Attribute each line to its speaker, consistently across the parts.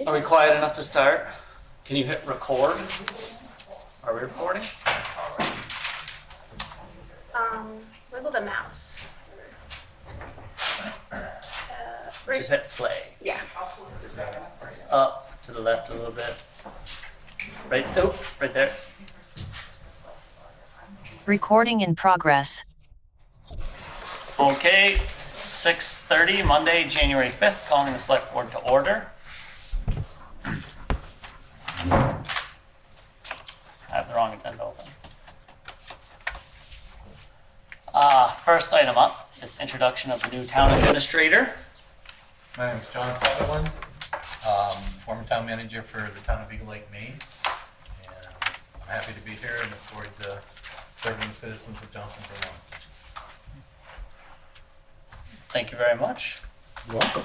Speaker 1: Are we quiet enough to start? Can you hit record? Are we recording?
Speaker 2: Wiggle the mouse. Right.
Speaker 1: Just hit play.
Speaker 2: Yeah.
Speaker 1: It's up to the left a little bit. Right, oh, right there.
Speaker 3: Recording in progress.
Speaker 1: Okay, 6:30, Monday, January 5th, calling the select board to order. I have the wrong agenda open. First item up is introduction of the new town administrator.
Speaker 4: My name is Johnson Selectboard, former town manager for the town of Eagle Lake, Maine. And I'm happy to be here and look forward to serving the citizens of Johnson, Vermont.
Speaker 1: Thank you very much.
Speaker 5: You're welcome.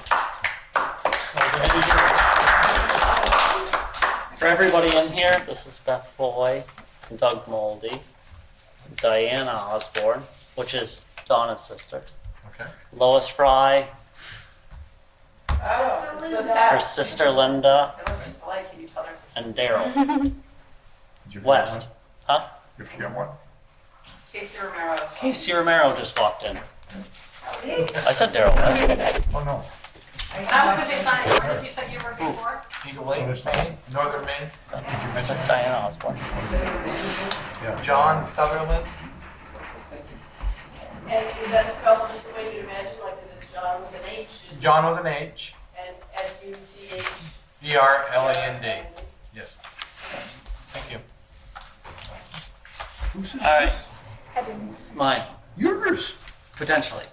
Speaker 1: For everybody in here, this is Beth Boy, Doug Moldy, Diana Osborne, which is Donna's sister,
Speaker 4: Okay.
Speaker 1: Lois Fry,
Speaker 2: Sister Linda.
Speaker 1: her sister Linda, and Daryl
Speaker 5: Did you forget
Speaker 1: West.
Speaker 5: one?
Speaker 1: Huh?
Speaker 5: You forget one?
Speaker 1: Casey Romero just walked in. I said Daryl West.
Speaker 5: Oh, no.
Speaker 6: I was gonna say, Sonny, where did you say you were before?
Speaker 4: Eagle Lake, Maine, northern Maine.
Speaker 1: I said Diana Osborne.
Speaker 5: Yeah.
Speaker 4: John Sutherland,
Speaker 6: And is that spelled just the way you'd imagine, like, is it John with an H
Speaker 4: John with an H,
Speaker 6: and S-U-T-H?
Speaker 4: E-R-L-A-N-D. Yes. Thank you.
Speaker 5: Who's
Speaker 1: All right,
Speaker 2: Heavens.
Speaker 1: mine,
Speaker 5: Yours.
Speaker 1: potentially.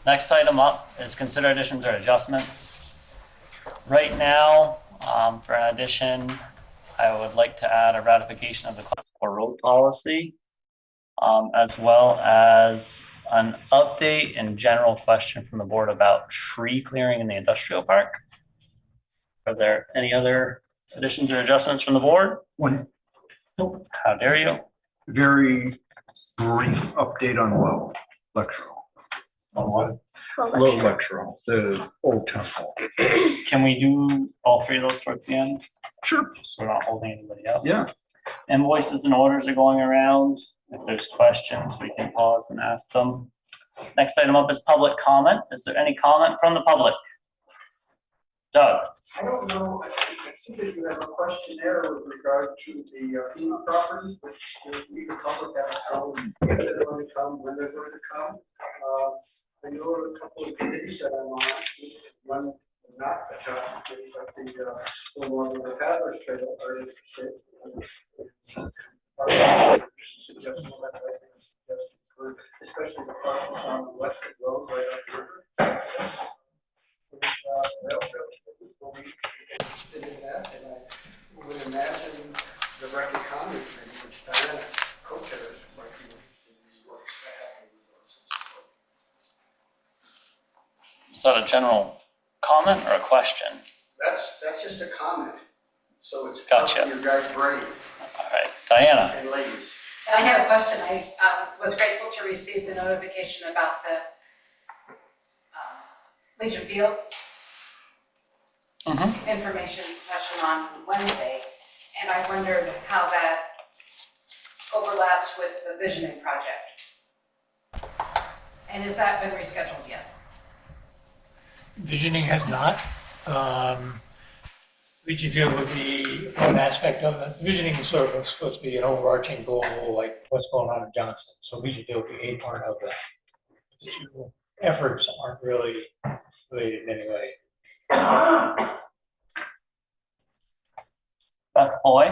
Speaker 1: Next item up is consider additions or adjustments. Right now, for an addition, I would like to add a ratification of the class 4 road policy, as well as an update and general question from the board about tree clearing in the industrial park. Are there any other additions or adjustments from the board?
Speaker 5: One
Speaker 1: How dare you?
Speaker 5: very brief update on Low Lecture.
Speaker 1: On what?
Speaker 5: Low Lecture, the old town hall.
Speaker 1: Can we do all three of those towards the end?
Speaker 5: Sure.
Speaker 1: So we're not holding anybody up.
Speaker 5: Yeah.
Speaker 1: Invoices and orders are going around. If there's questions, we can pause and ask them. Next item up is public comment. Is there any comment from the public? Doug?
Speaker 7: I don't know, I see that you have a questionnaire with regard to the FEMA properties, which we the public have known if they're going to come, when they're going to come. I know a couple of committees that I'm on, one not the Johnson committee, but the one with the Paddler's Trail are interested. Suggestions that I think suggestions for, especially the crossings on the Western Road right up the river. Will be interested in that, and I would imagine the Rec Economy Committee, which Diana co-chairs, might be interested in what that
Speaker 1: Is that a general comment or a question?
Speaker 7: That's just a comment, so it's
Speaker 1: Gotcha.
Speaker 7: your guys' brain
Speaker 1: All right, Diana?
Speaker 7: and ladies.
Speaker 6: And I have a question. I was grateful to receive the notification about the Legion Field information session on Wednesday, and I wondered how that overlaps with the visioning project. And has that been rescheduled yet?
Speaker 8: Visioning has not. Legion Field would be one aspect of it. Visioning is sort of supposed to be an overarching goal, like what's going on in Johnson. So Legion Field would be a part of that. The two efforts aren't really related in any way.
Speaker 1: Beth Boy?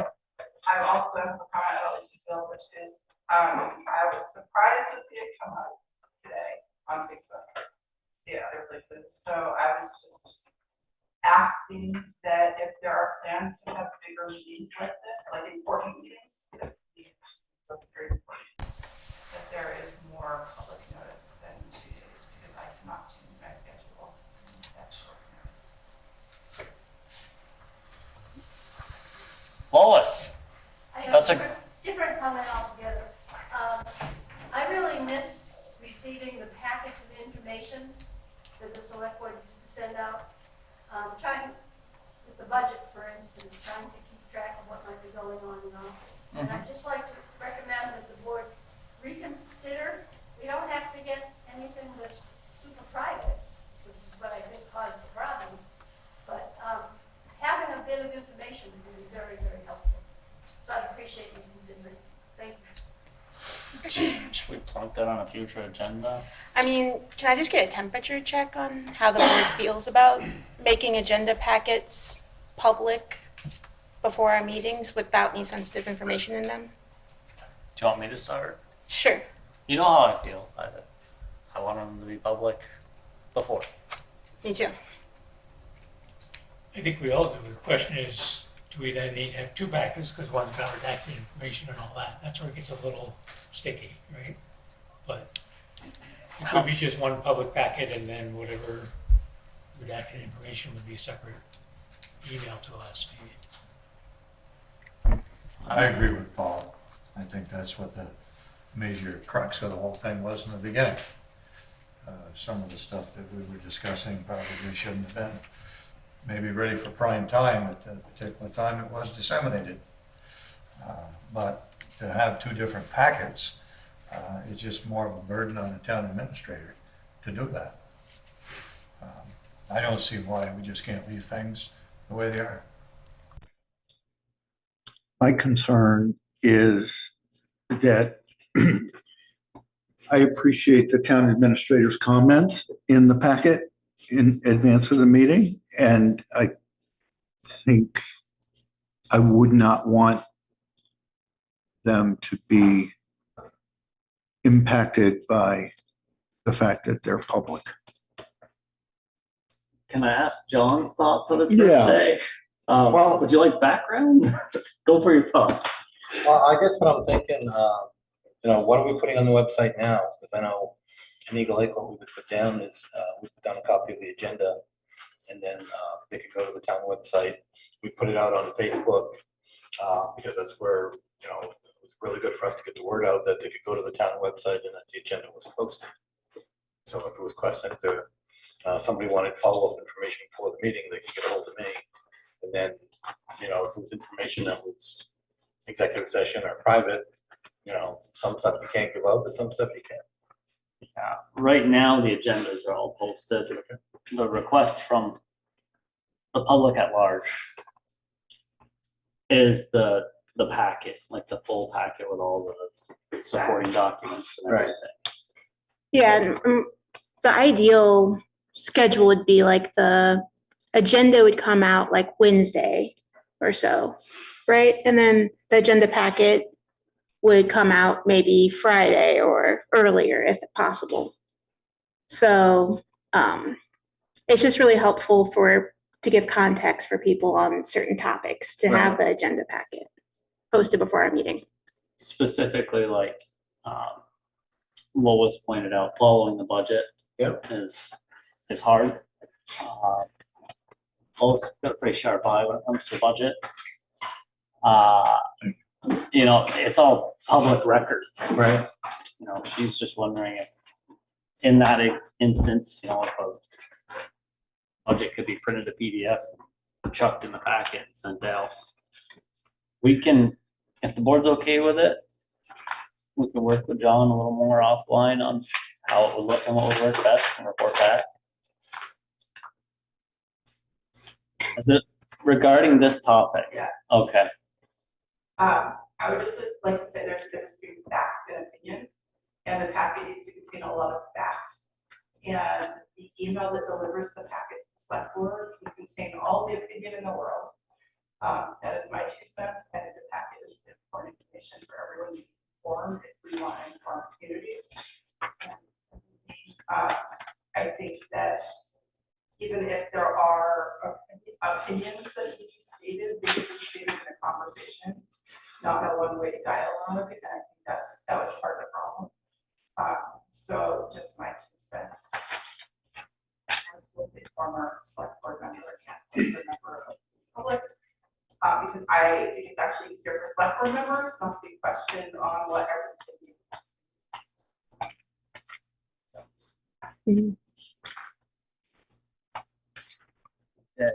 Speaker 9: I also have a comment on Legion Field, which is, I was surprised to see it come up today on Facebook, see it other places. So I was just asking that if there are plans to have bigger meetings like this, like important meetings, this is very important, that there is more public notice than 2 days, because I cannot change my schedule in that short notice.
Speaker 1: Lois?
Speaker 10: I have
Speaker 1: That's a
Speaker 10: different comment altogether. I really miss receiving the packets of information that the select board used to send out. trying, with the budget, for instance, trying to keep track of what might be going on and all. And I'd just like to recommend that the board reconsider. We don't have to get anything that's super private, which is what I think caused the problem. But having a bit of information would be very, very helpful. So I'd appreciate you considering. Thank you.
Speaker 1: Should we plunk that on a future agenda?
Speaker 2: I mean, can I just get a temperature check on how the board feels about making agenda packets public before our meetings without any sensitive information in them?
Speaker 1: Do you want me to start?
Speaker 2: Sure.
Speaker 1: You know how I feel. I want them to be public before.
Speaker 2: Me too.
Speaker 8: I think we all do. The question is, do we then need to have two packets because one's got redacted information and all that? That's where it gets a little sticky, right? But it could be just one public packet and then whatever redacted information would be a separate email to us.
Speaker 5: I agree with Paul. I think that's what the major crux of the whole thing was in the beginning. Some of the stuff that we were discussing probably shouldn't have been maybe ready for prime time at the particular time it was disseminated. But to have two different packets, it's just more of a burden on the town administrator to do that. I don't see why we just can't leave things the way they are. My concern is that I appreciate the town administrator's comments in the packet in advance of the meeting, and I think I would not want them to be impacted by the fact that they're public.
Speaker 1: Can I ask John's thoughts on his first
Speaker 5: Yeah.
Speaker 1: day?
Speaker 4: Well-
Speaker 1: Would you like background? Go for your thoughts.
Speaker 4: Well, I guess what I'm thinking, what are we putting on the website now? Because I know in Eagle Lake, what we would put down is, we put down a copy of the agenda, and then they could go to the town website. We put it out on Facebook, because that's where, it was really good for us to get the word out that they could go to the town website and that the agenda was posted. So if it was questions or somebody wanted follow-up information before the meeting, they could get a hold of me. And then, if it was information that was executive session or private, some stuff you can't give out, but some stuff you can.
Speaker 1: Yeah, right now the agendas are all posted. The request from the public at large is the packet, like the full packet with all the supporting documents and
Speaker 4: Right.
Speaker 1: everything.
Speaker 2: Yeah, and, the ideal schedule would be like the agenda would come out like Wednesday or so, right? And then the agenda packet would come out maybe Friday or earlier if possible. So it's just really helpful to give context for people on certain topics to have the agenda packet posted before our meeting.
Speaker 1: Specifically, like Lois pointed out, following the budget is hard. Lois got a pretty sharp eye when it comes to budget. It's all public record.
Speaker 4: Right.
Speaker 1: She's just wondering if in that instance, if a budget could be printed a PDF, chucked in the packet and sent out. We can, if the board's okay with it, we can work with John a little more offline on how it would look and what would work best and report back. Is it regarding this topic?
Speaker 9: Yes.
Speaker 1: Okay.
Speaker 9: I would just like to say there's this between fact and opinion, and the packet needs to contain a lot of fact. And the email that delivers the packet to the select board can contain all the opinion in the world. That is my 2 cents, and the packet is important information for everyone to be informed if we want to inform communities. I think that even if there are opinions that need to be stated, they should be stated in a conversation, not a one-way dialogue, and I think that was part of the problem. So just my 2 cents. As the former select board member, I can't remember of the public, because I think it's actually easier for select board members not to be questioned on what everything.
Speaker 1: Yeah.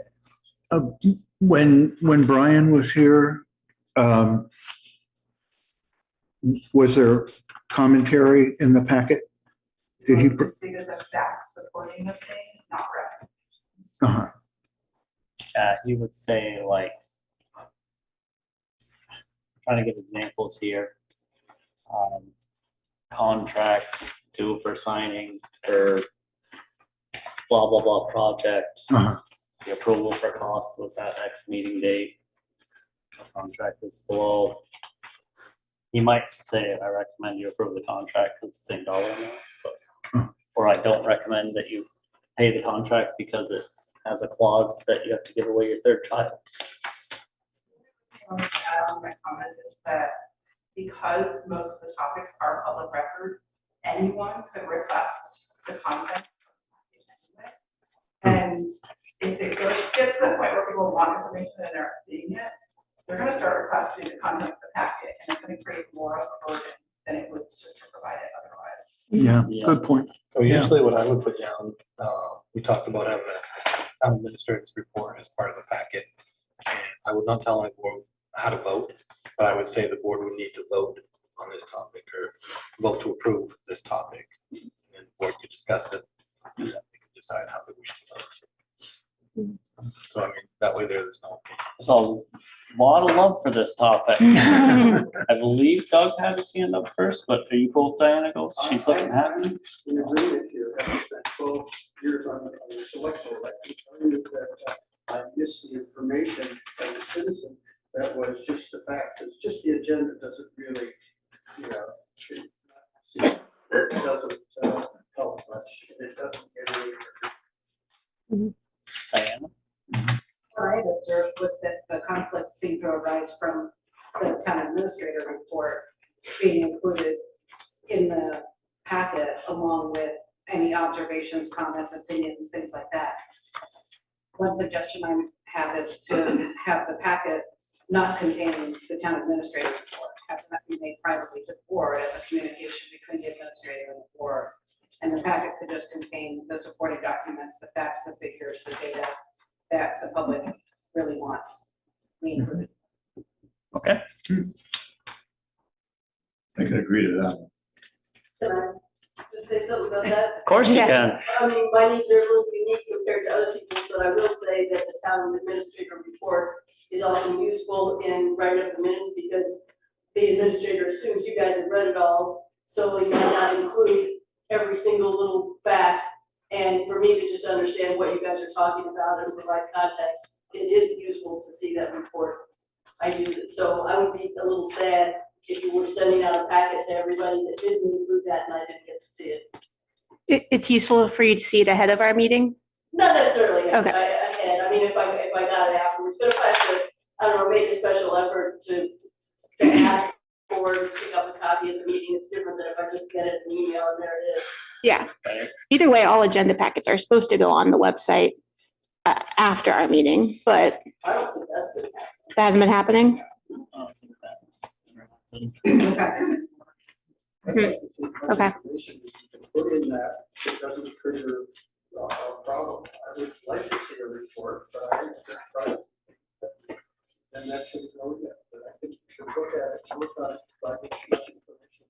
Speaker 5: When Brian was here, was there commentary in the packet? Did he?
Speaker 9: To see the facts supporting the thing, not recommendations.
Speaker 5: Uh-huh.
Speaker 1: He would say like, trying to give examples here. Contract due for signing for blah, blah, blah project.
Speaker 5: Uh-huh.
Speaker 1: The approval for cost was at X meeting date. The contract is below. He might say, I recommend you approve the contract because it's the same dollar amount, but, or I don't recommend that you pay the contract because it has a clause that you have to give away your third child.
Speaker 9: My comment is that because most of the topics are public record, anyone could request the content. And if it gets to the point where people want information and they're seeing it, they're gonna start requesting the contents of the packet, and it's gonna create more of a burden than it would just to provide it otherwise.
Speaker 5: Yeah, good point.
Speaker 4: So usually what I would put down, we talked about having a town administrator's report as part of the packet. And I would not tell anyone how to vote, but I would say the board would need to vote on this topic or vote to approve this topic. And then the board could discuss it and then we could decide how we should vote. So I mean, that way there's no.
Speaker 1: There's a lot of love for this topic. I believe Doug had his hand up first, but are you both Diana Ghost? She's looking happy.
Speaker 7: In agreement here, having spent 12 years on the select board, I can tell you that I missed the information as a citizen that was just the fact. It's just the agenda doesn't really, you know, it doesn't help much. It doesn't get any.
Speaker 1: Diana?
Speaker 6: What I observed was that the conflict seemed to arise from the town administrator report being included in the packet along with any observations, comments, opinions, things like that. One suggestion I have is to have the packet not contain the town administrator report, have that be made privately to the board as a communication between the administrator and the board. And the packet could just contain the supporting documents, the facts, the figures, the data that the public really wants. We included.
Speaker 1: Okay.
Speaker 5: I can agree to that.
Speaker 10: Can I just say something about that?
Speaker 1: Of course you
Speaker 2: Yeah.
Speaker 1: can.
Speaker 10: I mean, my needs are a little unique compared to other people's, but I will say that the town administrator report is often useful in writing up the minutes because the administrator assumes you guys have read it all, so you might not include every single little fact. And for me to just understand what you guys are talking about and provide context, it is useful to see that report. I use it, so I would be a little sad if you were sending out a packet to everybody that didn't include that and I didn't get to see it.
Speaker 2: It's useful for you to see it ahead of our meeting.
Speaker 10: Not necessarily,
Speaker 2: Okay.
Speaker 10: I mean, if I got it afterwards, but if I have to, I don't know, make a special effort to ask or pick up a copy of the meeting, it's different than if I just get it in an email and there it is.
Speaker 2: Yeah. Either way, all agenda packets are supposed to go on the website after our meeting, but
Speaker 10: I don't think that's good.
Speaker 2: that hasn't been happening.
Speaker 1: I don't think that-
Speaker 2: Okay.
Speaker 7: Information that you can put in that, it doesn't trigger a problem. I would like to see a report, but I think that's right. And that should go yet, but I think you should look at it, look at it, but it's much information.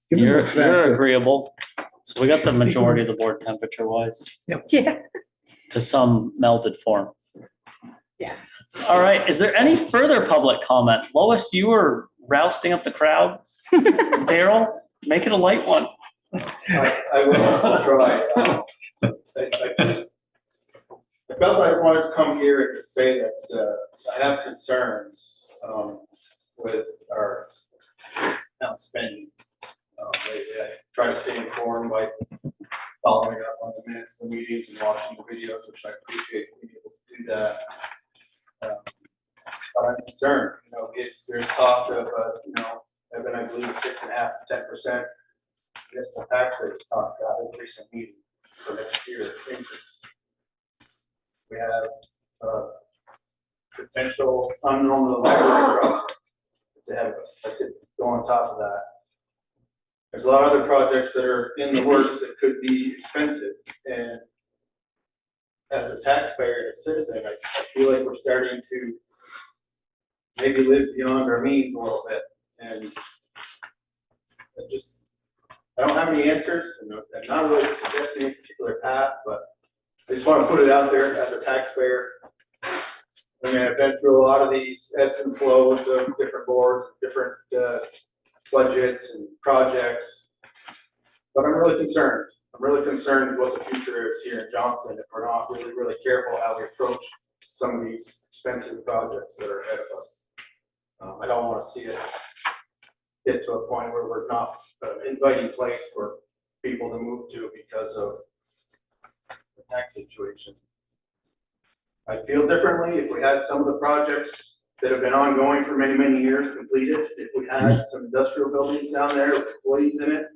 Speaker 5: Given the fact
Speaker 1: You're
Speaker 5: that-
Speaker 1: agreeable. So we got the majority of the board temperature wise
Speaker 2: Yeah.
Speaker 1: to some melded form.
Speaker 2: Yeah.
Speaker 1: All right, is there any further public comment? Lois, you were rousting up the crowd. Daryl, make it a light one.
Speaker 11: I will try. I felt like I wanted to come here to say that I have concerns with our town spending. Lately, I try to stay informed by following up on the minutes of the meetings and watching the videos, which I appreciate being able to do that. But I'm concerned, if there's talk of, Evan, I believe 6.5% to 10%. Yes, the tax rate is talked about in a recent meeting for next year increase. We have potential unknown library project that's ahead of us. I could go on top of that. There's a lot of other projects that are in the works that could be expensive, and as a taxpayer and a citizen, I feel like we're starting to maybe live beyond our means a little bit. And I don't have any answers, and I'm not really suggesting a particular path, but I just want to put it out there as a taxpayer. I mean, I've been through a lot of these ebbs and flows of different boards, different budgets and projects, but I'm really concerned. I'm really concerned what the future is here in Johnson if we're not really, really careful how we approach some of these expensive projects that are ahead of us. I don't want to see it get to a point where we're not an inviting place for people to move to because of the tax situation. I feel differently if we had some of the projects that have been ongoing for many, many years completed. If we had some industrial buildings down there with employees in it,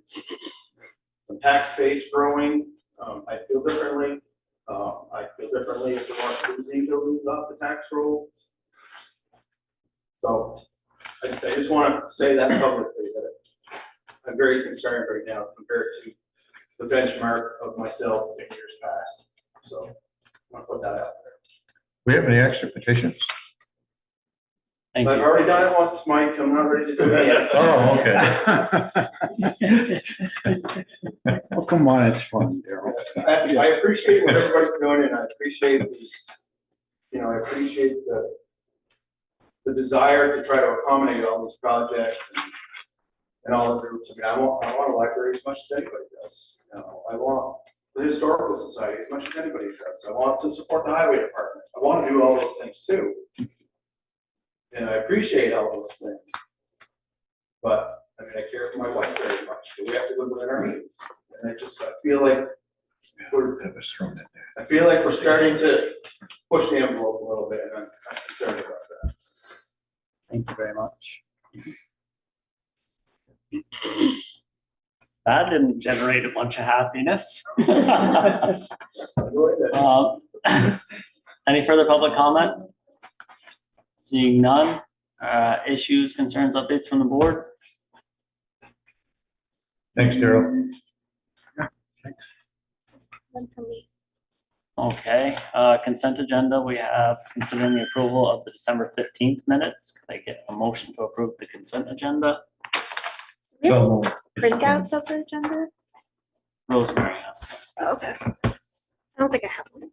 Speaker 11: some tax base growing, I feel differently. I feel differently if we weren't losing buildings off the tax roll. So I just want to say that publicly, that I'm very concerned right now compared to the benchmark of myself in years past. So I want to put that out there.
Speaker 5: We have any extra petitions?
Speaker 1: Thank
Speaker 11: I've
Speaker 1: you.
Speaker 11: already done it once, Mike. I'm not ready to do it again.
Speaker 5: Oh, okay. Well, come on, it's fun, Daryl.
Speaker 11: I appreciate what everybody's doing, and I appreciate I appreciate the desire to try to accommodate all these projects and all the groups. I mean, I want a library as much as anybody does. I want the historical society as much as anybody does. I want to support the highway department. I want to do all those things too. And I appreciate all those things. But I mean, I care for my wife very much. But we have to live within our means. And I feel like we're starting to push the envelope a little bit, and I'm concerned about that.
Speaker 1: Thank you very much. That didn't generate a bunch of happiness. Any further public comment? Seeing none. Issues, concerns, updates from the board?
Speaker 5: Thanks, Daryl.
Speaker 2: One for me.
Speaker 1: Okay, consent agenda, we have considering the approval of the December 15th minutes. Could I get a motion to approve the consent agenda?
Speaker 5: So,
Speaker 2: Printouts of the agenda?
Speaker 1: Rosemary has.
Speaker 2: Oh, okay. I don't think I have one.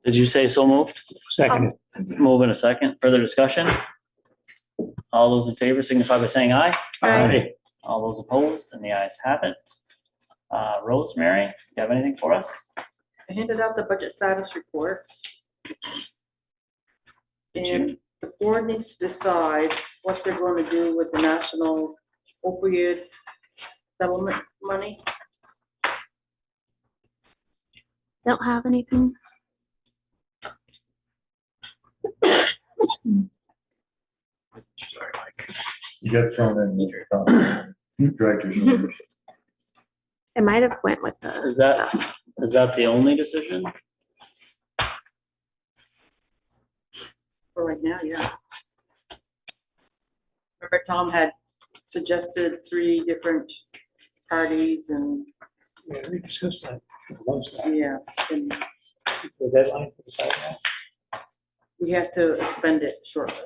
Speaker 1: Did you say so moved?
Speaker 8: Second,
Speaker 1: Move in a second. Further discussion? All those in favor signify by saying aye.
Speaker 2: Aye.
Speaker 1: All those opposed, and the ayes have it. Rosemary, do you have anything for us?
Speaker 12: I handed out the budget status report.
Speaker 1: Did you?
Speaker 12: And the board needs to decide what they're going to do with the national opioid settlement money.
Speaker 2: Don't have anything.
Speaker 5: sorry, Mike. You got thrown in with your director's orders.
Speaker 2: It might have went with the
Speaker 1: Is that-
Speaker 2: stuff.
Speaker 1: Is that the only decision?
Speaker 12: For right now, yeah. Remember Tom had suggested 3 different parties and,
Speaker 8: yeah, we discussed that. Once,
Speaker 12: yeah, and
Speaker 8: the deadline for the sidewalk.
Speaker 12: we have to expend it shortly.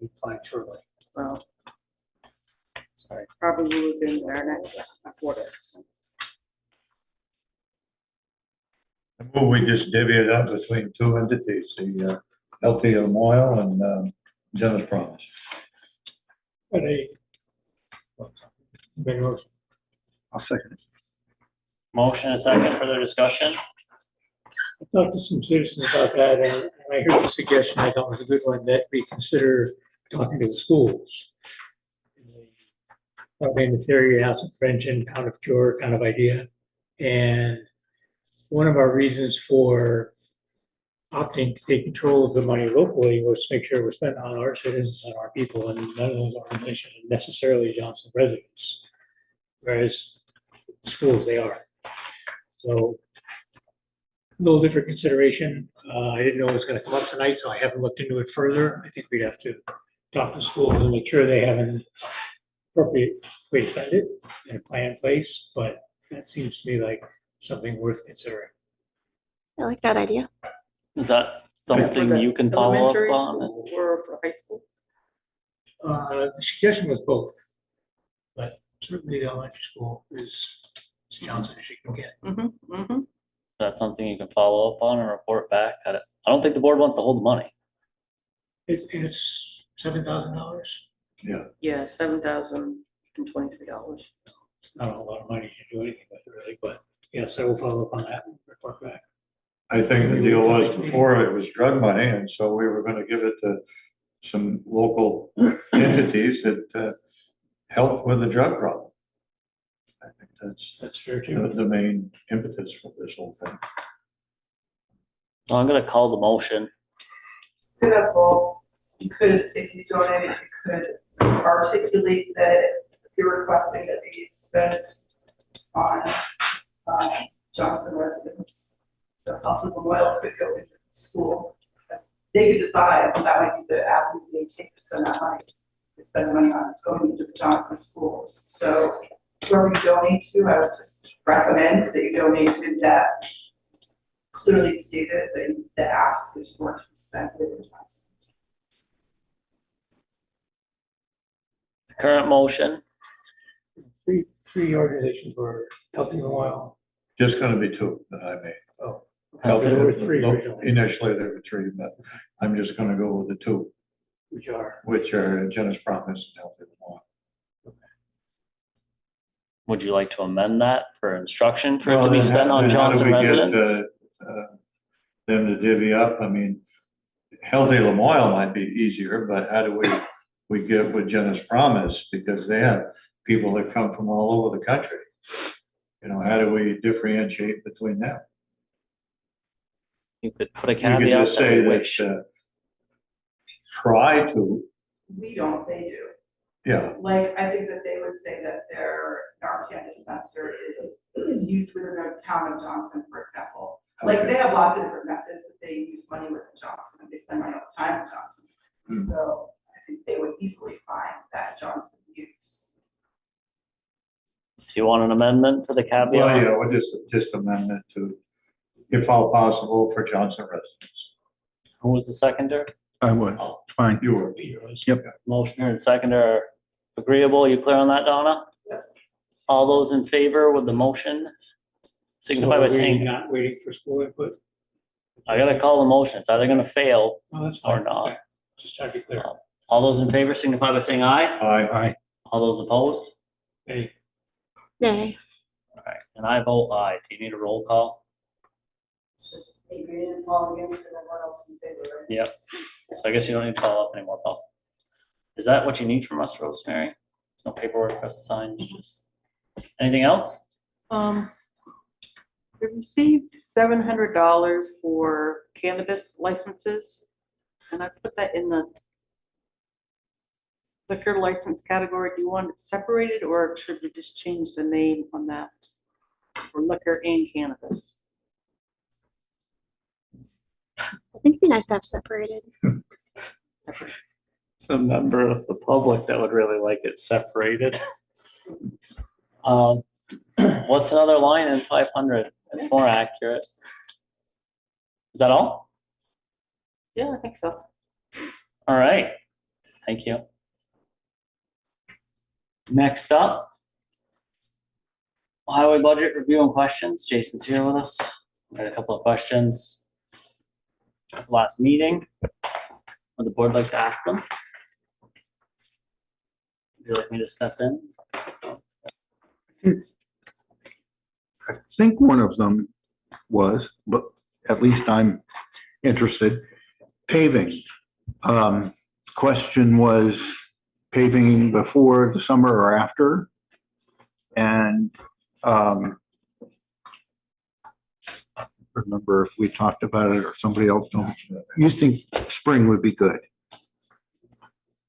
Speaker 8: We find shortly.
Speaker 12: Well,
Speaker 1: Sorry.
Speaker 12: probably would have been there next quarter.
Speaker 5: I move we just divvy it up between 2 entities, the LP of Moyle and Dennis Promise.
Speaker 8: But big motion.
Speaker 5: I'll second it.
Speaker 1: Motion, a second, further discussion?
Speaker 8: I talked to some citizens about that, and I heard the suggestion, I thought was a good one, that we consider talking to the schools. Probably in the theory, house of prevention, pound of cure kind of idea. And one of our reasons for opting to take control of the money locally was to make sure we're spent on our citizens and our people, and none of those organizations are necessarily Johnson residents. Whereas schools, they are. So a little different consideration. I didn't know it was going to come up tonight, so I haven't looked into it further. I think we'd have to talk to schools and make sure they have an appropriate way to spend it and a plan in place, but that seems to me like something worth considering.
Speaker 2: I like that idea.
Speaker 1: Is that
Speaker 12: For
Speaker 1: something
Speaker 12: the
Speaker 1: you can follow up
Speaker 12: elementary
Speaker 1: on?
Speaker 12: school or for high school?
Speaker 8: The suggestion was both, but certainly the elementary school is as Johnson as you can get.
Speaker 12: Mm-hmm, mm-hmm.
Speaker 1: That's something you can follow up on and report back. I don't think the board wants to hold the money.
Speaker 8: It's $7,000.
Speaker 12: Yeah, $7,023.
Speaker 8: It's not a whole lot of money to do anything with it really, but yes, I will follow up on that and report back.
Speaker 5: I think the deal was before it was drug money, and so we were gonna give it to some local entities that help with the drug problem. I think
Speaker 8: That's fair too.
Speaker 5: the main impetus for this whole thing.
Speaker 1: So I'm gonna call the motion.
Speaker 9: Could have both. You could, if you donate it, you could articulate that you're requesting that be spent on Johnson residents. So health of the oil could go into the school. They could decide that might be the avenue they take to spend that money. They spend the money on going into the Johnson schools. So whoever you donate to, I would just recommend that you donate to that clearly stated that the ask is for to be spent with Johnson.
Speaker 1: The current motion,
Speaker 8: Three organizations were Healthy Oil.
Speaker 5: Just gonna be two that I made.
Speaker 8: Oh, there were three originally,
Speaker 5: Initially, there were three, but I'm just gonna go with the two,
Speaker 8: which are,
Speaker 5: which are Generous Promise and Healthy Law.
Speaker 1: would you like to amend that for instruction for it to be spent on Johnson residents?
Speaker 5: Them to divvy up, I mean, Healthy Lamoille might be easier, but how do we get with Generous Promise, because they have people that come from all over the country. You know, how do we differentiate between them?
Speaker 1: You could put a
Speaker 5: You could
Speaker 1: caveat
Speaker 5: just say
Speaker 1: that we
Speaker 5: that,
Speaker 1: wish.
Speaker 5: try to,
Speaker 9: We don't, they do.
Speaker 5: yeah,
Speaker 9: Like, I think that they would say that their Narcan dispenser is used within the town of Johnson, for example. Like,
Speaker 5: Okay.
Speaker 9: they have lots of different methods that they use money with in Johnson, and they spend money all the time in Johnson.
Speaker 5: Hmm.
Speaker 9: So I think they would easily find that Johnson use.
Speaker 1: Do you want an amendment for the
Speaker 5: well,
Speaker 1: caveat?
Speaker 5: yeah, we'll just amend it to, if all possible, for Johnson residents.
Speaker 1: Who was the seconder?
Speaker 13: I was, fine.
Speaker 5: You were.
Speaker 13: Yep.
Speaker 1: Motioner and seconder are agreeable. You clear on that, Donna?
Speaker 9: Yes.
Speaker 1: All those in favor with the motion signify by saying,
Speaker 8: not waiting for school input.
Speaker 1: I gotta call the motion. It's either gonna fail.
Speaker 8: Oh, that's
Speaker 1: Or
Speaker 8: fine.
Speaker 1: not.
Speaker 8: Okay. Just trying to be clear.
Speaker 1: All those in favor signify by saying aye.
Speaker 5: Aye.
Speaker 1: All those opposed?
Speaker 8: Hey,
Speaker 2: Nay.
Speaker 1: All right, and I vote aye. Do you need a roll call?
Speaker 6: It's just Adrian and Paul against it, and everyone else in favor, right?
Speaker 1: Yep. So I guess you don't need to follow up anymore, Paul. Is that what you need from us, Rosemary? There's no paperwork for us to sign, it's just, anything else?
Speaker 12: We received $700 for cannabis licenses, and I put that in the liquor license category. Do you want it separated, or should we just change the name on that for liquor and cannabis?
Speaker 2: I think it'd be nice to have separated.
Speaker 1: Some member of the public that would really like it separated. What's another line in 500? It's more accurate. Is that all?
Speaker 12: Yeah, I think so.
Speaker 1: All right, thank you. Next up, highway budget review and questions. Jason's here with us. We had a couple of questions. Last meeting. Would the board like to ask them? Would you like me to step in?
Speaker 13: I think one of them was, but at least I'm interested, paving. Question was paving before the summer or after? And remember if we talked about it or somebody else told me. You think spring would be good?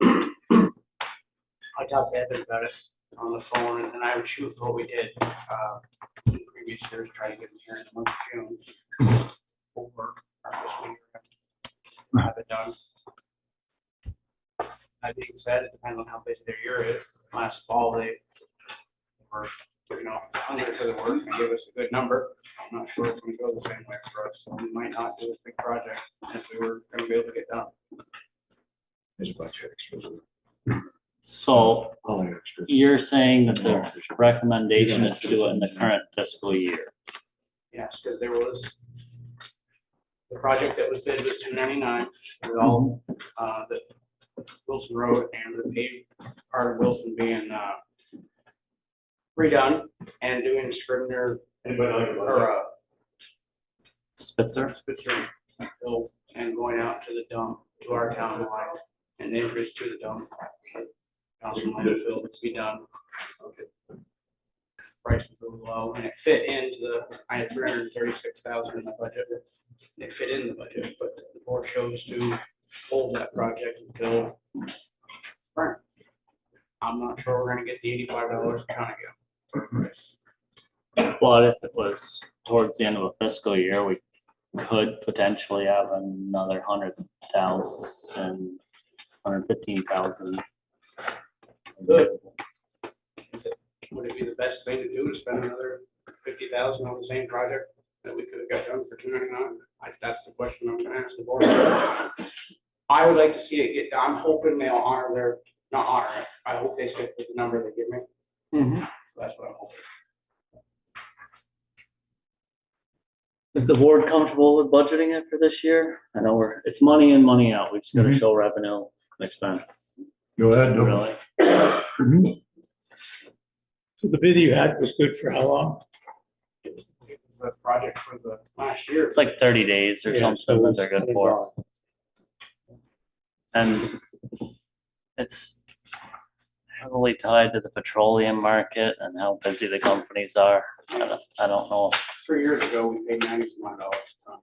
Speaker 14: I talked to Evan about it on the phone, and I would shoot for what we did in the previous years, try to get them here in the month of June for our fiscal year. Have it done. That being said, it depends on how busy their year is. Last fall, they were, under to the work and give us a good number. I'm not sure if we go the same way for us, so we might not do a big project if we were gonna be able to get done.
Speaker 5: His budget extras.
Speaker 1: So
Speaker 5: All the extras.
Speaker 1: you're saying that the recommendation is to do it in the current fiscal year?
Speaker 14: Yes, because there was, the project that was bid was $299 with all, the Wilson Road and the paved part of Wilson being, redone and doing Scribner or,
Speaker 1: Spitzer?
Speaker 14: Spitzer Hill and going out to the dump, to our town line and entrance to the dump. Johnson landfill to be done. Price was really low and it fit into I had 336,000 in the budget. It fit in the budget, but the board chose to hold that project until spring. I'm not sure we're gonna get the $85 a ton again for price.
Speaker 1: But if it was towards the end of the fiscal year, we could potentially have another 100,000, 115,000.
Speaker 14: Good. Would it be the best thing to do to spend another 50,000 on the same project that we could have got done for $299? That's the question I'm gonna ask the board. I would like to see it get, I'm hoping they'll not honor it. I hope they stick with the number they give me. So that's what I'm hoping.
Speaker 1: Is the board comfortable with budgeting it for this year? I know it's money in, money out. We just gotta show revenue and expense.
Speaker 5: Go ahead, no.
Speaker 1: Really?
Speaker 8: So the bid you had was good for how long?
Speaker 14: It was a project for the last year.
Speaker 1: It's like 30 days or
Speaker 8: Yeah, so
Speaker 1: something that
Speaker 8: it's
Speaker 1: they're good
Speaker 8: kinda
Speaker 1: for.
Speaker 8: gone.
Speaker 1: And it's heavily tied to the petroleum market and how busy the companies are. I don't know.
Speaker 14: 3 years ago, we paid $90-some odd a ton.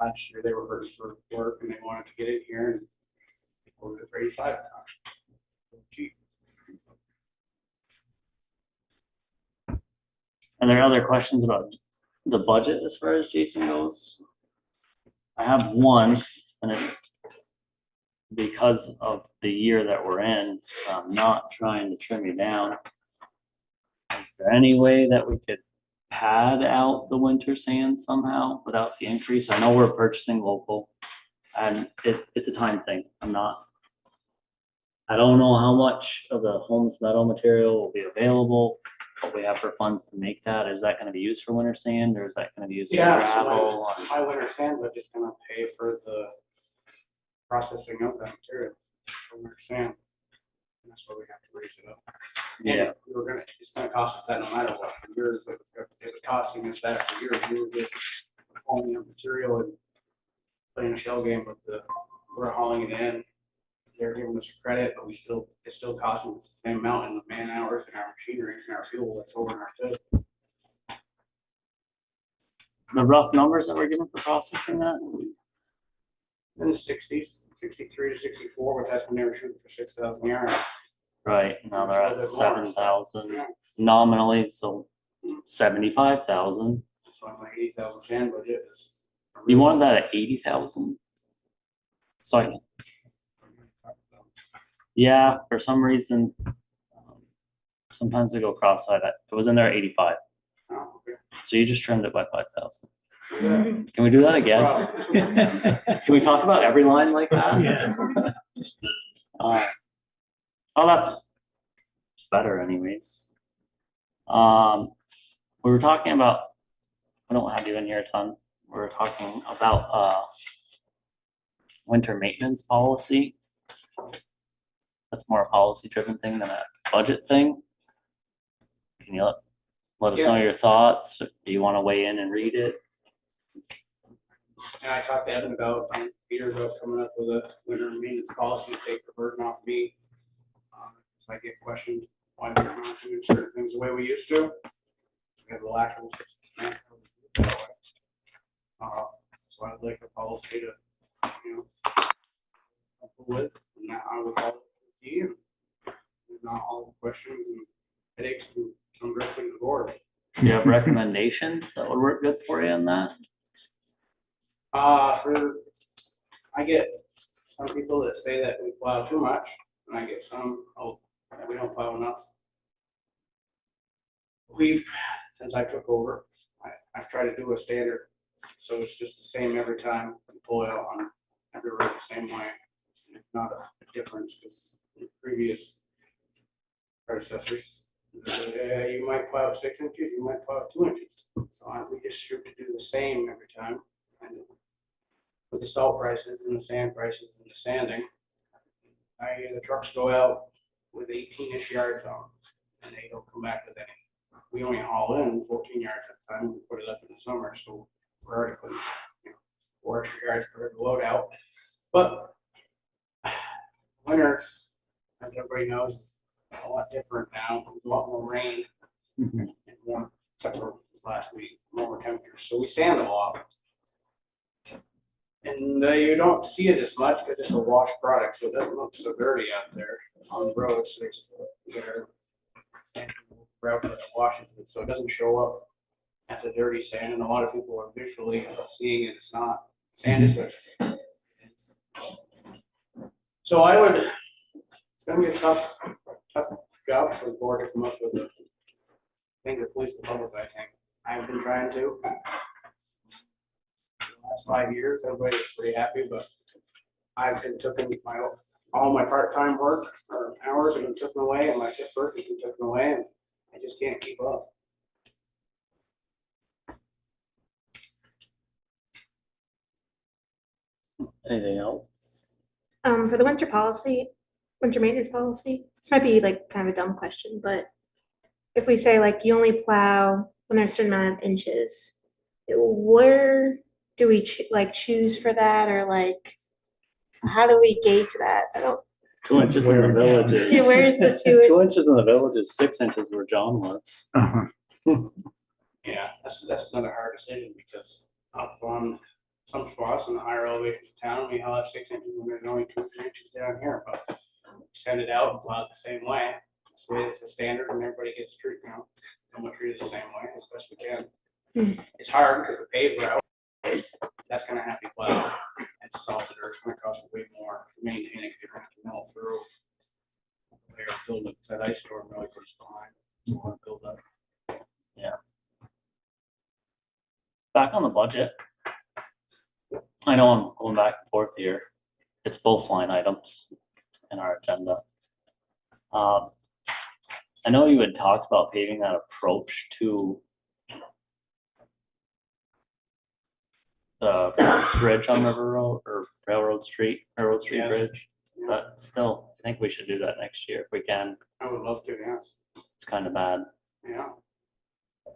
Speaker 14: Last year, they were hurting for work and they wanted to get in here and ordered it for $85 a ton. Cheap.
Speaker 1: Are there other questions about the budget as far as Jason goes? I have one, and it's because of the year that we're in, I'm not trying to trim you down. Is there any way that we could pad out the winter sand somehow without the increase? I know we're purchasing local, and it's a time thing. I don't know how much of the Holmes metal material will be available. What we have for funds to make that, is that gonna be used for winter sand, or is that gonna be used for gravel?
Speaker 14: My winter sand budget's just gonna pay for the processing of that material for winter sand. And that's where we have to raise it up.
Speaker 1: Yeah.
Speaker 14: And it's gonna cost us that no matter what. For years, it was costing us that for years. We were just hauling up material and playing a shell game with we're hauling it in. They're giving us credit, but it's still costing us the same amount in the man hours and our machinery and our fuel that's over in our tip.
Speaker 1: The rough numbers that we're given for processing that?
Speaker 14: In the 60s, 63 to 64, but that's when they were shooting for 6,000 yards.
Speaker 1: Right, now they're at
Speaker 14: It's a little bit more,
Speaker 1: 7,000
Speaker 14: Yeah.
Speaker 1: nominally, so 75,000.
Speaker 14: That's why my 80,000 sand budget is.
Speaker 1: You wanted that at 80,000? So yeah, for some reason, sometimes they go cross-eyed. It was in there at 85.
Speaker 14: Oh, okay.
Speaker 1: So you just trimmed it by 5,000.
Speaker 14: Yeah.
Speaker 1: Can we do that again? Can we talk about every line like that?
Speaker 8: Yeah.
Speaker 1: Oh, that's better anyways. We were talking about, I don't have you in here a ton. We were talking about winter maintenance policy. That's more a policy driven thing than a budget thing. Can you let us know your thoughts? Do you want to weigh in and read it?
Speaker 14: And I talked to Evan about, Peter's coming up with a winter maintenance policy to take the burden off me. So I get questioned why we're not doing certain things the way we used to. We have a lack of so I'd like a policy to, with, and now I would follow to you. Not all the questions and headaches can come directly to the board.
Speaker 1: Do you have recommendations that would work good for you in that?
Speaker 14: I get some people that say that we fly plow too much, and I get some, oh, we don't plow enough. Since I took over, I've tried to do a standard, so it's just the same every time, you pull it out on every road the same way. It's not a difference, because previous predecessors, you might plow 6 inches, you might plow 2 inches. So we just shoot to do the same every time. And with the salt prices and the sand prices and the sanding, the trucks go out with 18-ish yards on, and they don't come back with any. We only haul in 14 yards at a time. We put it up in the summer, so we're already putting 4 extra yards per load out. But winters, as everybody knows, is a lot different now. There's a lot more rain and warm, except for this last week, warmer temperatures. So we sand a lot. And you don't see it as much because it's a wash product, so it doesn't look so dirty out there on the roads. There's route that washes it, so it doesn't show up as a dirty sand. And a lot of people are visually seeing it. It's not sanded, but so it's going to be a tough job for the board to come up with a thing to please the public, I think. I've been trying to. The last 5 years, everybody was pretty happy, but I've been taking all my part-time work or hours have been taken away, and my shift work has been taken away, and I just can't keep up.
Speaker 1: Anything else?
Speaker 2: For the winter maintenance policy, this might be like kind of a dumb question, but if we say like you only plow when there's a certain amount of inches, where do we choose for that, or like how do we gauge that? I don't.
Speaker 1: 2 inches in the villages.
Speaker 2: Yeah, where's the
Speaker 1: 2 inches in the villages, 6 inches where John lives.
Speaker 14: Yeah, that's not a hard decision because up on some spots in the higher elevations of town, we all have 6 inches and there's only 2 or 3 inches down here, but we send it out and plow it the same way. This way it's a standard and everybody gets treated, and we'll treat it the same way as best we can. It's hard because the paved route, that's gonna have to plow. It's salted or it's gonna cost way more to maintain it. You're gonna have to mill through. They're building that ice storm really close behind. So we'll have to build up.
Speaker 1: Yeah. Back on the budget. I know I'm going back and forth here. It's both line items in our agenda. I know you had talked about paving that approach to the bridge on River Road or Railroad Street
Speaker 14: Yes.
Speaker 1: Bridge. But still, I think we should do that next year if we can.
Speaker 14: I would love to, yes.
Speaker 1: It's kind of bad.
Speaker 14: Yeah,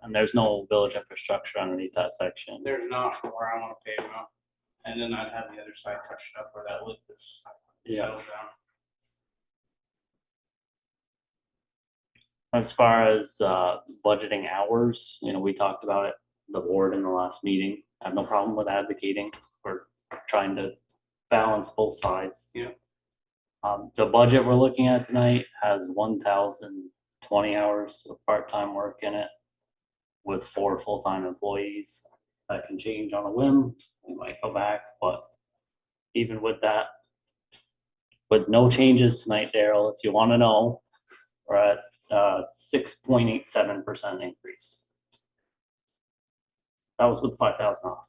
Speaker 1: And there's no village infrastructure underneath that section.
Speaker 14: there's not from where I want to pave up. And then I'd have the other side touched up where that lip is settled down.
Speaker 1: As far as budgeting hours, we talked about it, the board in the last meeting. I have no problem with advocating. We're trying to balance both sides.
Speaker 14: Yeah.
Speaker 1: The budget we're looking at tonight has 1,020 hours of part-time work in it with 4 full-time employees. That can change on a whim. We might go back, but even with that, with no changes tonight, Daryl, if you want to know, we're at 6.87% increase. That was with 5,000 off.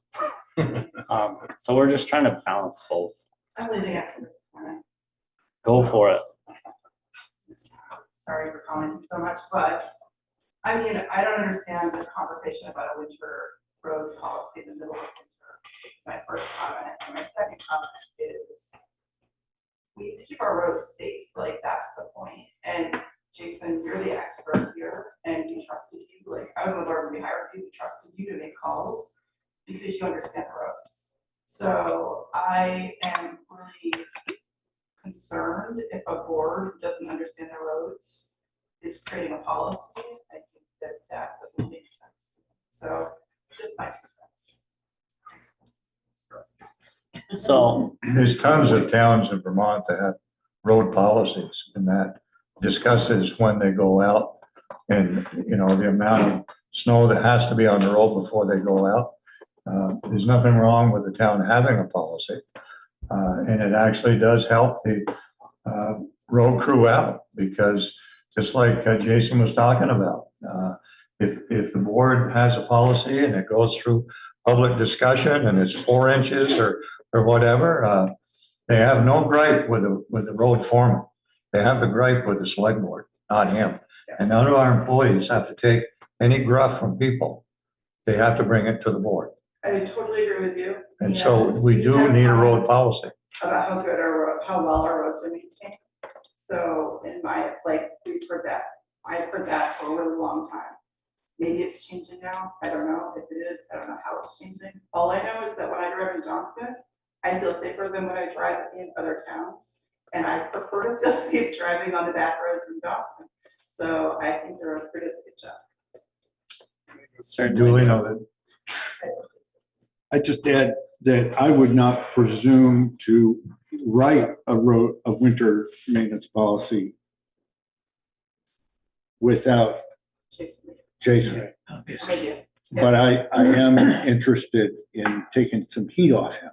Speaker 1: So we're just trying to balance both.
Speaker 9: I'm leaving after this point.
Speaker 1: Go for it.
Speaker 9: Sorry for commenting so much, but I mean, I don't understand the conversation about a winter roads policy in the middle of winter. It's my first comment. And my second comment is we need to keep our roads safe. Like, that's the point. And Jason, you're the expert here, and we trusted you. Like, I was on the board when we hired you. We trusted you to make calls because you understand the roads. So I am really concerned if a board who doesn't understand the roads is creating a policy. I think that doesn't make sense. So just my 2 cents.
Speaker 1: So
Speaker 5: There's tons of towns in Vermont that have road policies, and that discusses when they go out and, the amount of snow that has to be on the road before they go out. There's nothing wrong with the town having a policy. And it actually does help the road crew out, because just like Jason was talking about, if the board has a policy and it goes through public discussion and it's 4 inches or whatever, they have no gripe with the road foreman. They have the gripe with the select board, not him. And none of our employees have to take any gruff from people. They have to bring it to the board.
Speaker 9: I totally agree with you.
Speaker 5: And so we do need a road policy.
Speaker 9: About how good our road, how well our roads are maintained. So in my, like, we've heard that, I've heard that for a really long time. Maybe it's changing now, I don't know. If it is, I don't know how it's changing. All I know is that when I drive in Johnson, I feel safer than when I drive in other towns. And I prefer to feel safe driving on the back roads in Johnson. So I think the road crew does a good job.
Speaker 1: Certainly.
Speaker 5: Duly noted.
Speaker 13: I just add that I would not presume to write a winter maintenance policy without Jason.
Speaker 9: Idea.
Speaker 13: But I am interested in taking some heat off him.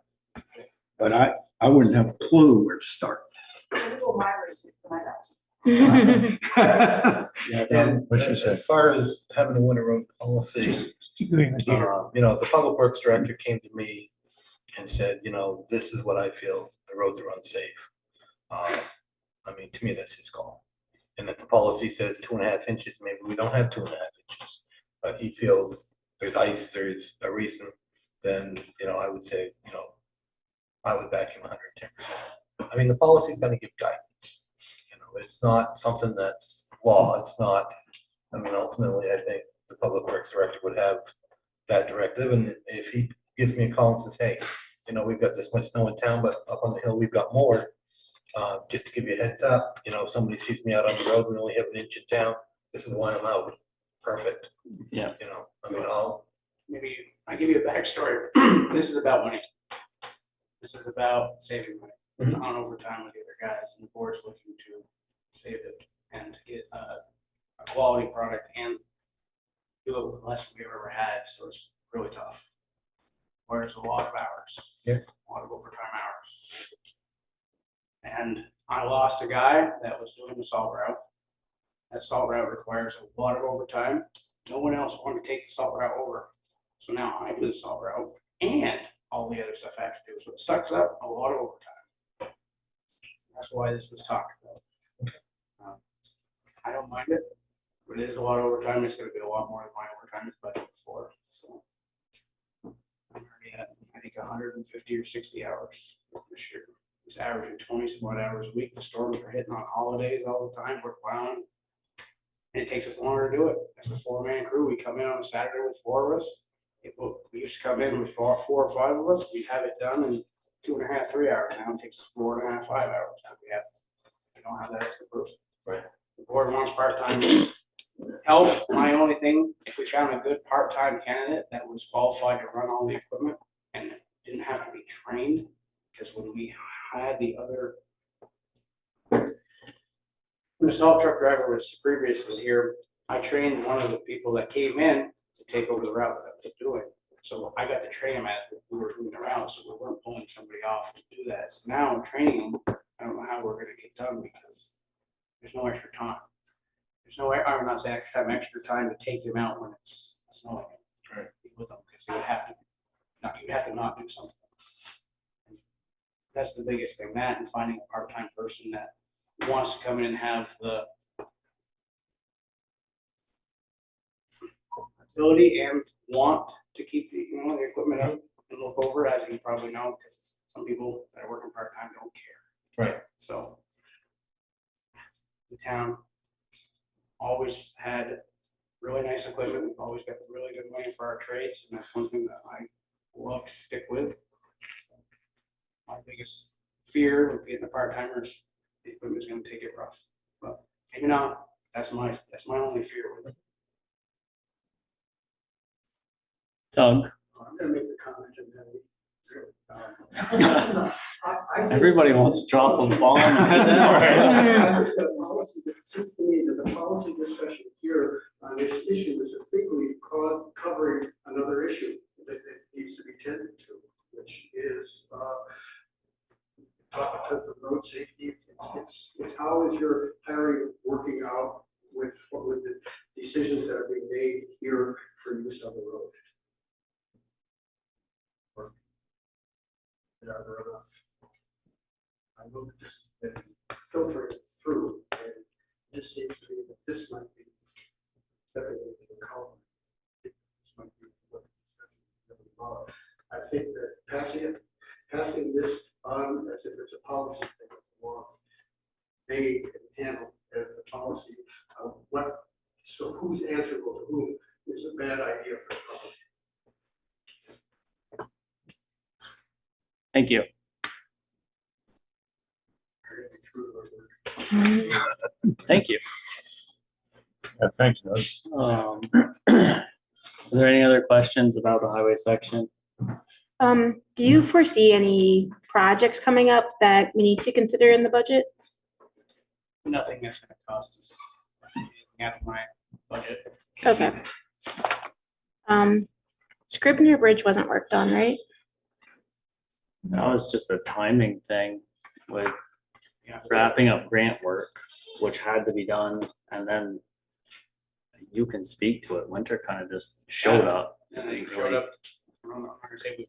Speaker 13: But I wouldn't have a clue where to start.
Speaker 4: Yeah,
Speaker 5: And
Speaker 4: as far as having a winter road policy, you know, the public works director came to me and said, you know, this is what I feel, the roads are unsafe. I mean, to me, that's his call. And if the policy says 2.5 inches, maybe we don't have 2.5 inches, but he feels there's ice, there's a reason, then, you know, I would say, you know, I would back him 110%. I mean, the policy is going to give guidance. You know, it's not something that's law. It's not, I mean, ultimately, I think the public works director would have that directive. And if he gives me a call and says, hey, you know, we've got this much snow in town, but up on the hill, we've got more. Just to give you a heads up, you know, if somebody sees me out on the road, we only have 1 inch in town, this is why I'm out. Perfect.
Speaker 1: Yeah.
Speaker 4: You know, I mean, I'll.
Speaker 14: Maybe I give you a backstory. This is about money. This is about saving money on overtime with the other guys, and the board's looking to save it and to get a quality product and do it with less we've ever had. So it's really tough. Whereas a lot of hours, a lot of overtime hours. And I lost a guy that was doing the salt route. That salt route requires a lot of overtime. No one else wanted to take the salt route over. So now I do the salt route and all the other stuff I have to do. So it sucks up a lot of overtime. That's why this was talked about. I don't mind it, but it is a lot of overtime. It's going to be a lot more than my overtime is budgeted for. So I'm already at, I think, 150 or 60 hours this year. It's averaging 20 some odd hours a week. The storms are hitting on holidays all the time. We're plowing. And it takes us longer to do it. As a 4-man crew, we come in on a Saturday with 4 of us. We used to come in with 4 or 5 of us. We'd have it done in 2.5, 3 hours. Now it takes us 4.5, 5 hours. Now we don't have that extra person.
Speaker 4: Right.
Speaker 14: The board wants part-time help. My only thing, if we found a good part-time candidate that was qualified to run all the equipment and didn't have to be trained, because when we had the other, when the salt truck driver was previously here, I trained one of the people that came in to take over the route that I was doing. So I got to train him as we were doing the route, so we weren't pulling somebody off to do that. So now I'm training him. I don't know how we're gonna get done because there's no extra time. There's no, I'm not saying extra time to take him out when it's snowing.
Speaker 4: Right.
Speaker 14: With him, because you would have to not do something. That's the biggest thing, that and finding a part-time person that wants to come in and have the ability and want to keep the equipment up and look over it, as you probably know, because some people that are working part-time don't care.
Speaker 4: Right.
Speaker 14: So the town always had really nice equipment. We've always got really good money for our trades, and that's one thing that I love to stick with. My biggest fear with getting the part-timers, the equipment's gonna take it rough, but maybe not. That's my only fear with it.
Speaker 1: Doug,
Speaker 7: I'm gonna make a comment and then.
Speaker 1: everybody wants to drop a bomb.
Speaker 7: It seems to me that the policy discussion here on this issue is a fig leaf covering another issue that needs to be tended to, which is topic of road safety. It's decisions that are being made here for use of the road? Or are there enough? I know that this has been filtering through, and it just seems to me that this might be stepping into the column. This might be what the discussion is about. I think that passing this on as if it's a policy thing is more vague and handled as a policy of what, so who's answerable to whom is a bad idea for the public.
Speaker 1: Thank you. Thank you.
Speaker 5: Yeah, thanks, Doug.
Speaker 1: Are there any other questions about the highway section?
Speaker 2: Do you foresee any projects coming up that we need to consider in the budget?
Speaker 14: Nothing that's gonna cost us anything out of my budget.
Speaker 2: Okay. Scribner Bridge wasn't worked on, right?
Speaker 1: That was just a timing thing with
Speaker 14: Yeah.
Speaker 1: wrapping up grant work, which had to be done, and then you can speak to it. Winter kind of just showed up.
Speaker 14: And they showed up, I'm not gonna say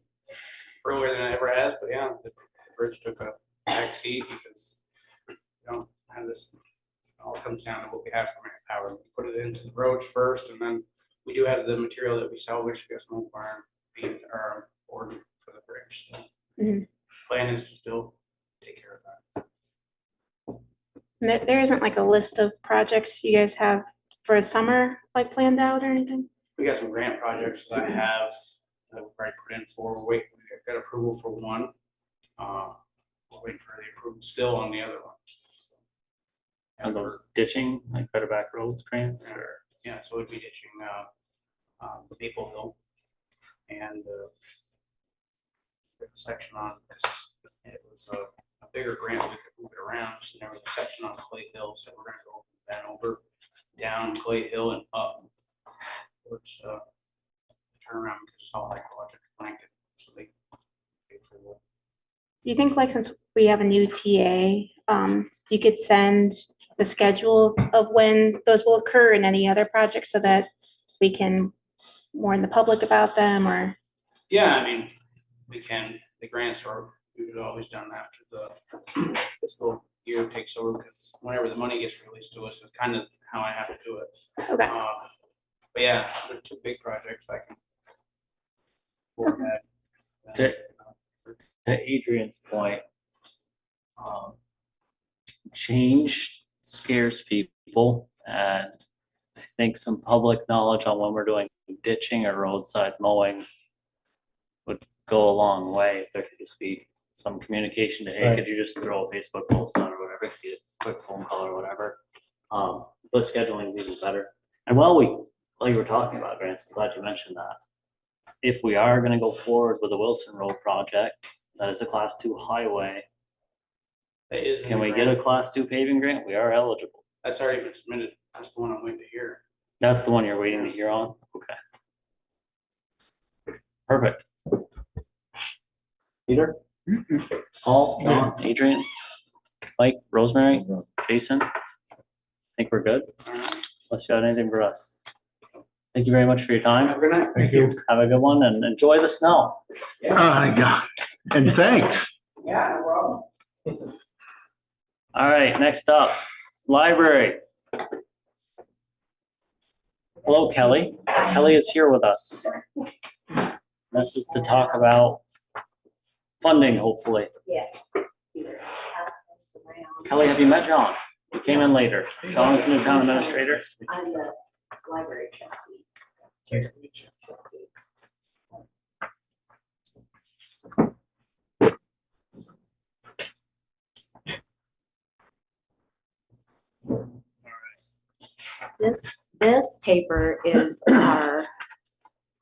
Speaker 14: earlier than it ever has, but yeah, the bridge took a back seat because we don't have this, it all comes down to what we have for manpower. We put it into the roads first, and then we do have the material that we salvage, I guess, mobile barn, being our board for the bridge. So
Speaker 2: Mhm.
Speaker 14: plan is to still take care of that.
Speaker 2: There isn't like a list of projects you guys have for the summer, like planned out or anything?
Speaker 14: We got some grant projects that I have that we've already put in for. We're waiting, we got approval for one. We're waiting for the approval still on the other one. So,
Speaker 1: And those ditching, like better back roads grants, or
Speaker 14: yeah, so it'd be ditching Maple Hill and section on this. It was a bigger grant, we could move it around. So there was a section on Clay Hill, so we're gonna go that over, down Clay Hill and up. Towards turnaround because it's all hydrologic blanket, so they pay for the.
Speaker 2: Do you think, like, since we have a new TA, you could send the schedule of when those will occur and any other projects so that we can warn the public about them, or?
Speaker 14: Yeah, I mean, we can, the grants are, we've always done after the fiscal year takes over, because whenever the money gets released to us is kind of how I have to do it.
Speaker 2: Okay.
Speaker 14: But yeah, they're two big projects I can. forward that.
Speaker 1: to Adrian's point, change scares people, and I think some public knowledge on when we're doing ditching or roadside mowing would go a long way. If there could just be some communication to, hey,
Speaker 5: Right.
Speaker 1: could you just throw a Facebook post on or whatever, get a quick phone call or whatever. But scheduling is even better. And while you were talking about grants, I'm glad you mentioned that. If we are gonna go forward with the Wilson Road project, that is a class 2 highway,
Speaker 14: That is in
Speaker 1: can
Speaker 14: the
Speaker 1: we get a
Speaker 14: grant.
Speaker 1: class 2 paving grant? We are eligible.
Speaker 14: That's already been submitted. That's the one I'm waiting to hear.
Speaker 1: That's the one you're waiting to hear on? Okay. Perfect. Peter? Paul, John, Adrian, Mike, Rosemary, Jason? I think we're good,
Speaker 14: All right.
Speaker 1: unless you got anything for us. Thank you very much for your time.
Speaker 14: Have a good night.
Speaker 5: Thank you.
Speaker 1: Have a good one and enjoy the snow.
Speaker 5: Oh, my God. And thanks.
Speaker 14: Yeah, no problem.
Speaker 1: All right, next up, library. Hello, Kelly. Kelly is here with us. This is to talk about funding, hopefully.
Speaker 15: Yes.
Speaker 1: Kelly, have you met John? You came in later. John is the new town administrator.
Speaker 15: I'm the library trustee. Trustee. This paper is our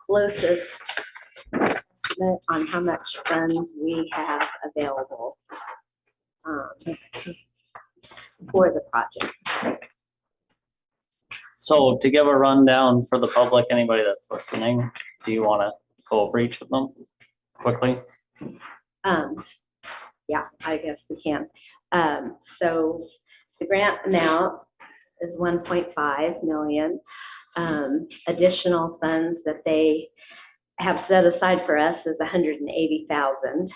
Speaker 15: closest estimate on how much funds we have available for the project.
Speaker 1: So to give a rundown for the public, anybody that's listening, do you want to go over each of them quickly?
Speaker 15: Yeah, I guess we can. So the grant amount is 1.5 million. additional funds that they have set aside for us is $180,000.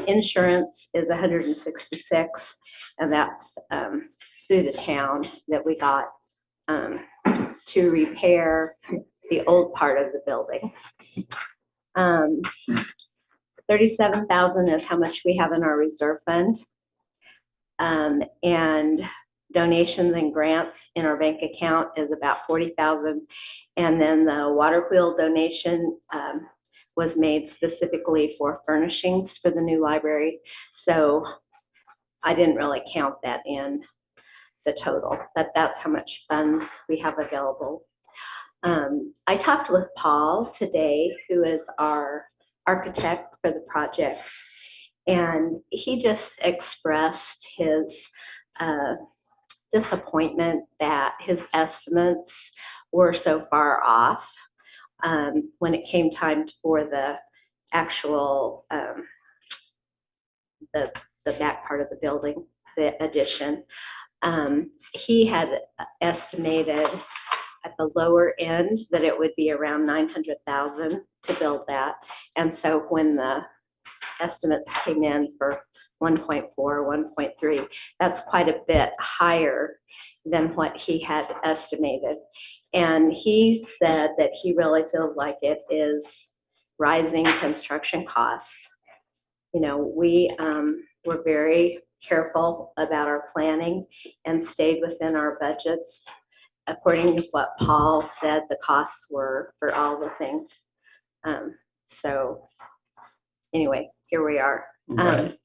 Speaker 15: Insurance is $166,000, and that's through the town that we got to repair the old part of the building. $37,000 is how much we have in our reserve fund. And donations and grants in our bank account is about $40,000. And then the water wheel donation was made specifically for furnishings for the new library. So I didn't really count that in the total, but that's how much funds we have available. I talked with Paul today, who is our architect for the project, and he just expressed his disappointment that his estimates were so far off when it came time for the actual the back part of the building, the addition. He had estimated at the lower end that it would be around $900,000 to build that. And so when the estimates came in for 1.4, 1.3, that's quite a bit higher than what he had estimated. And he said that he really feels like it is rising construction costs. You know, we were very careful about our planning and stayed within our budgets. According to what Paul said, the costs were for all the things. So anyway, here we are.
Speaker 1: Right.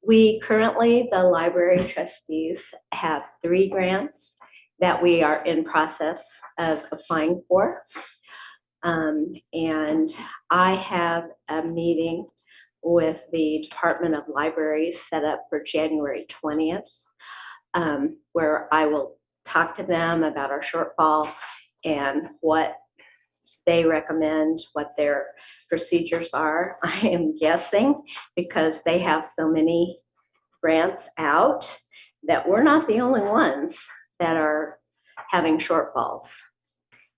Speaker 15: We currently, the library trustees, have 3 grants that we are in process of applying for. And I have a meeting with the Department of Libraries set up for January 20th, where I will talk to them about our shortfall and what they recommend, what their procedures are. I am guessing because they have so many grants out that we're not the only ones that are having shortfalls.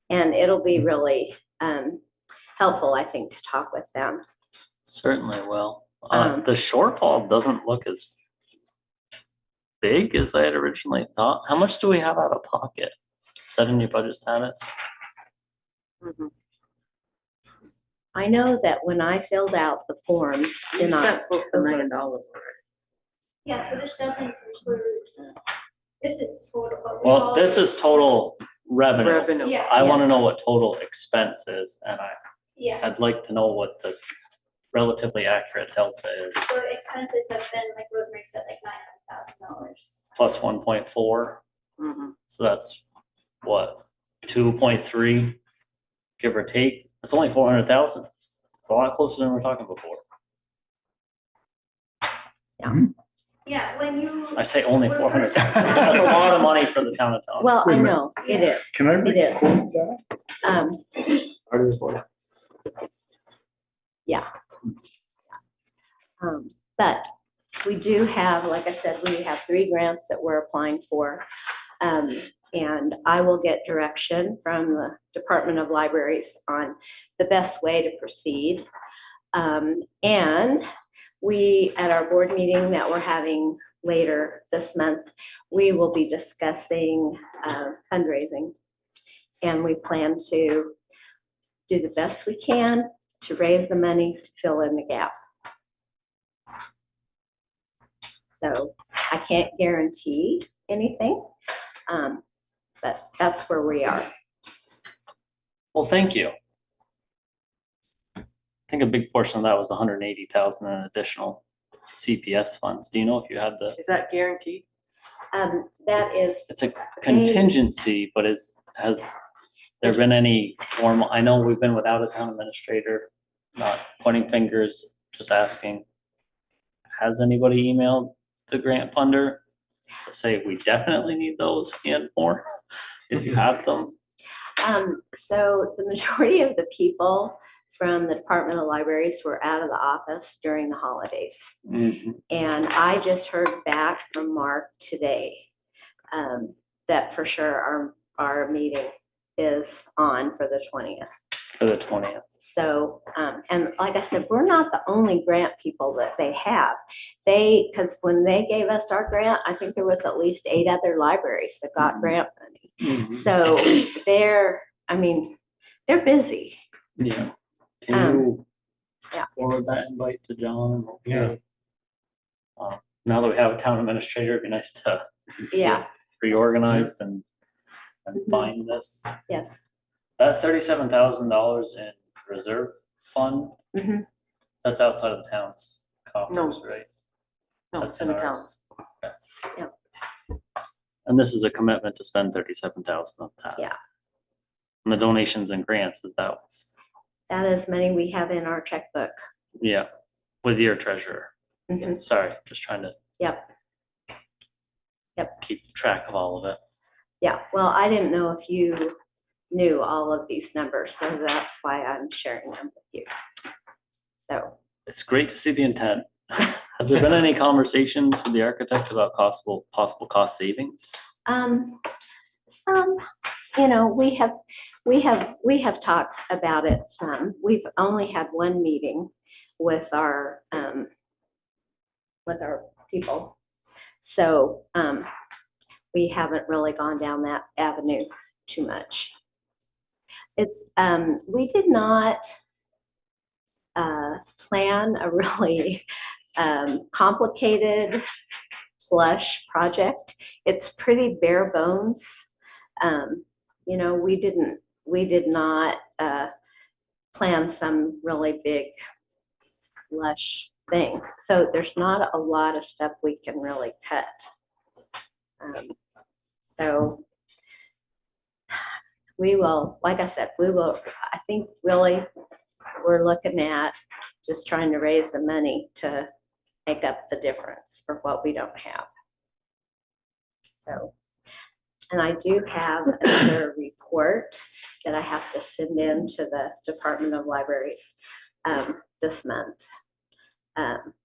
Speaker 15: And it'll be really helpful, I think, to talk with them.
Speaker 1: Certainly will. The shortfall doesn't look as big as I had originally thought. How much do we have out of pocket? Is that in your budget status?
Speaker 15: Mhm. I know that when I filled out the forms in
Speaker 12: Close to $1 million
Speaker 15: October,
Speaker 12: already.
Speaker 10: Yeah, so this doesn't include, this is total. but we
Speaker 1: Well,
Speaker 10: all-
Speaker 1: this is total revenue.
Speaker 12: Revenue.
Speaker 10: Yeah.
Speaker 1: I want to
Speaker 15: Yes.
Speaker 1: know what total expense is, and
Speaker 10: Yeah,
Speaker 1: I'd like to know what the relatively accurate delta is.
Speaker 10: so expenses have been, like road breaks at like $900,000.
Speaker 1: Plus 1.4,
Speaker 12: Mhm.
Speaker 1: so that's what, 2.3, give or take. It's only 400,000. It's a lot closer than we were talking before.
Speaker 10: Yeah, when you.
Speaker 1: I say only 400,000. That's a lot of money for the town of Townsend.
Speaker 15: well,
Speaker 13: Wait
Speaker 15: I
Speaker 13: a minute.
Speaker 15: know, it is.
Speaker 13: Can I
Speaker 15: It is.
Speaker 13: record that?
Speaker 15: Yeah. But we do have, like I said, we have 3 grants that we're applying for. And I will get direction from the Department of Libraries on the best way to proceed. And we, at our board meeting that we're having later this month, we will be discussing fundraising. And we plan to do the best we can to raise the money to fill in the gap. So I can't guarantee anything, but that's where we are.
Speaker 1: Well, thank you. I think a big portion of that was 180,000 in additional CPS funds. Do you know if you had the,
Speaker 12: Is that guaranteed?
Speaker 15: That is,
Speaker 1: it's a contingency, but has there been any formal, I know we've been without a town administrator, not pointing fingers, just asking. Has anybody emailed the grant funder to say we definitely need those and more if you have them?
Speaker 15: so the majority of the people from the Department of Libraries were out of the office during the holidays.
Speaker 1: Mhm.
Speaker 15: And I just heard back from Mark today that for sure our meeting is on for the 20th.
Speaker 1: For the 20th.
Speaker 15: So, and like I said, we're not the only grant people that they have. Because when they gave us our grant, I think there was at least 8 other libraries that got grant money. So they're busy.
Speaker 1: Yeah. Can you
Speaker 15: yeah.
Speaker 1: forward that invite to John?
Speaker 8: Yeah.
Speaker 1: Now that we have a town administrator, it'd be nice to
Speaker 15: Yeah.
Speaker 1: get reorganized and find this.
Speaker 15: Yes.
Speaker 1: That $37,000 in reserve fund, that's outside of the town's coffers, right?
Speaker 12: No,
Speaker 1: That's
Speaker 12: it's in the
Speaker 1: ours.
Speaker 12: towns.
Speaker 1: Okay.
Speaker 15: Yeah.
Speaker 1: And this is a commitment to spend 37,000 on that.
Speaker 15: Yeah.
Speaker 1: And the donations and grants, is that what's,
Speaker 15: That is money we have in our checkbook.
Speaker 1: yeah, with your treasurer.
Speaker 15: Mhm.
Speaker 1: Sorry, just trying to
Speaker 15: Yep.
Speaker 1: keep track of all of it.
Speaker 15: Yeah. Well, I didn't know if you knew all of these numbers, so that's why I'm sharing them with you. So.
Speaker 1: It's great to see the intent. Has there been any conversations with the architect about possible cost savings?
Speaker 15: Some, we have talked about it some. We've only had one meeting with our people. So, we haven't really gone down that avenue too much. It's, we did not plan a really complicated plush project. It's pretty bare bones. We did not plan some really big lush thing. So there's not a lot of stuff we can really cut. So we will, like I said, I think really we're looking at just trying to raise the money to make up the difference for what we don't have. So, and I do have another report that I have to send in to the Department of Libraries this month.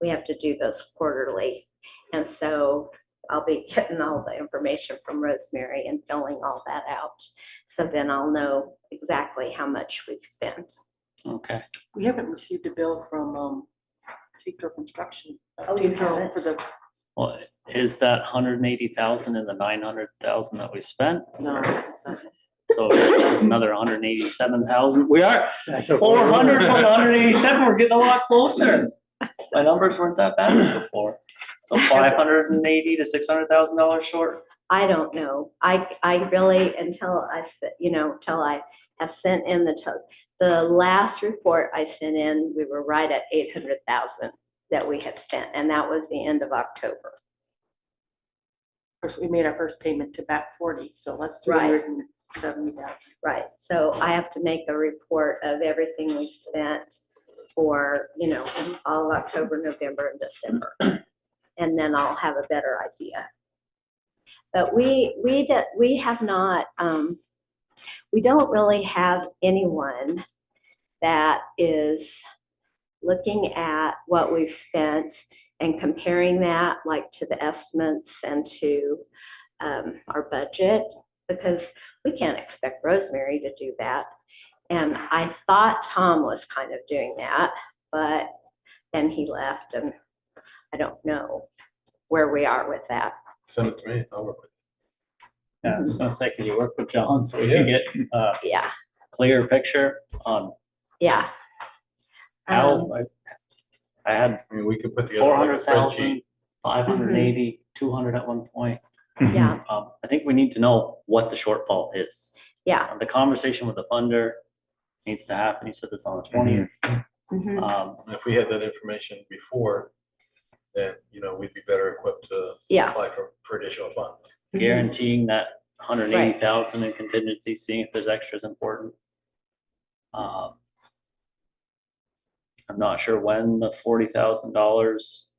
Speaker 15: We have to do those quarterly. And so I'll be getting all the information from Rosemary and filling all that out. So then I'll know exactly how much we've spent.
Speaker 1: Okay.
Speaker 12: We haven't received a bill from Teacher Construction.
Speaker 15: Oh, you haven't?
Speaker 12: For the,
Speaker 1: Well, is that 180,000 in the 900,000 that we spent?
Speaker 12: no.
Speaker 1: So another 187,000. We are 400 from 187. We're getting a lot closer. My numbers weren't that bad before. So 580 to $600,000 short.
Speaker 15: I don't know. I really, until I have sent in the last report I sent in, we were right at 800,000 that we had spent, and that was the end of October.
Speaker 12: Of course, we made our first payment to Back 40, so that's
Speaker 15: Right.
Speaker 12: 370,000.
Speaker 15: Right. So I have to make a report of everything we spent for, all of October, November, and December. And then I'll have a better idea. But we have not, we don't really have anyone that is looking at what we've spent and comparing that like to the estimates and to our budget, because we can't expect Rosemary to do that. And I thought Tom was kind of doing that, but then he left and I don't know where we are with that.
Speaker 4: Send it to me, I'll work with
Speaker 1: Yeah, I was gonna say, could you work with John so we can get a
Speaker 15: Yeah,
Speaker 1: clear picture on
Speaker 15: yeah.
Speaker 1: how I had
Speaker 4: I mean, we could put together like a
Speaker 1: 400,000,
Speaker 4: spreadsheet.
Speaker 1: 580, 200 at one point.
Speaker 15: Yeah,
Speaker 1: I think we need to know what the shortfall is.
Speaker 15: yeah.
Speaker 1: The conversation with the funder needs to happen. You said it's on the 20th.
Speaker 15: Mhm.
Speaker 4: And if we had that information before, then, we'd be better equipped to
Speaker 15: Yeah.
Speaker 4: apply for additional funds.
Speaker 1: Guaranteeing that 180,000 in contingency, seeing if there's extras important. I'm not sure when the $40,000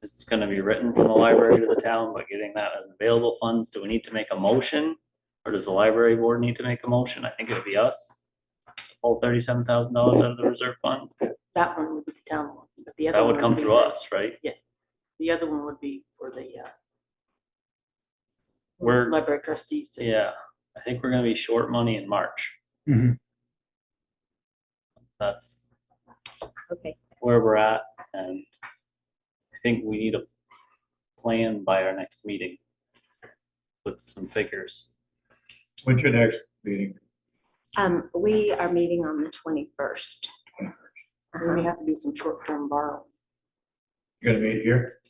Speaker 1: is gonna be written from the library to the town, but getting that as available funds, do we need to make a motion? Or does the library board need to make a motion? I think it would be us. Pull $37,000 out of the reserve fund.
Speaker 12: That one would be the town one, but the other
Speaker 1: That
Speaker 12: one
Speaker 1: would come
Speaker 12: be
Speaker 1: through
Speaker 12: the-
Speaker 1: us, right?
Speaker 12: Yeah, the other one would be for the
Speaker 1: We're,
Speaker 12: library trustees.
Speaker 1: yeah, I think we're gonna be short money in March.
Speaker 13: Mhm.
Speaker 1: That's
Speaker 15: Okay.
Speaker 1: where we're at, and I think we need a plan by our next meeting with some figures.
Speaker 5: When's your next meeting?
Speaker 15: We are meeting on the 21st.
Speaker 12: We may have to do some short-term borrowing.
Speaker 5: You're gonna meet here?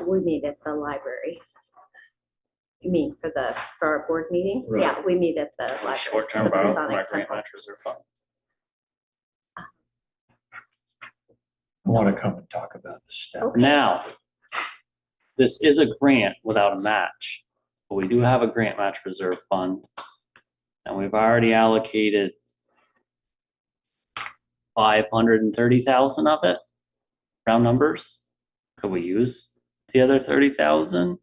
Speaker 15: We meet at the library. You mean for our board meeting?
Speaker 5: Right.
Speaker 15: Yeah, we meet at the library.
Speaker 1: Short-term
Speaker 15: the
Speaker 1: borrow from
Speaker 15: Masonic
Speaker 1: our grant
Speaker 15: Temple.
Speaker 1: match reserve fund.
Speaker 5: I wanna come and talk about the stuff.
Speaker 15: Okay.
Speaker 1: Now, this is a grant without a match, but we do have a grant match reserve fund. And we've already allocated 530,000 of it, round numbers. Could we use the other 30,000?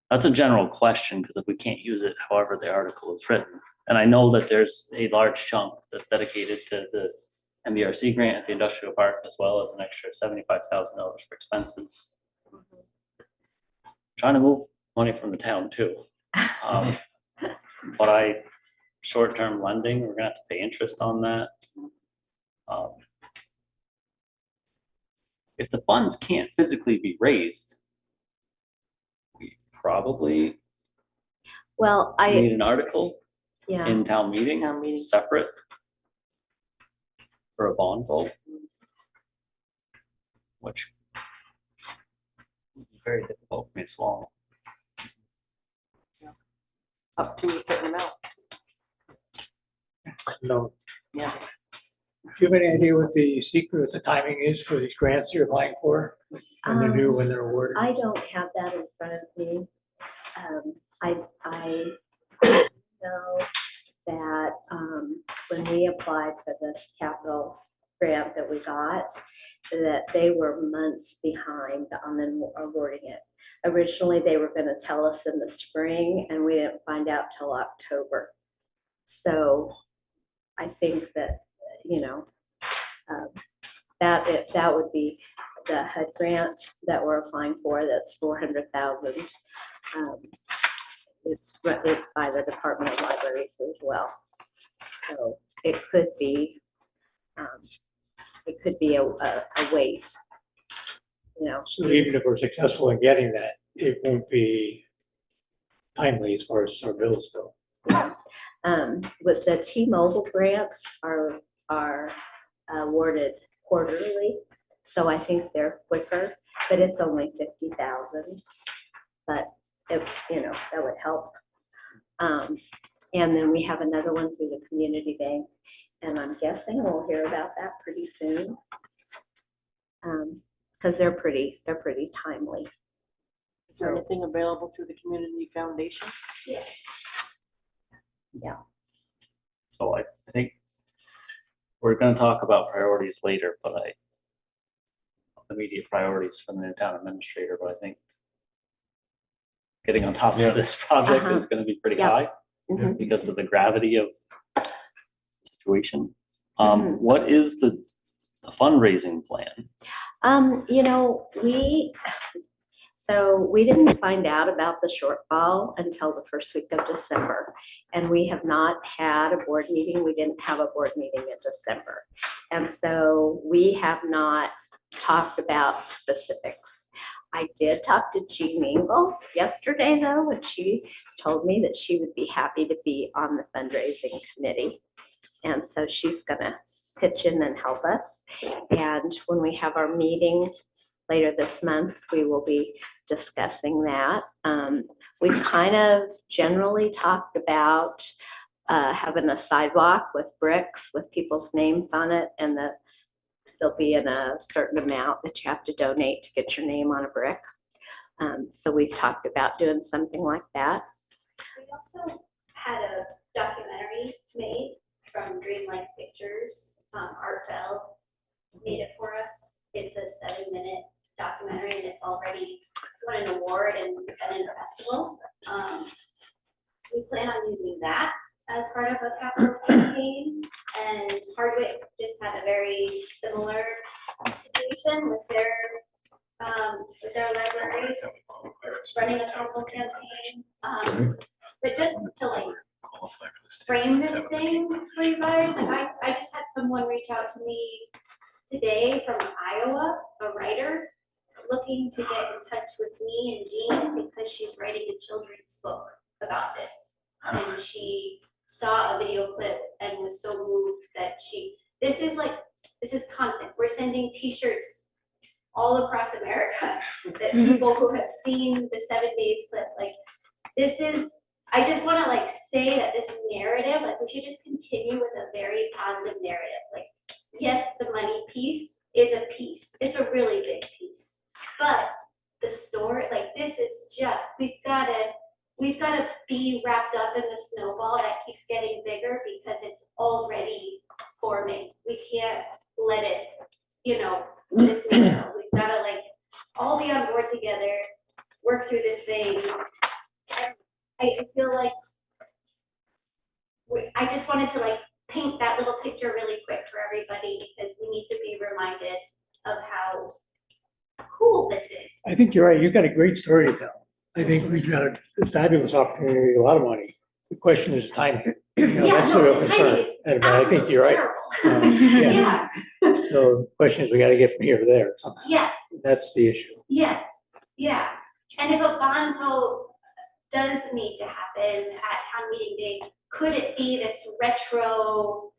Speaker 1: That's a general question, because if we can't use it however the article is written, and I know that there's a large chunk that's dedicated to the MBRC grant at the industrial park, as well as an extra $75,000 for expenses. Trying to move money from the town too. But short-term lending, we're gonna have to pay interest on that. If the funds can't physically be raised, we probably
Speaker 15: Well,
Speaker 1: need an article
Speaker 15: yeah,
Speaker 1: in town meeting, separate for a bond vote, which would be very difficult for me to swallow.
Speaker 12: Up to a certain amount.
Speaker 8: No.
Speaker 12: Yeah.
Speaker 8: Do you have any idea what the secret, what the timing is for these grants you're applying for? When they're due, when they're awarded?
Speaker 15: I don't have that in front of me. I know that when we applied for this capital grant that we got, that they were months behind on them awarding it. Originally, they were going to tell us in the spring, and we didn't find out till October. So I think that, that would be the HUD grant that we're applying for. That's $400,000. It's by the Department of Libraries as well. So it could be a wait.
Speaker 8: So even if we're successful in getting that, it won't be timely as far as our bills go.
Speaker 15: With the T-Mobile grants are awarded quarterly, so I think they're quicker, but it's only 50,000. But that would help. And then we have another one through the community bank, and I'm guessing we'll hear about that pretty soon. Because they're pretty timely.
Speaker 12: Is there anything available through the community foundation?
Speaker 15: Yeah.
Speaker 1: So I think we're gonna talk about priorities later, but immediate priorities from the town administrator, but I think getting on top of this project is gonna be pretty high because of the gravity of the situation. What is the fundraising plan?
Speaker 15: We didn't find out about the shortfall until the first week of December, and we have not had a board meeting. We didn't have a board meeting in December, and so we have not talked about specifics. I did talk to Jean Mingle yesterday, though, and she told me that she would be happy to be on the fundraising committee, and so she's gonna pitch in and help us. And when we have our meeting later this month, we will be discussing that. We've kind of generally talked about having a sidewalk with bricks with people's names on it, and they'll be in a certain amount that you have to donate to get your name on a brick. So we've talked about doing something like that.
Speaker 10: We also had a documentary made from Dreamlight Pictures. Art Bell made it for us. It's a 7-minute documentary, and it's already won an award and been in a festival. We plan on using that as part of a capital campaign, and Hardwick just had a very similar situation with their library running a capital campaign.
Speaker 16: But just to like frame this thing for you guys, like I just had someone reach out to me today from Iowa, a writer, looking to get in touch with me and Jean because she's writing a children's book about this. And she saw a video clip and was so moved that this is constant. We're sending t-shirts all across America that people who have seen the 7 days clip, like this is, I just want to like say that this narrative, like we should just continue with a very positive narrative. Like, yes, the money piece is a piece. It's a really big piece. But the story, like this is just, we've got to be wrapped up in the snowball that keeps getting bigger because it's already forming. We can't let it, dismantle. We've got to like all be on board together, work through this thing. I feel like I just wanted to like paint that little picture really quick for everybody because we need to be reminded of how cool this is.
Speaker 8: I think you're right. You've got a great story to tell. I think we've got a fabulous opportunity to make a lot of money. The question is timing. That's sort of a concern. And I think you're right.
Speaker 16: Yeah.
Speaker 8: So the question is, we got to get from here to there somehow.
Speaker 16: Yes.
Speaker 8: That's the issue.
Speaker 16: Yes. Yeah. And if a bond vote does need to happen at town meeting day, could it be this retro?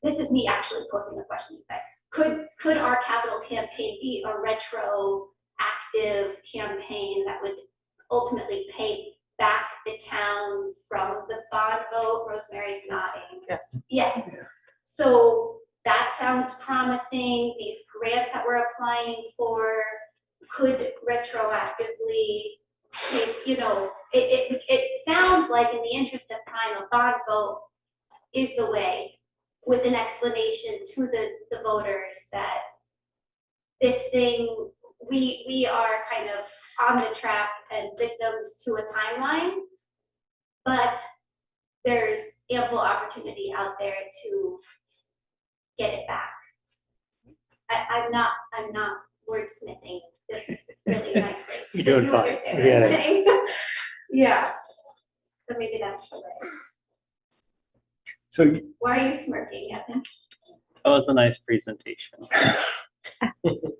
Speaker 16: This is me actually posing the question, you guys. Could our capital campaign be a retroactive campaign that would ultimately pay back the town from the bond vote? Rosemary's nodding.
Speaker 12: Yes.
Speaker 16: Yes. So that sounds promising. These grants that we're applying for could retroactively, it sounds like in the interest of time, a bond vote is the way, with an explanation to the voters that this thing, we are kind of on the trap and victims to a timeline, but there's ample opportunity out there to get it back. I'm not wordsmithing this really nicely.
Speaker 8: You're doing
Speaker 16: You
Speaker 8: fine.
Speaker 16: understand what I'm saying? Yeah. So maybe that's the way.
Speaker 13: So
Speaker 16: Why are you smirking, Evan?
Speaker 1: That was a nice presentation.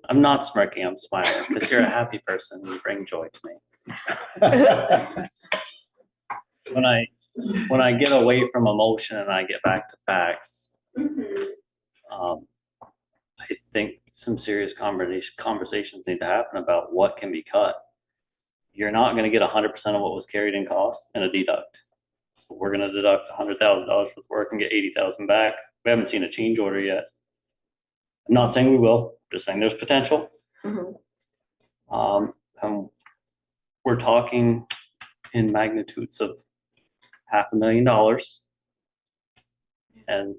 Speaker 1: I'm not smirking, I'm smiling because you're a happy person. You bring joy to me. When I get away from emotion and I get back to facts, I think some serious conversations need to happen about what can be cut. You're not going to get 100% of what was carried in cost in a deduct. So we're going to deduct $100,000 worth of work and get $80,000 back. We haven't seen a change order yet. I'm not saying we will, just saying there's potential. And we're talking in magnitudes of $500,000. And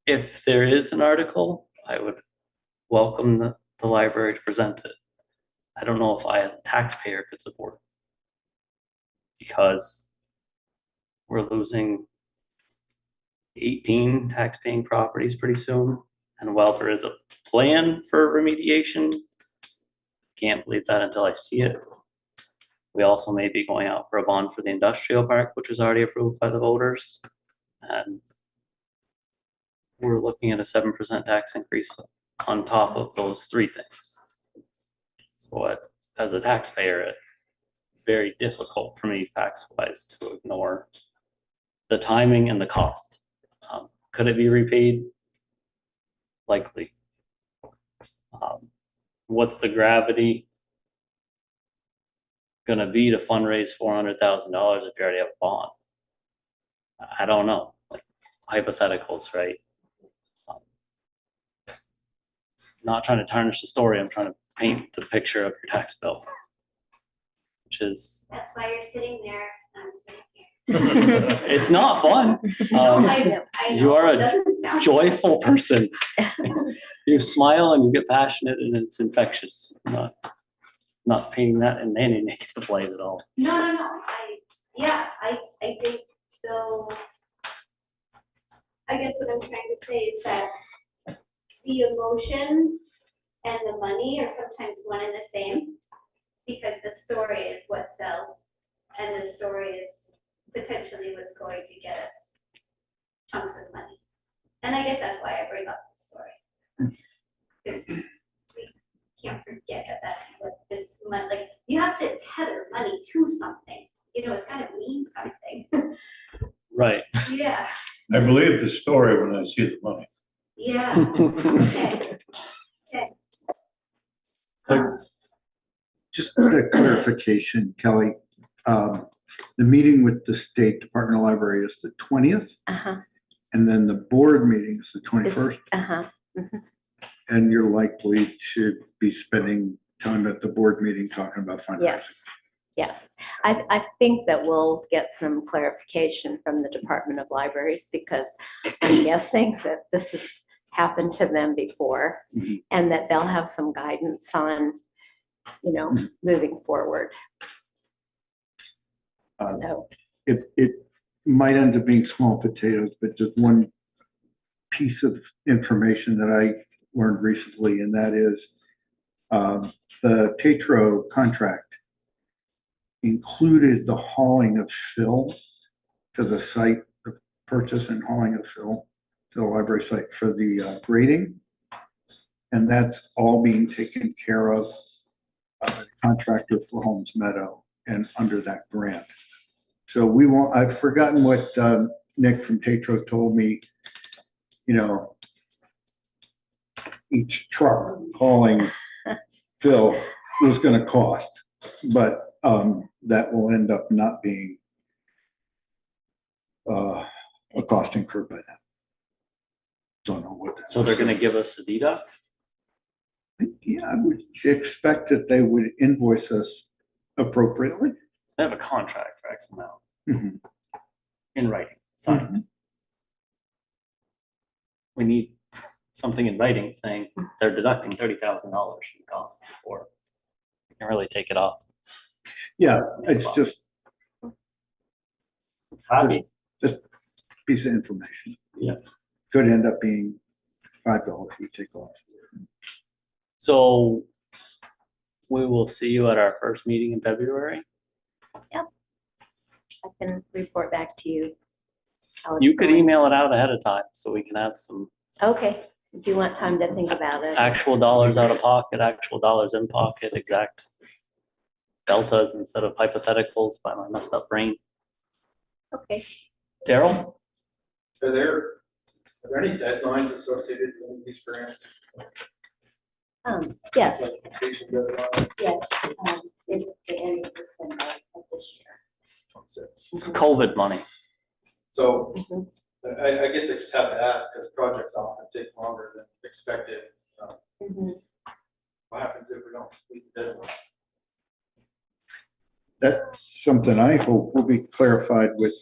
Speaker 1: if there is an article, I would welcome the library to present it. I don't know if I as a taxpayer could support it because we're losing 18 tax-paying properties pretty soon. And while there is a plan for remediation, can't believe that until I see it. We also may be going out for a bond for the industrial park, which was already approved by the voters. And we're looking at a 7% tax increase on top of those three things. So as a taxpayer, it's very difficult for me facts-wise to ignore the timing and the cost. Could it be repaid? Likely. What's the gravity going to be to fundraise $400,000 if you already have a bond? I don't know. Like hypotheticals, right? Not trying to tarnish the story. I'm trying to paint the picture of your tax bill, which is.
Speaker 16: That's why you're sitting there. I'm sitting here.
Speaker 1: It's not fun.
Speaker 16: I know.
Speaker 1: You are
Speaker 16: It
Speaker 1: a
Speaker 16: doesn't sound
Speaker 1: joyful person. You smile and you get passionate, and it's infectious. I'm not painting that in any negative light at all.
Speaker 16: No. I think though. I guess what I'm trying to say is that the emotion and the money are sometimes one and the same, because the story is what sells. and the story is potentially what's going to get us chunks of money. And I guess that's why I bring up the story. Because we can't forget that that's what this money, like, you have to tether money to something. You know, it's gotta mean something.
Speaker 1: Right.
Speaker 16: Yeah,
Speaker 5: I believe the story when I see the money.
Speaker 16: yeah, okay, okay.
Speaker 13: Just a clarification, Kelly. The meeting with the State Department of Library is the 20th,
Speaker 15: Uh-huh.
Speaker 13: and then the board meeting is the
Speaker 15: This-
Speaker 13: 21st.
Speaker 15: Uh-huh.
Speaker 13: And you're likely to be spending time at the board meeting talking about fundraising.
Speaker 15: Yes, yes. I think that we'll get some clarification from the Department of Libraries, because I'm guessing that this has happened to them before,
Speaker 13: Mhm.
Speaker 15: and that they'll have some guidance on, you know, moving forward. So,
Speaker 13: It might end up being small potatoes, but just one piece of information that I learned recently, and that is the Tetro contract included the hauling of fill to the site, the purchase and hauling of fill to the library site for the grading. And that's all being taken care of by the contractor for Holmes Meadow and under that grant. So we won't, I've forgotten what Nick from Tetro told me, you know, each truck hauling fill was gonna cost, but that will end up not being a cost incurred by that. Don't know what that
Speaker 1: So they're
Speaker 13: is.
Speaker 1: gonna give us a deduct?
Speaker 13: Yeah, I would expect that they would invoice us appropriately.
Speaker 1: They have a contract for X amount
Speaker 13: Mhm.
Speaker 1: in writing, signed. We need something in writing saying they're deducting $30,000 from costs before we can really take it off.
Speaker 13: Yeah, it's just
Speaker 1: It's happy.
Speaker 13: a piece of information.
Speaker 1: Yeah.
Speaker 13: Could end up being $5 we take off.
Speaker 1: So we will see you at our first meeting in February.
Speaker 15: I can report back to you. how it's
Speaker 1: You could
Speaker 15: going.
Speaker 1: email it out ahead of time so we can have some
Speaker 15: Okay, if you want time to think about it.
Speaker 1: actual dollars out of pocket, actual dollars in pocket, exact deltas instead of hypotheticals by my messed up brain.
Speaker 15: Okay.
Speaker 1: Daryl?
Speaker 11: Are there any deadlines associated with any of these grants?
Speaker 15: Yes,
Speaker 11: Like completion deadlines?
Speaker 15: yes, it's the end of December of this year.
Speaker 1: It's COVID money.
Speaker 11: So
Speaker 15: Mhm.
Speaker 11: I guess I just have to ask, because projects often take longer than expected.
Speaker 15: Mhm.
Speaker 11: What happens if we don't meet the deadline?
Speaker 13: That's something I hope will be clarified with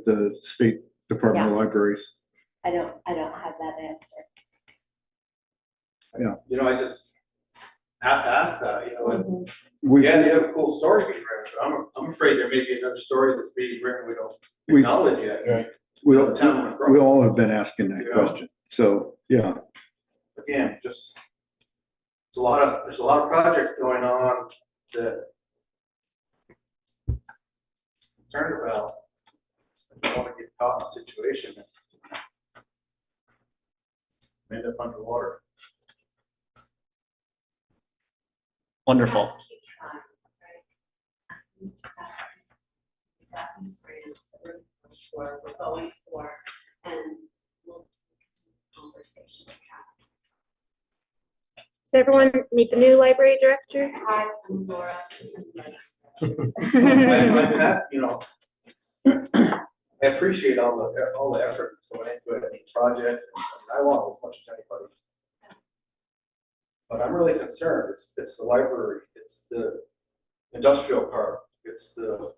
Speaker 13: the State Department of Libraries.
Speaker 15: I don't have that answer.
Speaker 13: Yeah.
Speaker 11: You know, I just have to ask that, you know, and
Speaker 13: We,
Speaker 11: yeah, they have a cool story being written, but I'm afraid there may be another story that's being written we don't
Speaker 13: We-
Speaker 11: acknowledge yet.
Speaker 13: we
Speaker 11: The town went broke.
Speaker 13: we all have been asking that
Speaker 11: Yeah.
Speaker 13: question. So, yeah.
Speaker 11: Again, just, there's a lot of projects going on that I'm concerned about. I don't want to get caught in a situation that end up underwater.
Speaker 1: Wonderful.
Speaker 16: Have to keep trying, right? We just have to keep that these grants that we're going for, and we'll continue the conversation.
Speaker 2: Does everyone meet the new library director?
Speaker 16: Hi, I'm Laura.
Speaker 11: I'm happy, you know, I appreciate all the effort that's going into it, and the project, and I want as much as anybody. But I'm really concerned, it's the library, it's the industrial park, it's the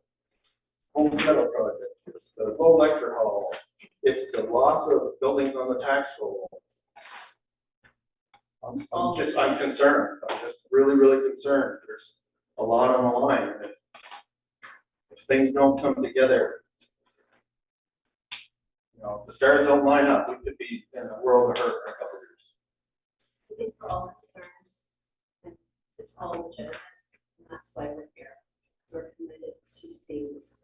Speaker 11: Holmes Meadow project, it's the low lecture hall, it's the loss of buildings on the tax roll. I'm concerned, I'm just really concerned, there's a lot on the line, and if things don't come together, you know, if the stars don't line up, we could be in a world of hurt in a couple of years.
Speaker 16: I think we're all concerned, and it's all legitimate, and that's why we're here.
Speaker 15: We're committed to things.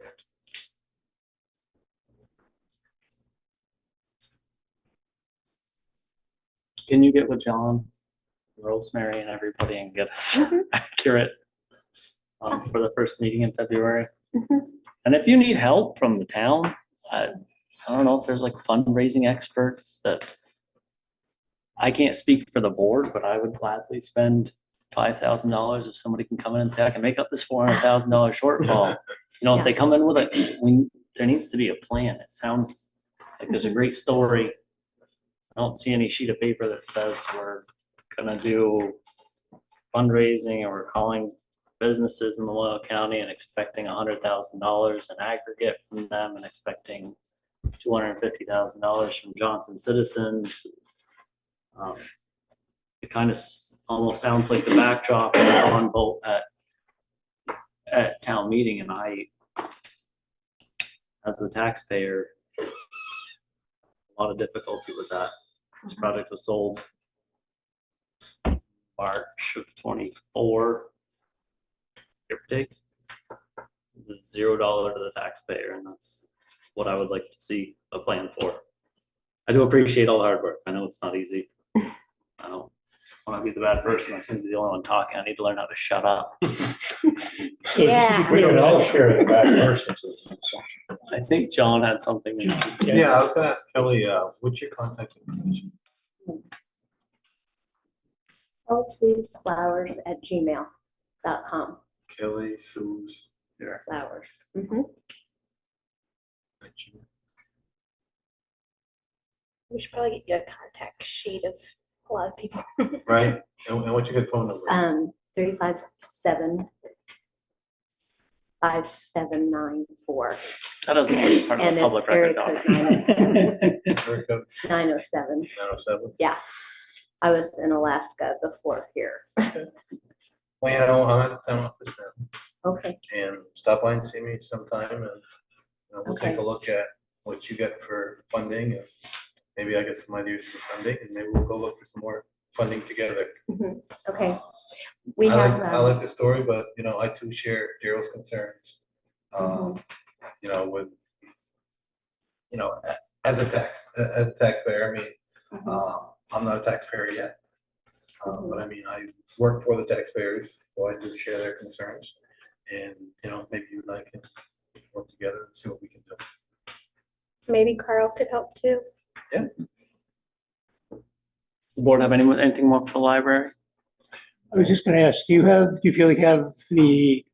Speaker 1: Can you get with John, Rosemary, and everybody and get us accurate for the first meeting in February? And if you need help from the town, I don't know if there's like fundraising experts that I can't speak for the board, but I would gladly spend $5,000 if somebody can come in and say, I can make up this $400,000 shortfall. You know, if they come in with it, there needs to be a plan. It sounds like there's a great story. I don't see any sheet of paper that says we're gonna do fundraising or we're calling businesses in the Loyal County and expecting $100,000 in aggregate from them and expecting $250,000 from Johnson citizens. It kind of almost sounds like the backdrop on vote at town meeting, and I, as a taxpayer, a lot of difficulty with that. This project was sold March of 24, give or take. It's $0 to the taxpayer, and that's what I would like to see a plan for. I do appreciate all the hard work. I know it's not easy. I don't want to be the bad person. I seem to be the only one talking. I need to learn how to shut up.
Speaker 2: Yeah.
Speaker 8: We can all share the bad person.
Speaker 1: I think John had something.
Speaker 4: Yeah, I was gonna ask Kelly, what's your contact information?
Speaker 15: Flowers@gmail.com.
Speaker 4: Kelly Sue's.
Speaker 15: Flowers.
Speaker 2: We should probably get you a contact sheet of a lot of people.
Speaker 4: Right, and what's your good phone number?
Speaker 15: 357-5794.
Speaker 1: That doesn't want to be part of
Speaker 15: And
Speaker 1: the
Speaker 15: it's
Speaker 1: public
Speaker 15: area
Speaker 1: record
Speaker 15: code
Speaker 1: document.
Speaker 15: 907.
Speaker 4: 907.
Speaker 15: Yeah, I was in Alaska before here.
Speaker 4: Well, you know, I'm at the town office now,
Speaker 15: Okay,
Speaker 4: and stop by and see me sometime, and we'll take a
Speaker 15: Okay.
Speaker 4: look at what you get for funding, and maybe I get some ideas for funding, and maybe we'll go look for some more funding together.
Speaker 15: okay. We
Speaker 4: I
Speaker 15: have,
Speaker 4: like the story, but you know, I too share Daryl's concerns. You know, with as a taxpayer, I mean, I'm not a taxpayer yet, but I mean, I work for the taxpayers, so I do share their concerns, and maybe you and I can work together and see what we can do.
Speaker 2: Maybe Carl could help too.
Speaker 4: Yeah.
Speaker 1: Does the board have anything more for the library?
Speaker 8: I was just gonna ask, do you feel like you have the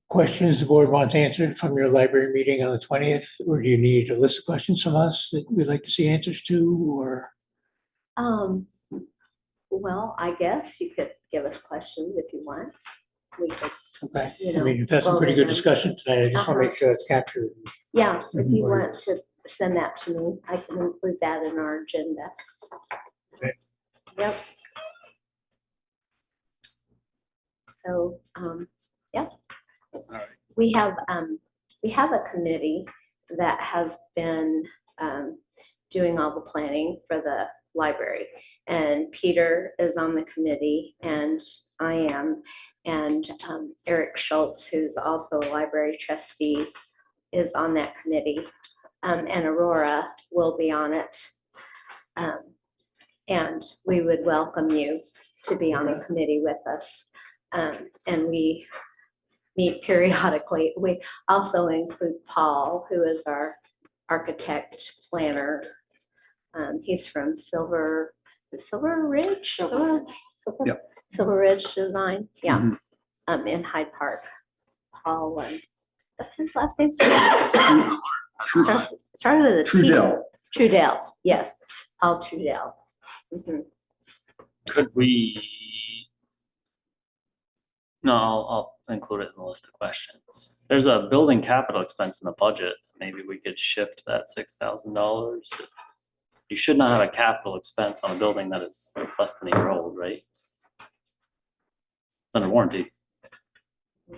Speaker 8: questions the board wants answered from your library meeting on the 20th? Or do you need a list of questions from us that we'd like to see answers to, or?
Speaker 15: well, I guess you could give us questions if you want. We could,
Speaker 8: Okay,
Speaker 15: you
Speaker 8: I
Speaker 15: know,
Speaker 8: mean, you've had some pretty good discussion tonight. I just want to make sure it's captured.
Speaker 15: yeah, if you want to send that to me, I can include that in our agenda.
Speaker 8: Okay.
Speaker 15: Yep. So, yeah.
Speaker 1: All right.
Speaker 15: We have a committee that has been doing all the planning for the library. And Peter is on the committee, and I am. And Eric Schultz, who's also a library trustee, is on that committee. And Aurora will be on it. And we would welcome you to be on a committee with us. And we meet periodically. We also include Paul, who is our architect planner. He's from Silver Ridge? Silver Ridge Design, yeah. In Hyde Park. Paul, what's his last name? Started with a T.
Speaker 13: Trudell.
Speaker 15: Trudell, yes, Paul Trudell.
Speaker 1: Could we? No, I'll include it in the list of questions. There's a building capital expense in the budget. Maybe we could shift that $6,000. You should not have a capital expense on a building that is less than a year old, right? It's under warranty.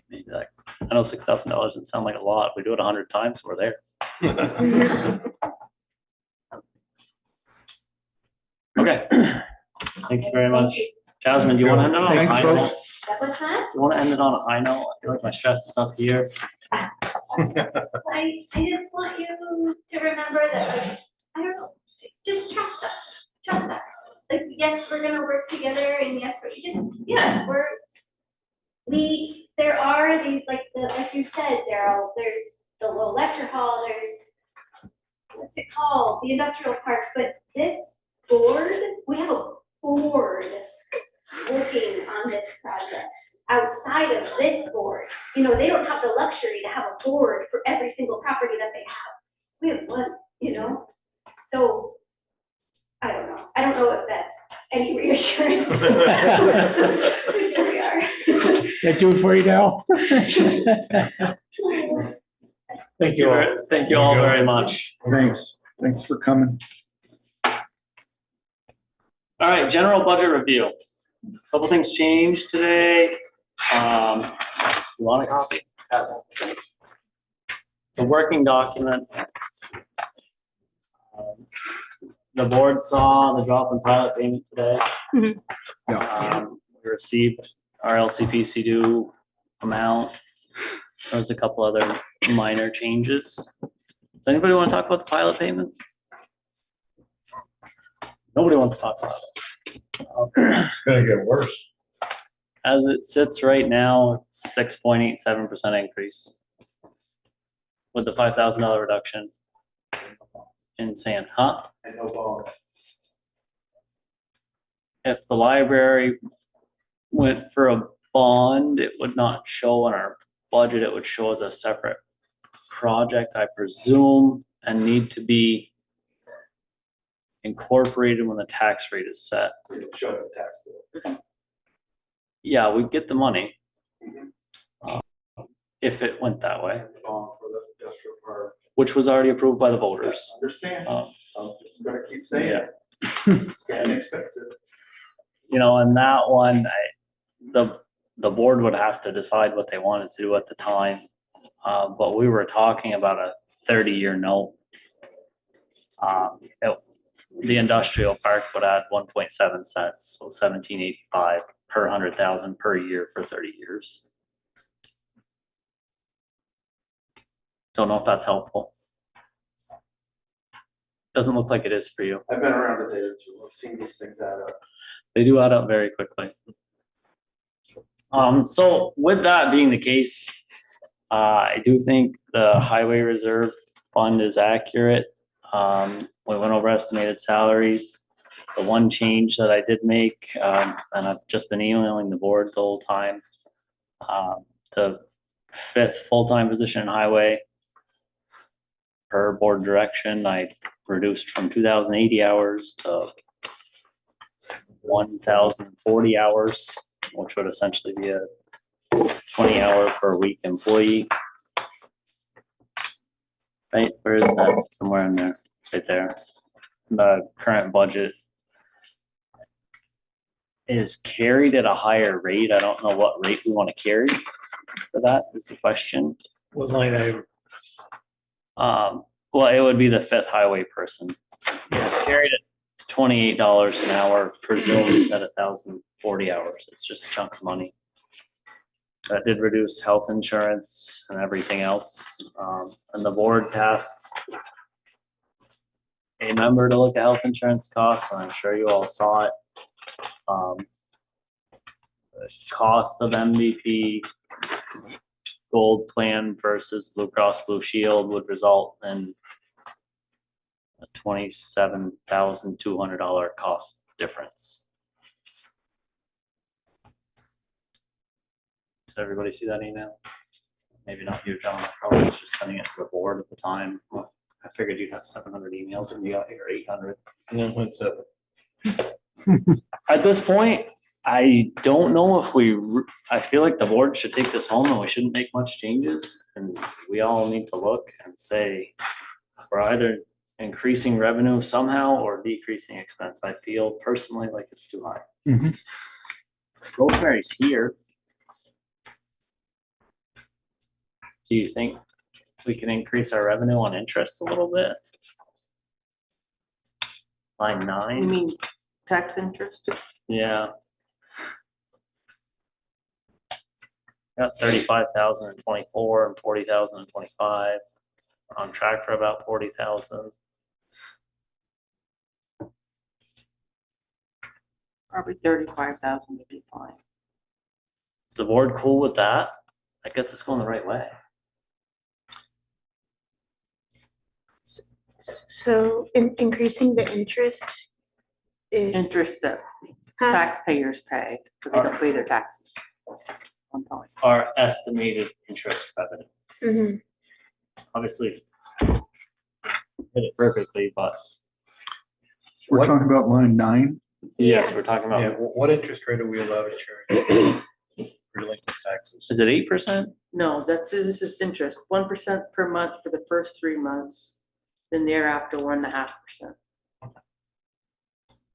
Speaker 1: Maybe like, I know $6,000 doesn't sound like a lot. We do it 100 times, we're there. Okay. Thank you very much. Jasmine, do you want to know?
Speaker 8: Thanks, folks.
Speaker 16: What's that?
Speaker 1: You wanna end it on a high note? I feel like my stress is up here.
Speaker 16: I just want you to remember that, like, I don't know, just trust us, trust us. Like, yes, we're gonna work together, and yes, there are these, like you said, Daryl, there's the little lecture hall, there's, what's it called, the industrial park, but this board, we have a board working on this project outside of this board. You know, they don't have the luxury to have a board for every single property that they have. We have one, you know? So, I don't know if that's any reassurance. Here we are.
Speaker 8: That do it for you, Dal? Thank you all.
Speaker 1: Thank you all very much.
Speaker 13: Thanks for coming.
Speaker 1: All right, general budget review. Couple things changed today. You want a copy? It's a working document. The board saw the drop in pilot payment today. We received our LCPC due amount. There was a couple other minor changes. Does anybody want to talk about the pilot payment? Nobody wants to talk about it.
Speaker 5: It's gonna get worse.
Speaker 1: As it sits right now, it's 6.87% increase. With the $5,000 reduction in sand, huh?
Speaker 11: And no bonus.
Speaker 1: If the library went for a bond, it would not show in our budget, it would show as a separate project, I presume, and need to be incorporated when the tax rate is set.
Speaker 11: It'll show the tax bill.
Speaker 1: Yeah, we'd get the money. If it went that way,
Speaker 11: For the industrial park.
Speaker 1: which was already approved by the voters.
Speaker 11: Understand, I'm just gonna keep saying
Speaker 1: Yeah.
Speaker 11: it. It's getting expensive.
Speaker 1: You know, and that one, the board would have to decide what they wanted to do at the time. But we were talking about a 30-year note. The industrial park would add 1.7 cents, so 17.85 per 100,000 per year for 30 years. Don't know if that's helpful. Doesn't look like it is for you.
Speaker 11: I've been around a day or two, I've seen these things add up.
Speaker 1: They do add up very quickly. So with that being the case, I do think the highway reserve fund is accurate. We went over estimated salaries. The one change that I did make, and I've just been emailing the board the whole time, the 5th full-time position in highway, per board direction, I reduced from 2,080 hours to 1,040 hours, which would essentially be a 20-hour per week employee. Right, where is that? Somewhere in there. It's right there. The current budget is carried at a higher rate. I don't know what rate we want to carry for that is the question.
Speaker 8: What line item?
Speaker 1: Well, it would be the 5th highway person. It's carried at $28 an hour, presumed at 1,040 hours. It's just a chunk of money. That did reduce health insurance and everything else. And the board tasked a member to look at health insurance costs, and I'm sure you all saw it. The cost of MVP Gold plan versus Blue Cross Blue Shield would result in a $27,200 cost difference. Did everybody see that email? Maybe not you, John. I probably was just sending it to the board at the time. I figured you'd have 700 emails when you got here, 800.
Speaker 4: And then what's up?
Speaker 1: At this point, I don't know if I feel like the board should take this home and we shouldn't make much changes. And we all need to look and say, we're either increasing revenue somehow or decreasing expense. I feel personally like it's too high. Rosemary's here. Do you think we can increase our revenue on interest a little bit? Line 9?
Speaker 12: You mean tax interest?
Speaker 1: Yeah. Got 35,000 in 24 and 40,000 in 25. On track for about 40,000.
Speaker 12: Probably 35,000 would be fine.
Speaker 1: Is the board cool with that? I guess it's going the right way.
Speaker 2: So increasing the interest is,
Speaker 12: Interest that
Speaker 2: Huh?
Speaker 12: taxpayers pay, so they don't pay their taxes on time.
Speaker 1: Our estimated interest revenue.
Speaker 2: Mhm.
Speaker 1: Obviously, hit it perfectly, but
Speaker 13: We're
Speaker 4: What-
Speaker 13: talking about line 9.
Speaker 1: yes,
Speaker 2: Yeah.
Speaker 1: we're talking
Speaker 4: Yeah,
Speaker 1: about,
Speaker 4: what interest rate are we allowed to charge for delinquent taxes?
Speaker 1: is it 8%?
Speaker 12: No, this is interest, 1% per month for the first 3 months, then thereafter 1.5%.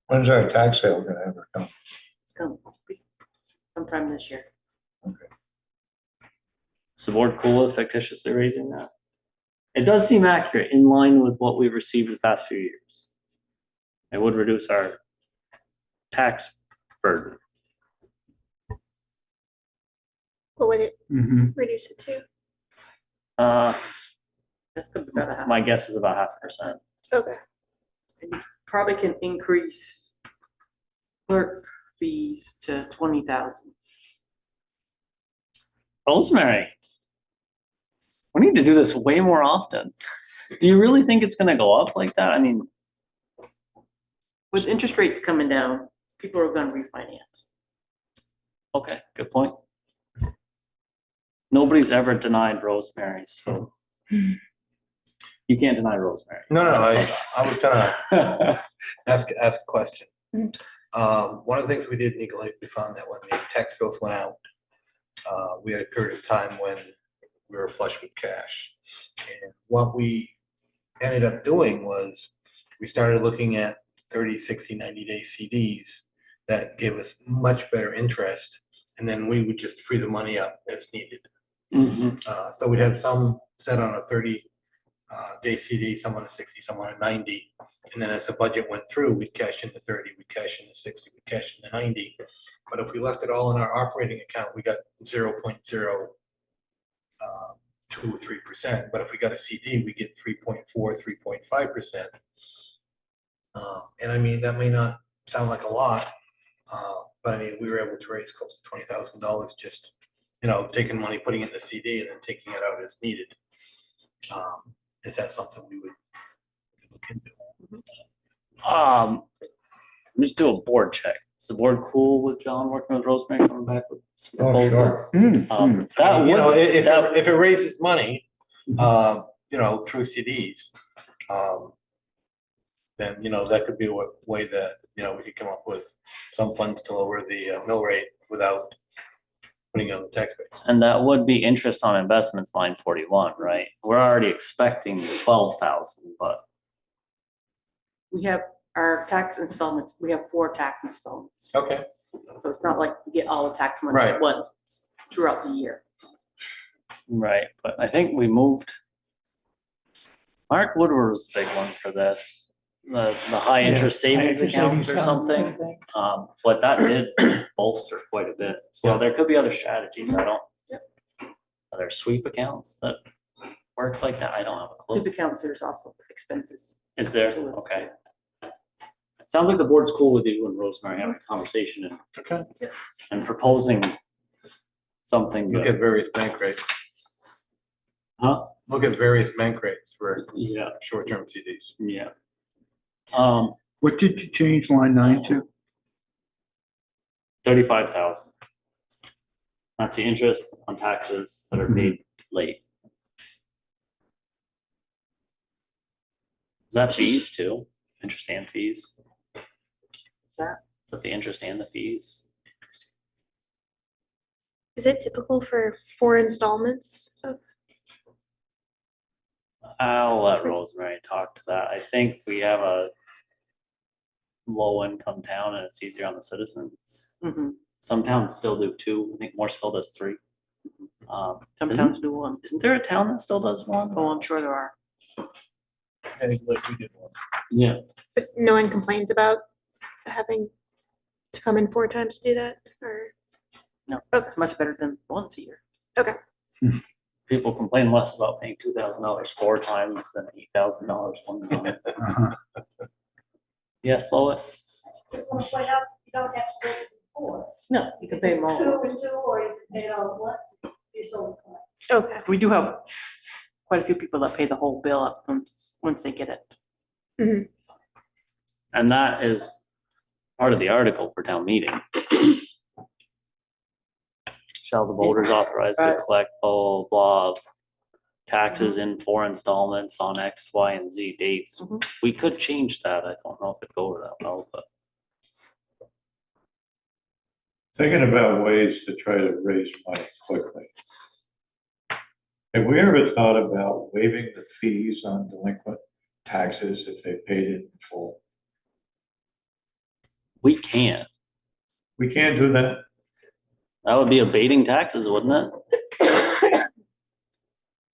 Speaker 5: When's our tax sale gonna ever come?
Speaker 12: It's gonna be sometime this year.
Speaker 1: Is the board cool with fictitiously raising that? It does seem accurate, in line with what we've received the past few years. It would reduce our tax burden.
Speaker 2: what would it
Speaker 13: Mhm.
Speaker 2: reduce it to?
Speaker 12: That's gonna be about a half.
Speaker 1: My guess is about 0.5%.
Speaker 2: Okay.
Speaker 12: And you probably can increase clerk fees to 20,000.
Speaker 1: Rosemary, we need to do this way more often. Do you really think it's gonna go up like that? I mean,
Speaker 12: With interest rates coming down, people are gonna refinance.
Speaker 1: okay, good point. Nobody's ever denied Rosemary, so you can't deny Rosemary.
Speaker 4: No, I was gonna ask a question. One of the things we did in Eagle Lake, we found that when the tax bills went out, we had a period of time when we were flush with cash. And what we ended up doing was we started looking at 30, 60, 90-day CDs that gave us much better interest. And then we would just free the money up as needed.
Speaker 1: Mhm.
Speaker 4: So we'd have some set on a 30-day CD, some on a 60, some on a 90. And then as the budget went through, we'd cash in the 30, we'd cash in the 60, we'd cash in the 90. But if we left it all in our operating account, we got 0.023%. But if we got a CD, we get 3.4, 3.5%. And I mean, that may not sound like a lot, but I mean, we were able to raise close to $20,000 just, taking money, putting it in the CD and then taking it out as needed. Is that something we would look into?
Speaker 1: Just do a board check. Is the board cool with John working with Rosemary coming back with some
Speaker 5: Oh,
Speaker 1: proposals?
Speaker 5: sure.
Speaker 1: That would,
Speaker 4: If it raises money, through CDs, then, that could be a way that, we could come up with some funds to lower the mill rate without putting it on the tax base.
Speaker 1: and that would be interest on investments line 41, right? We're already expecting 12,000, but
Speaker 12: We have our tax installments, we have 4 tax installments.
Speaker 4: Okay.
Speaker 12: So it's not like we get all the tax money
Speaker 4: Right.
Speaker 12: at once throughout the year.
Speaker 1: right, but I think we moved. Mark Woodward was a big one for this, the high interest savings
Speaker 8: High interest
Speaker 1: accounts
Speaker 8: savings
Speaker 1: or
Speaker 8: accounts, I
Speaker 1: something.
Speaker 8: think.
Speaker 1: But that did bolster quite a bit. So there could be other strategies. I don't. Are there sweep accounts that work like that? I don't have a clue.
Speaker 12: Soup accounts, there's also expenses.
Speaker 1: Is there? Okay. Sounds like the board's cool with you and Rosemary having a conversation and proposing something.
Speaker 4: Look
Speaker 1: good.
Speaker 4: at various bank rates.
Speaker 1: Huh?
Speaker 4: Look at various bank rates for
Speaker 1: Yeah.
Speaker 4: short-term CDs.
Speaker 1: Yeah.
Speaker 13: What did you change line 9 to?
Speaker 1: 35,000. That's the interest on taxes that are paid late. Is that fees too? Interest and fees? Is that the interest and the fees?
Speaker 2: Is it typical for 4 installments of?
Speaker 1: I'll let Rosemary talk to that. I think we have a low income town and it's easier on the citizens.
Speaker 12: Mhm.
Speaker 1: Some towns still do 2. I think Morseville does 3.
Speaker 12: Some
Speaker 1: Isn't-
Speaker 12: towns do 1.
Speaker 1: Isn't there a town that still does 1?
Speaker 12: Oh, I'm sure there are.
Speaker 4: I think like we did one.
Speaker 1: Yeah.
Speaker 2: But no one complains about having to come in 4 times to do that, or?
Speaker 12: No,
Speaker 2: Okay.
Speaker 12: it's much better than once a year.
Speaker 2: Okay.
Speaker 1: People complain less about paying $2,000 4 times than $8,000 one time.
Speaker 13: Uh-huh.
Speaker 1: Yes, Lois?
Speaker 10: Just want to point out, you don't have to go to 4.
Speaker 12: No, you can pay them all.
Speaker 10: 2 and 2, or you can pay it all at once, if you're so inclined.
Speaker 2: Okay.
Speaker 12: We do have quite a few people that pay the whole bill up once they get it.
Speaker 1: And that is part of the article for town meeting. Shall the voters authorize to collect blah, blah, blah, taxes in 4 installments on X, Y, and Z dates. We could change that. I don't know if it'd go over that well, but
Speaker 5: Thinking about ways to try to raise money quickly. Have we ever thought about waiving the fees on delinquent taxes if they paid it in full?
Speaker 1: we can't.
Speaker 5: We can't do that?
Speaker 1: That would be abating taxes, wouldn't it?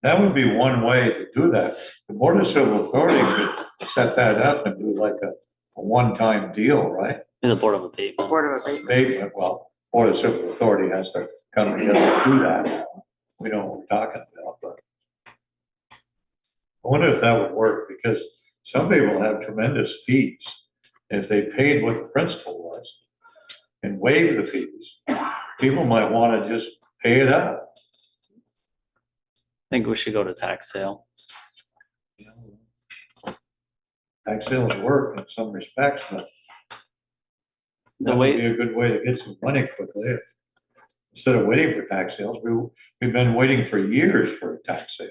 Speaker 5: That would be one way to do that. The Board of Civil Authority could set that up and do like a one-time deal, right?
Speaker 1: The Board of Abatement.
Speaker 12: Board of Abatement.
Speaker 5: Abatement, well, Board of Civil Authority has to come together and do that. We know what we're talking about, but I wonder if that would work, because some people have tremendous fees. If they paid what the principal was and waived the fees, people might want to just pay it out.
Speaker 1: I think we should go to tax sale.
Speaker 5: Tax sales work in some respects, but
Speaker 1: The
Speaker 5: that would
Speaker 1: way,
Speaker 5: be a good way to get some money quickly. Instead of waiting for tax sales, we've been waiting for years for a tax sale.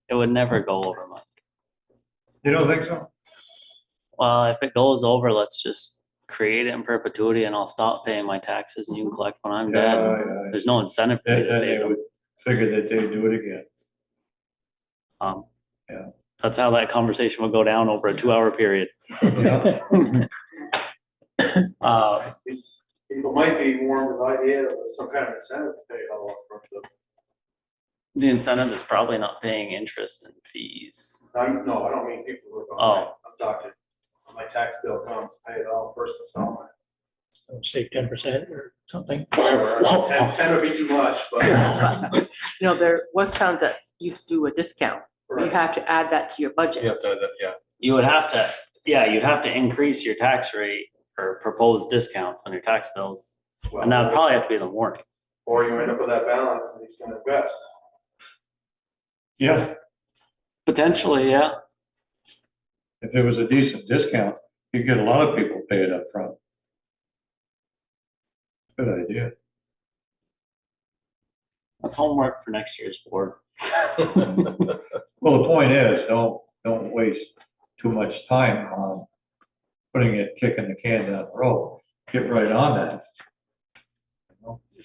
Speaker 1: it would never go over much.
Speaker 5: You don't think so?
Speaker 1: Well, if it goes over, let's just create it in perpetuity and I'll stop paying my taxes and you can collect when I'm dead.
Speaker 5: Yeah.
Speaker 1: There's no incentive for you to
Speaker 5: Then
Speaker 1: pay
Speaker 5: they
Speaker 1: them.
Speaker 5: would figure that they'd do it again. Yeah.
Speaker 1: That's how that conversation would go down over a 2-hour period.
Speaker 5: Yeah.
Speaker 11: People might be warned with the idea of some kind of incentive to pay it all up front.
Speaker 1: The incentive is probably not paying interest and fees.
Speaker 11: No, I don't mean people who are going,
Speaker 1: Oh.
Speaker 11: I'm talking, when my tax bill comes, pay it all first installment.
Speaker 8: Say 10% or something.
Speaker 11: Whatever, 10 would be too much, but.
Speaker 12: You know, there was towns that used to do a discount. You
Speaker 11: Right.
Speaker 12: have to add that to your budget.
Speaker 1: You would have to, you'd have to increase your tax rate or propose discounts on your tax bills. And that would probably have to be in the warning.
Speaker 11: Or you end up with that balance and he's gonna invest.
Speaker 5: Yeah,
Speaker 1: Potentially, yeah.
Speaker 5: if there was a decent discount, you get a lot of people pay it up front. Good idea.
Speaker 1: That's homework for next year's board.
Speaker 5: Well, the point is, don't waste too much time on kicking the can down the road. Get right on that.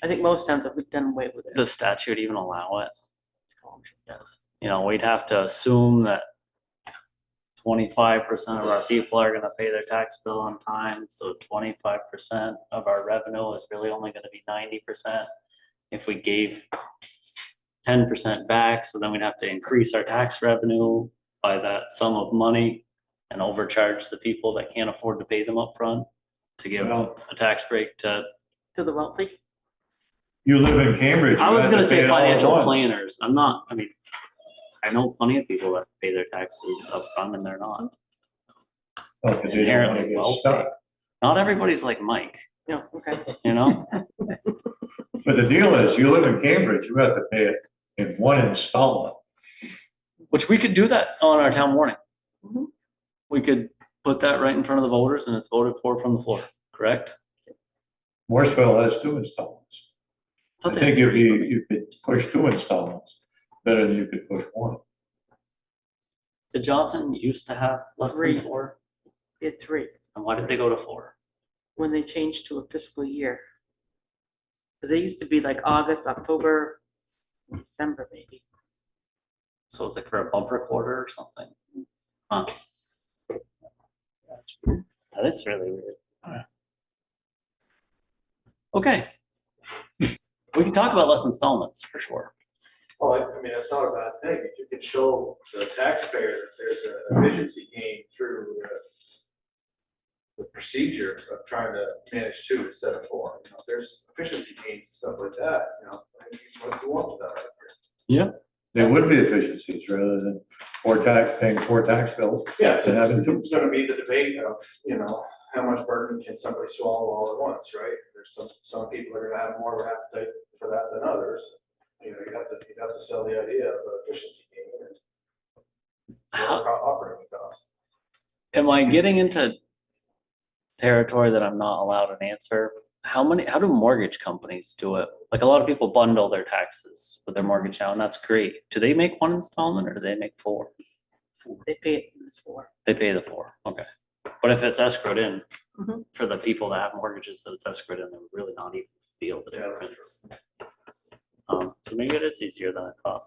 Speaker 12: I think most towns have done away with it.
Speaker 1: Does statute even allow it? Yes. You know, we'd have to assume that 25% of our people are gonna pay their tax bill on time, so 25% of our revenue is really only gonna be 90%. If we gave 10% back, so then we'd have to increase our tax revenue by that sum of money and overcharge the people that can't afford to pay them up front to give
Speaker 5: Well-
Speaker 1: a tax break to.
Speaker 12: To the wealthy.
Speaker 5: You live in Cambridge.
Speaker 1: I
Speaker 5: you
Speaker 1: was
Speaker 5: have
Speaker 1: gonna
Speaker 5: to pay
Speaker 1: say
Speaker 5: it all at
Speaker 1: financial
Speaker 5: once.
Speaker 1: planners. I know plenty of people that pay their taxes up front and they're not
Speaker 5: Oh, 'cause you don't wanna
Speaker 1: inherently
Speaker 5: get
Speaker 1: wealthy.
Speaker 5: stuck.
Speaker 1: Not everybody's like Mike,
Speaker 12: Yeah, okay.
Speaker 1: you know?
Speaker 5: But the deal is, you live in Cambridge, you have to pay it in one installment.
Speaker 1: Which we could do that on our town warning.
Speaker 12: Mhm.
Speaker 1: We could put that right in front of the voters and it's voted for from the floor, correct?
Speaker 5: Morrisville has 2 installments. I
Speaker 1: Thought they
Speaker 5: think
Speaker 1: had
Speaker 5: if
Speaker 1: three.
Speaker 5: you could push 2 installments, better than you could push 1.
Speaker 1: Did Johnson used to have less than
Speaker 12: 3.
Speaker 1: 4?
Speaker 12: We had 3
Speaker 1: And why did they go to 4?
Speaker 12: when they changed to a fiscal year. Because they used to be like August, October, December maybe.
Speaker 1: So it's like for a bumper quarter or something? Huh. That is really weird. Okay. We can talk about less installments for sure.
Speaker 11: Well, I mean, that's not a bad thing. If you can show the taxpayer that there's an efficiency gain through the procedure of trying to manage 2 instead of 4. You know, if there's efficiency gains and stuff like that, you know, I think what you want with that right here.
Speaker 5: There would be efficiencies rather than paying 4 tax bills.
Speaker 11: Yeah,
Speaker 5: and having 2.
Speaker 11: it's gonna be the debate of, you know, how much burden can somebody swallow all at once, right? There's some people are gonna have more of an appetite for that than others. You know, you have to sell the idea of efficiency gain and operating costs.
Speaker 1: Am I getting into territory that I'm not allowed an answer? How do mortgage companies do it? Like a lot of people bundle their taxes with their mortgage now, and that's great. Do they make 1 installment or do they make 4?
Speaker 12: They pay it in 4.
Speaker 1: They pay the 4, okay. But if it's escrowed in,
Speaker 12: Mhm.
Speaker 1: for the people that have mortgages that it's escrowed in, they would really not even feel the
Speaker 11: Yeah, that's
Speaker 1: difference. So maybe it is easier than I thought.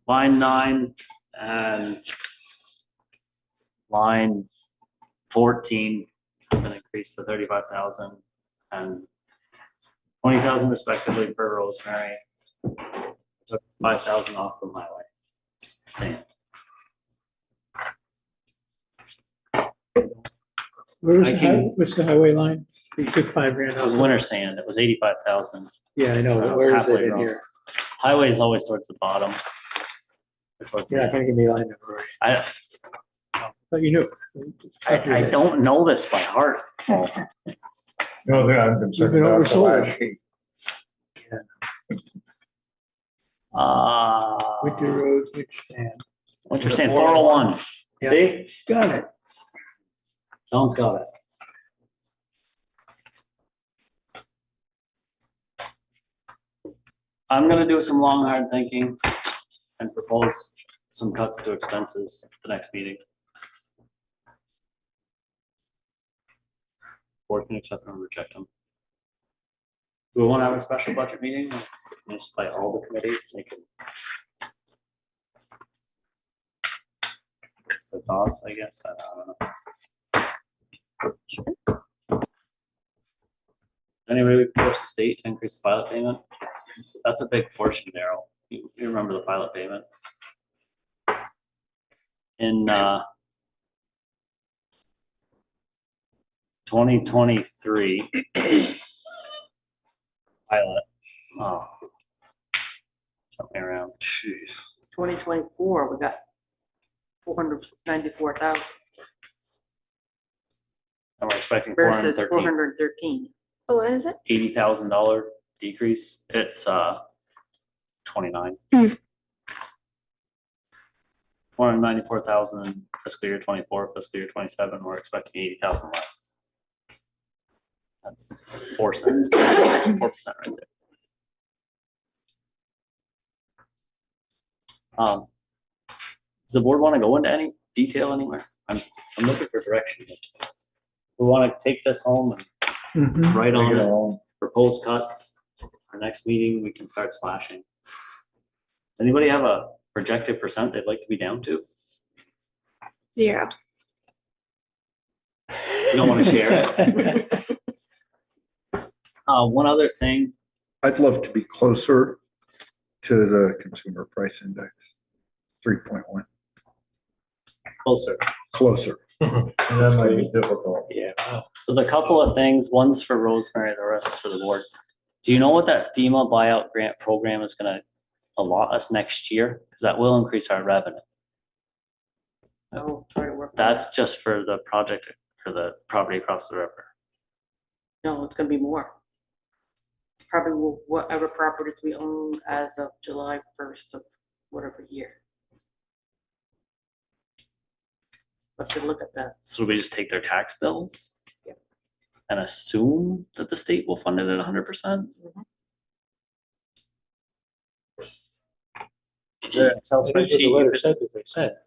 Speaker 1: Line 9 and line 14 have been increased to 35,000 and 20,000 respectively for Rosemary. Took 5,000 off from highway. Same.
Speaker 8: Where's
Speaker 1: I
Speaker 8: the
Speaker 1: can-
Speaker 8: what's the highway line? You took $5,000
Speaker 1: It was
Speaker 8: off.
Speaker 1: winter sand. It was 85,000.
Speaker 8: Yeah, I know,
Speaker 1: I
Speaker 8: but
Speaker 1: was
Speaker 8: where is it
Speaker 1: halfway
Speaker 8: in
Speaker 1: wrong.
Speaker 8: here?
Speaker 1: Highway is always towards the bottom.
Speaker 8: You're not gonna give me a line number, right? But you know.
Speaker 1: I don't know this by heart.
Speaker 5: No, I'm
Speaker 8: You've
Speaker 5: concerned
Speaker 8: been
Speaker 5: about the
Speaker 8: oversold.
Speaker 5: last sheet.
Speaker 8: Winter roads, which sand.
Speaker 1: What you're saying, 401.
Speaker 8: Yeah.
Speaker 1: See?
Speaker 8: Got it.
Speaker 1: John's got it. I'm gonna do some long, hard thinking and propose some cuts to expenses at the next meeting. Board can accept them or reject them. Do we want to have a special budget meeting? Just by all the committees, they can. It's the thoughts, I guess, I don't know. Anyway, we force the state to increase the pilot payment. That's a big portion, Daryl. You remember the pilot payment? In 2023, pilot, oh, jump me around.
Speaker 5: Jeez.
Speaker 12: 2024, we got 494,000
Speaker 1: And we're expecting
Speaker 12: versus
Speaker 1: 413,
Speaker 12: 413.
Speaker 2: Oh, what is it?
Speaker 1: $80,000 decrease. It's 29. 494,000 in fiscal year 24, fiscal year 27, we're expecting 80,000 less. That's 4 cents, 4% right there. Does the board want to go into any detail anywhere? I'm looking for direction. We want to take this home and write on it, propose cuts. Our next meeting, we can start slashing. Anybody have a projected percent they'd like to be down to?
Speaker 2: 0.
Speaker 1: You don't want to share it? One other thing,
Speaker 13: I'd love to be closer to the consumer price index, 3.1,
Speaker 1: closer.
Speaker 5: That might be difficult.
Speaker 8: Yeah.
Speaker 1: So the couple of things, one's for Rosemary, the rest is for the board. Do you know what that FEMA buyout grant program is gonna allot us next year? Because that will increase our revenue.
Speaker 12: I'll try to work. on
Speaker 1: That's
Speaker 12: that.
Speaker 1: just for the project, for the property across the river.
Speaker 12: No, it's gonna be more. Probably whatever properties we own as of July 1st of whatever year. But to look at that.
Speaker 1: So we just take their tax bills?
Speaker 12: Yeah.
Speaker 1: And assume that the state will fund it at 100%? The Excel
Speaker 8: I think what
Speaker 1: spreadsheet,
Speaker 8: the
Speaker 1: you
Speaker 8: letter
Speaker 1: could-
Speaker 8: said that they said.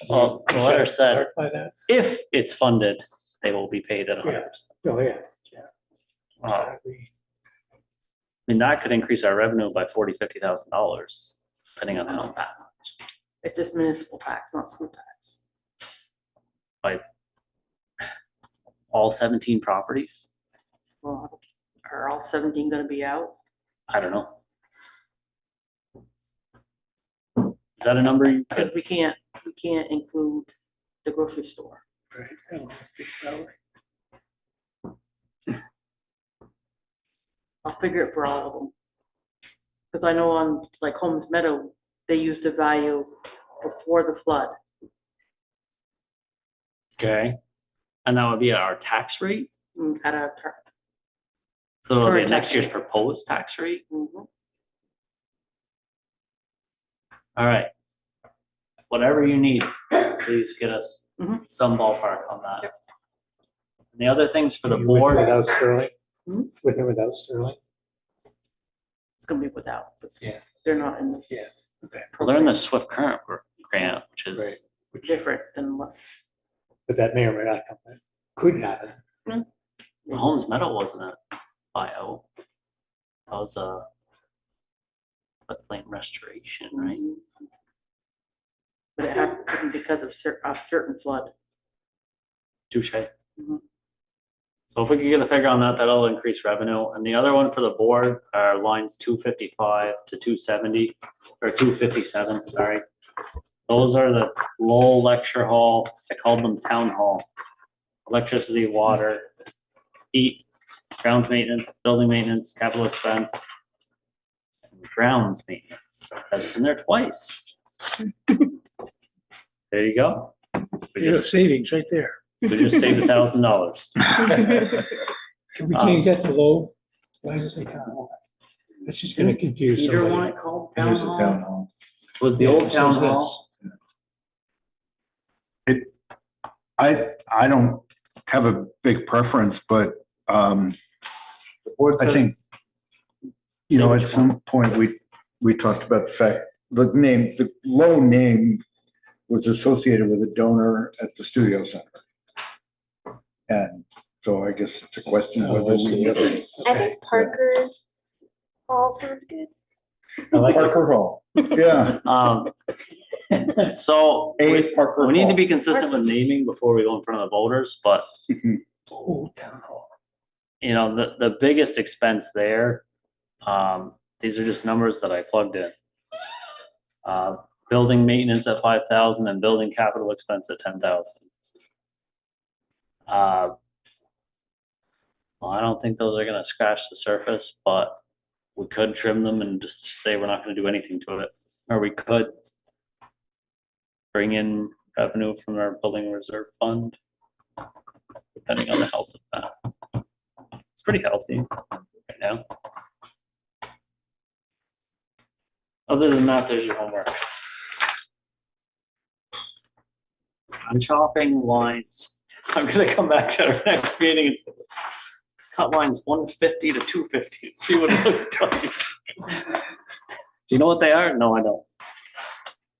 Speaker 1: well, the letter said,
Speaker 8: Clarify that?
Speaker 1: if it's funded, they will be paid at 100%.
Speaker 8: Oh, yeah.
Speaker 1: I mean, that could increase our revenue by $40,000, $50,000, depending on how much.
Speaker 12: It's just municipal tax, not school tax.
Speaker 1: By all 17 properties?
Speaker 12: Well, are all 17 gonna be out?
Speaker 1: I don't know. Is that a number you
Speaker 12: Because
Speaker 1: could,
Speaker 12: we can't we can't include the grocery store.
Speaker 8: Right. I don't know, big salary.
Speaker 12: I'll figure it for all of them. Because I know on like Holmes Meadow, they used the value before the flood.
Speaker 1: Okay. And that would be our tax rate?
Speaker 12: At a,
Speaker 1: So it'll be
Speaker 12: Current
Speaker 1: next
Speaker 12: tax
Speaker 1: year's
Speaker 12: rate.
Speaker 1: proposed tax rate?
Speaker 12: Mhm.
Speaker 1: All right. Whatever you need, please get us
Speaker 12: Mhm.
Speaker 1: some ballpark on that. And the other things for the
Speaker 8: You with or
Speaker 1: board,
Speaker 8: Without Sterling?
Speaker 12: Hmm?
Speaker 8: With or without Sterling?
Speaker 12: It's gonna be without, 'cause
Speaker 8: Yeah.
Speaker 12: they're not in this.
Speaker 8: Yeah. Okay.
Speaker 1: well, they're in the Swift Current grant, which is,
Speaker 12: Different than what.
Speaker 8: But that may or may not come, that could happen.
Speaker 1: Holmes Meadow wasn't a bio. That was a floodplain restoration, right?
Speaker 12: But it happened because of certain flood.
Speaker 1: Touche.
Speaker 12: Mhm.
Speaker 1: So if we could get a figure on that, that'll increase revenue. And the other one for the board are lines 255 to 270, or 257, sorry. Those are the Lowell Lecture Hall, I called them Town Hall. Electricity, water, heat, grounds maintenance, building maintenance, capital expense, and grounds maintenance. That's in there twice. There you go. We
Speaker 8: You know,
Speaker 1: just,
Speaker 8: savings right there.
Speaker 1: we just saved $1,000.
Speaker 8: Can we change that to low? Why does it say town hall? That's just gonna confuse
Speaker 1: Peter
Speaker 8: somebody.
Speaker 1: want it called
Speaker 5: It
Speaker 1: Town
Speaker 5: is a
Speaker 1: Hall?
Speaker 5: town hall.
Speaker 1: Was the
Speaker 8: Yeah,
Speaker 1: old
Speaker 8: so
Speaker 1: Town
Speaker 8: is this.
Speaker 1: Hall?
Speaker 13: I don't have a big preference, but,
Speaker 1: The board
Speaker 13: I think,
Speaker 1: says,
Speaker 13: you know,
Speaker 1: Say what
Speaker 13: at
Speaker 1: you
Speaker 13: some point, we talked about the fact, the low name was associated with a donor at the studio center. And so I guess it's a question of
Speaker 8: Oh,
Speaker 13: whether
Speaker 8: I see.
Speaker 13: we ever.
Speaker 2: I think Parker Hall sounds good.
Speaker 8: I like it.
Speaker 13: Parker Hall, yeah.
Speaker 1: so
Speaker 13: A Parker
Speaker 1: we need to
Speaker 13: Hall.
Speaker 1: be consistent with naming before we go in front of the voters, but
Speaker 8: Oh, town hall.
Speaker 1: you know, the biggest expense there, these are just numbers that I plugged in. Building maintenance at 5,000 and building capital expense at 10,000. Well, I don't think those are gonna scratch the surface, but we could trim them and just say we're not gonna do anything to it. Or we could bring in revenue from our building reserve fund, depending on the health of that. It's pretty healthy right now. Other than that, there's your homework. I'm chopping lines. I'm gonna come back to our next meeting and say, let's cut lines 150 to 250 and see what it looks like. Do you know what they are? No, I don't.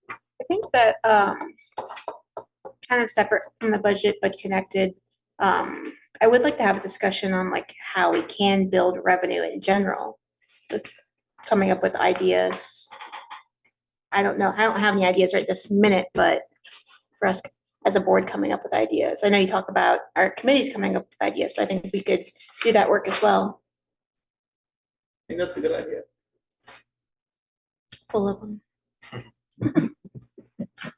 Speaker 2: I think that, kind of separate from the budget, but connected, I would like to have a discussion on like how we can build revenue in general. With coming up with ideas. I don't know, I don't have any ideas right this minute, but for us as a board coming up with ideas. I know you talk about our committees coming up with ideas, but I think we could do that work as well.
Speaker 1: I think that's a good idea.
Speaker 2: Full of them.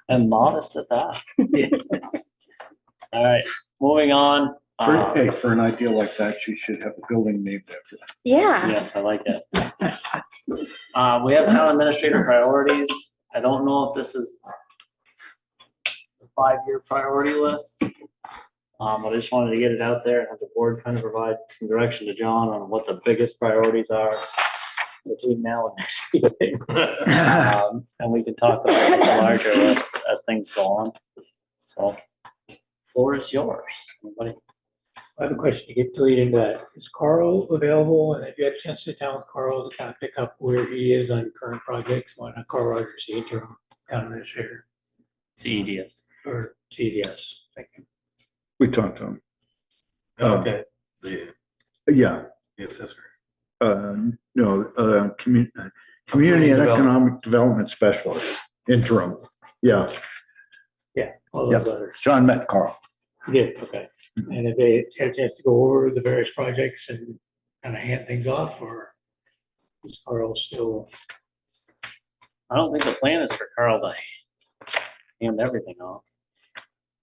Speaker 1: And modest at that. All right, moving on.
Speaker 13: Hey, for an idea like that, you should have a building named after that.
Speaker 2: Yeah.
Speaker 1: Yes, I like it. We have town administrator priorities. I don't know if this is the 5-year priority list. But I just wanted to get it out there and have the board kind of provide some direction to John on what the biggest priorities are between now and next meeting. And we can talk about the larger list as things go on. So, floor is yours. Anybody?
Speaker 8: I have a question, you get to lead into that. Is Carl available, and if you had a chance to sit down with Carl to kind of pick up where he is on current projects, why not Carl Rogers, the interim town administrator,
Speaker 1: CEDS.
Speaker 8: or GDS? Thank you.
Speaker 13: We talked to him.
Speaker 4: Okay, the
Speaker 13: Yeah,
Speaker 4: assessor.
Speaker 13: no, community and economic development specialist, interim. Yeah,
Speaker 8: Yeah, all those
Speaker 13: Yeah.
Speaker 8: others.
Speaker 13: John met Carl.
Speaker 8: You did, okay. And if they had a chance to go over the various projects and kind of hand things off, or is Carl still?
Speaker 1: I don't think the plan is for Carl to hand everything off.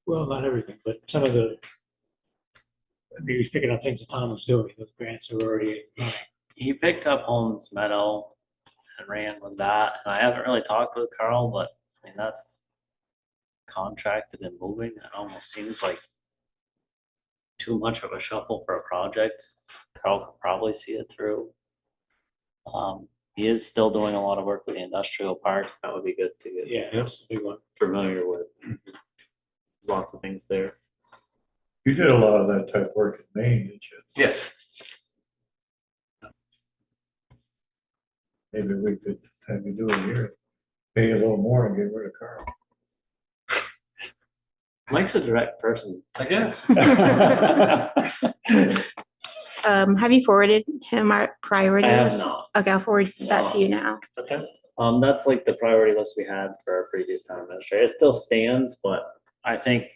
Speaker 8: Well, not everything, but some of the, he was picking up things that Tom was doing, those grants are already,
Speaker 1: He picked up Holmes Meadow and ran with that, and I haven't really talked with Carl, but I mean, that's contracted and moving. It almost seems like too much of a shuffle for a project. Carl could probably see it through. He is still doing a lot of work with the industrial park. That would be good to get
Speaker 8: yeah, that's the big one.
Speaker 1: familiar with. There's lots of things there.
Speaker 5: You did a lot of that type of work in Maine, didn't you?
Speaker 4: Yeah.
Speaker 5: Maybe we could have you do it here, pay a little more and get rid of Carl.
Speaker 1: Mike's a direct person.
Speaker 4: I guess.
Speaker 2: Have you forwarded him our priority
Speaker 1: I have
Speaker 2: list?
Speaker 1: not.
Speaker 2: Okay, I'll forward that to you now.
Speaker 8: Okay.
Speaker 1: That's like the priority list we had for our previous town administrator. It still stands, but I think,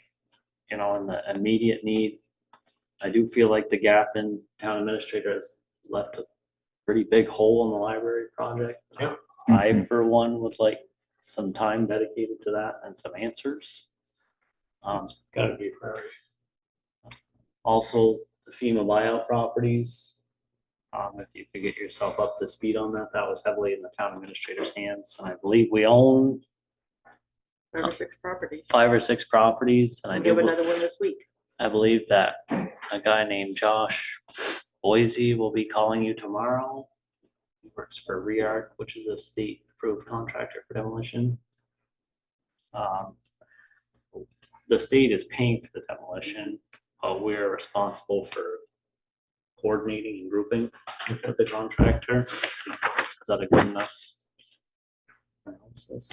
Speaker 1: in the immediate need, I do feel like the gap in town administrator has left a pretty big hole in the library project.
Speaker 4: Yep.
Speaker 1: I, for one, would like some time dedicated to that and some answers.
Speaker 8: Gotta be a priority.
Speaker 1: Also, the FEMA buyout properties. If you could get yourself up to speed on that, that was heavily in the town administrator's hands, and I believe we own
Speaker 12: 5 or 6 properties.
Speaker 1: 5 or 6 properties, and I
Speaker 12: I'll
Speaker 1: do.
Speaker 12: give another one this week.
Speaker 1: I believe that a guy named Josh Boise will be calling you tomorrow. He works for Riot, which is a state-approved contractor for demolition. The state is paying for the demolition, but we're responsible for coordinating and grouping with the contractor. Is that a good enough analysis?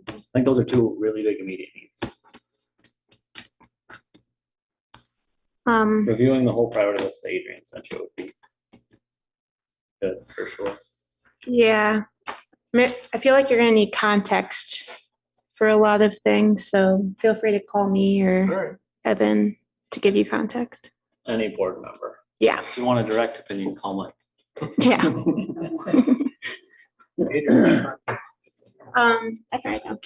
Speaker 1: I think those are 2 really big immediate needs. Reviewing the whole priority list that Adrian sent you would be good for sure.
Speaker 2: Yeah. I feel like you're gonna need context for a lot of things, so feel free to call me or
Speaker 4: Sure.
Speaker 2: Evan to give you context.
Speaker 1: Any board member.
Speaker 2: Yeah.
Speaker 1: If you want a direct opinion, call Mike.
Speaker 2: Yeah. I can write down.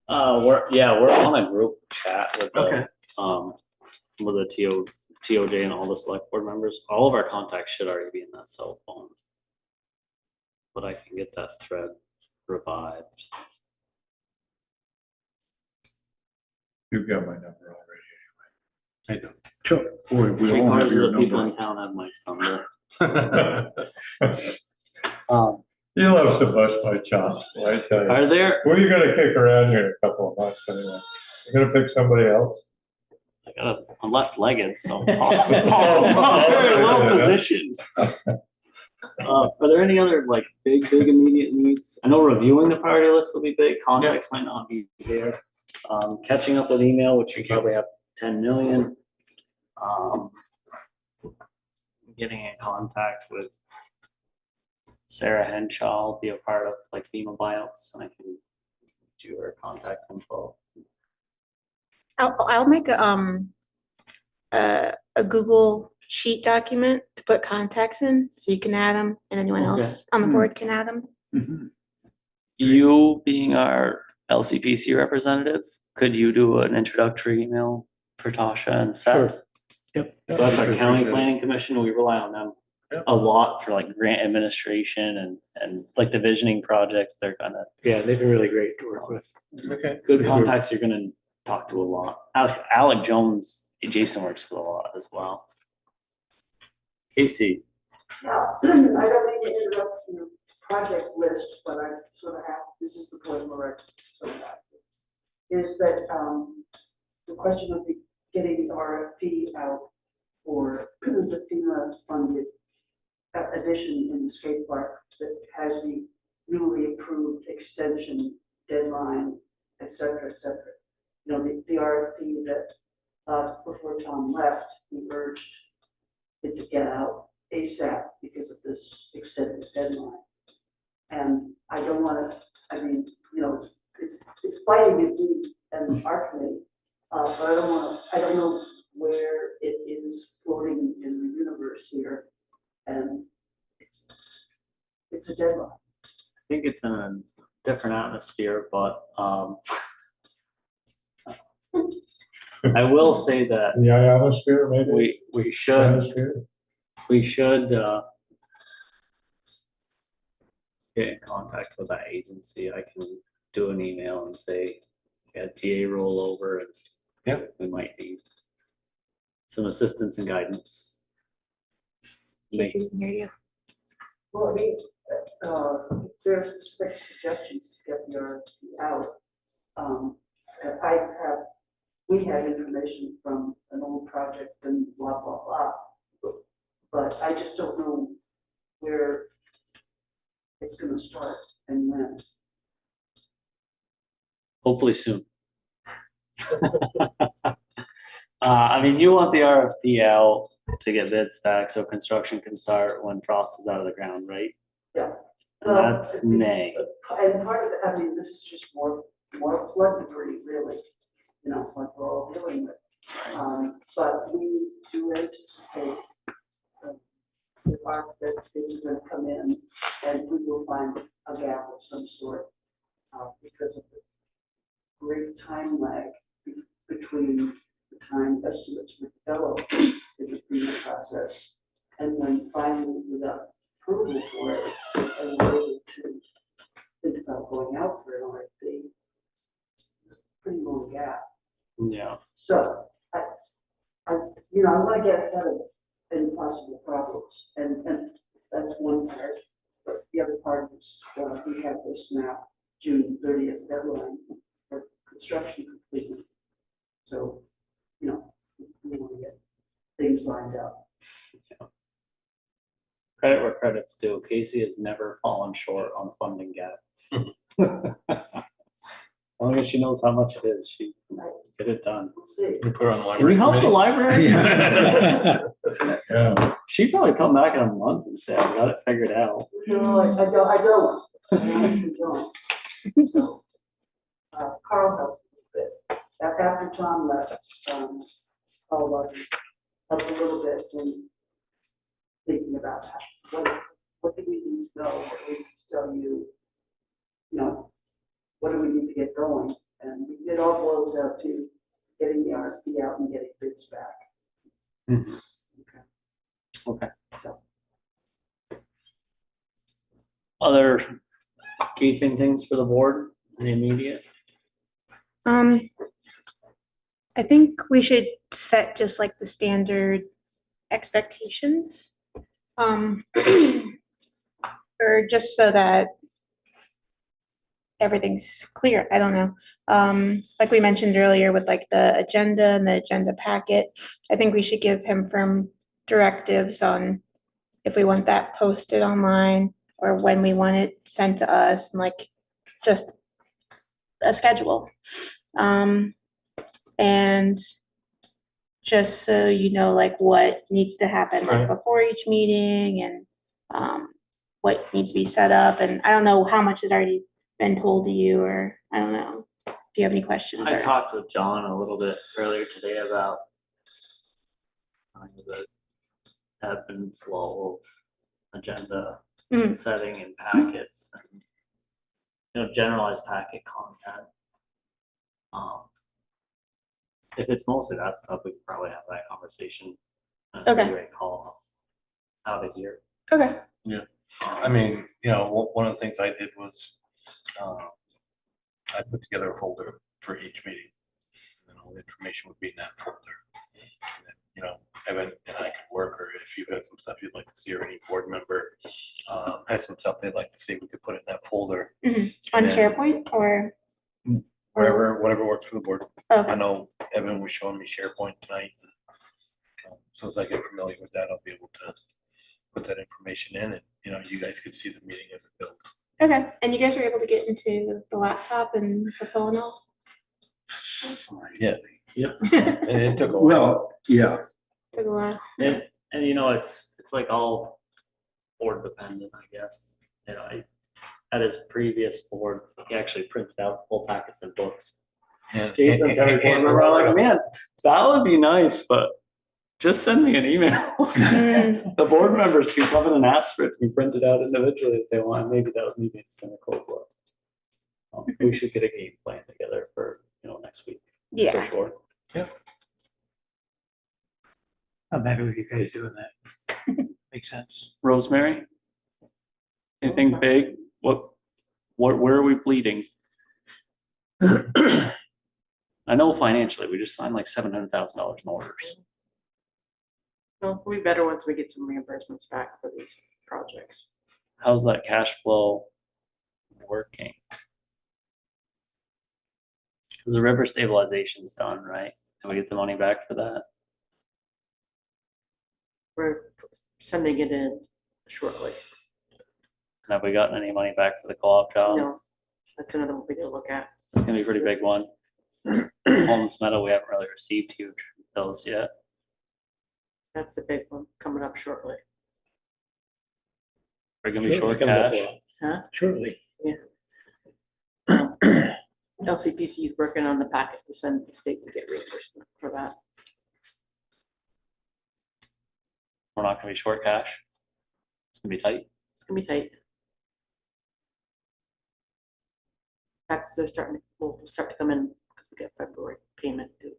Speaker 1: We're on a group chat with
Speaker 4: Okay.
Speaker 1: the TOJ and all the select board members. All of our contacts should already be in that cell phone. But I can get that thread revived.
Speaker 5: You've got my number already
Speaker 1: I do.
Speaker 5: anyway. Boy, we all have
Speaker 1: 3/4
Speaker 5: your
Speaker 1: of the people
Speaker 5: number.
Speaker 1: in town have Mike's number.
Speaker 5: You'll have some bust my chops, I tell you.
Speaker 1: Are there?
Speaker 5: Who are you gonna kick around here in a couple of months anyway? You gonna pick somebody else?
Speaker 1: I'm left-legged, so very well positioned. Are there any other big immediate needs? I know reviewing the priority list will be big. Contacts might not be there. Catching up with email, which you probably have 10 million. Getting in contact with Sarah Henshaw, be a part of FEMA buyouts, and I can do her contact info.
Speaker 2: I'll make a Google Sheet document to put contacts in, so you can add them, and anyone else on the board can add them.
Speaker 1: You being our LCPC representative, could you do an introductory email for Tasha and Seth?
Speaker 8: Sure. Yep.
Speaker 1: So that's our county
Speaker 5: Appreciate it.
Speaker 1: planning commission. We rely on them a lot for grant administration and the visioning projects. They're gonna
Speaker 8: Yeah, they've been really great to work with.
Speaker 4: Okay.
Speaker 1: good contacts. You're gonna talk to a lot. Alec Jones, Jason works with a lot as well. Casey,
Speaker 17: Now, I don't mean to interrupt your project list, but I sort of have, this is the point where I sort of have to, is that the question of getting the RFP out for the FEMA funded addition in the skate park that has the newly approved extension deadline, et cetera, et cetera. You know, the RFP that before Tom left, he urged it to get out ASAP because of this extended deadline. And I don't want to, it's biting at me and our committee, but I don't know where it is floating in the universe here. And it's a deadline.
Speaker 1: I think it's in a different atmosphere, but I will say that
Speaker 5: The ionosphere, maybe?
Speaker 1: we should,
Speaker 5: Stratosphere?
Speaker 1: get in contact with that agency. I can do an email and say, yeah, TA rollover and
Speaker 4: Yep.
Speaker 1: we might need some assistance and guidance.
Speaker 2: Casey, we can hear you.
Speaker 17: Well, I mean, if there are specific suggestions to get the RFP out. We have information from an old project and blah, blah, blah. But I just don't know where it's gonna start and when.
Speaker 1: Hopefully soon. I mean, you want the RFP out to get bids back so construction can start when frost is out of the ground, right?
Speaker 17: Yeah.
Speaker 1: And that's May.
Speaker 17: And part of it, I mean, this is just more flood debris, really, you know, what we're all dealing with. But we do anticipate that our bids are gonna come in and we will find a gap of some sort because of the great time lag between the time estimates were developed in the FEMA process and when finally we got approval for it and were able to think about going out for an RFP. It's a pretty long gap.
Speaker 1: Yeah.
Speaker 17: So I want to get ahead of any possible problems, and that's one part. But the other part is we have this now June 30th deadline for construction completion. So we want to get things lined up.
Speaker 1: Credit where credit's due. Casey has never fallen short on a funding gap. As long as she knows how much it is, she can get it done.
Speaker 17: We'll see.
Speaker 4: We put her on the
Speaker 1: Can you
Speaker 4: library
Speaker 1: help the
Speaker 4: committee.
Speaker 1: library?
Speaker 5: Yeah.
Speaker 1: She'd probably come back in a month and say, I got it figured out.
Speaker 17: No, I don't. I honestly don't. So Carl helped a bit. After Tom left, Carl helped a little bit in thinking about that. What do we need to know? What do we need to tell you? What do we need to get going? And it all boils down to getting the RFP out and getting bids back.
Speaker 1: Okay.
Speaker 17: So.
Speaker 1: Other keeping things for the board in the immediate?
Speaker 2: I think we should set just like the standard expectations. Or just so that everything's clear. I don't know. Like we mentioned earlier with like the agenda and the agenda packet, I think we should give him firm directives on if we want that posted online or when we want it sent to us, and like just a schedule. And just so you know, like what needs to happen like before each meeting and what needs to be set up. And I don't know how much has already been told to you, or I don't know if you have any questions.
Speaker 1: I talked with John a little bit earlier today about the ebb and flow of agenda setting and packets and generalized packet content. If it's mostly that stuff, we could probably have that conversation.
Speaker 2: Okay.
Speaker 1: Great call out of here.
Speaker 2: Okay.
Speaker 4: Yeah. I mean, one of the things I did was I put together a folder for each meeting. And all the information would be in that folder. And then, Evan and I could work, or if you have some stuff you'd like to see, or any board member has some stuff they'd like to see, we could put it in that folder.
Speaker 2: On SharePoint or?
Speaker 4: Whatever works for the board.
Speaker 2: Okay.
Speaker 4: I know Evan was showing me SharePoint tonight. So as I get familiar with that, I'll be able to put that information in, and you guys could see the meeting as it builds.
Speaker 2: Okay, and you guys were able to get into the laptop and the phone all?
Speaker 4: Yeah.
Speaker 1: Yep.
Speaker 4: And it took a while.
Speaker 13: Well, yeah.
Speaker 2: Took a while.
Speaker 1: And it's like all board dependent, I guess. At his previous board, he actually printed out full packets of books.
Speaker 4: And
Speaker 1: I'm like, man, that would be nice, but just send me an email. The board members can come in and ask for it to be printed out individually if they want. Maybe that would need to send a cold book. We should get a game plan together for next week.
Speaker 2: Yeah.
Speaker 1: sure.
Speaker 8: I'm happy with you guys doing that. Makes sense.
Speaker 1: Rosemary? Anything big? Where are we bleeding? I know financially, we just signed like $700,000 in orders.
Speaker 12: Well, it'll be better once we get some reimbursements back for these projects.
Speaker 1: How's that cash flow working? Because the river stabilization's done, right? Can we get the money back for that?
Speaker 12: We're sending it in shortly.
Speaker 1: And have we gotten any money back for the co-op job?
Speaker 12: No, that's another one we need to look at.
Speaker 1: It's gonna be a pretty big one. Holmes Meadow, we haven't really received huge bills yet.
Speaker 12: That's a big one coming up shortly.
Speaker 1: We're gonna be short
Speaker 8: Shortly comes up
Speaker 1: cash.
Speaker 8: a lot.
Speaker 12: Huh?
Speaker 8: Shortly.
Speaker 12: LCPC is working on the packet to send to the state to get reimbursement for that.
Speaker 1: We're not gonna be short cash. It's gonna be tight.
Speaker 12: It's gonna be tight. Taxes are starting, will start to come in because we get February payment due.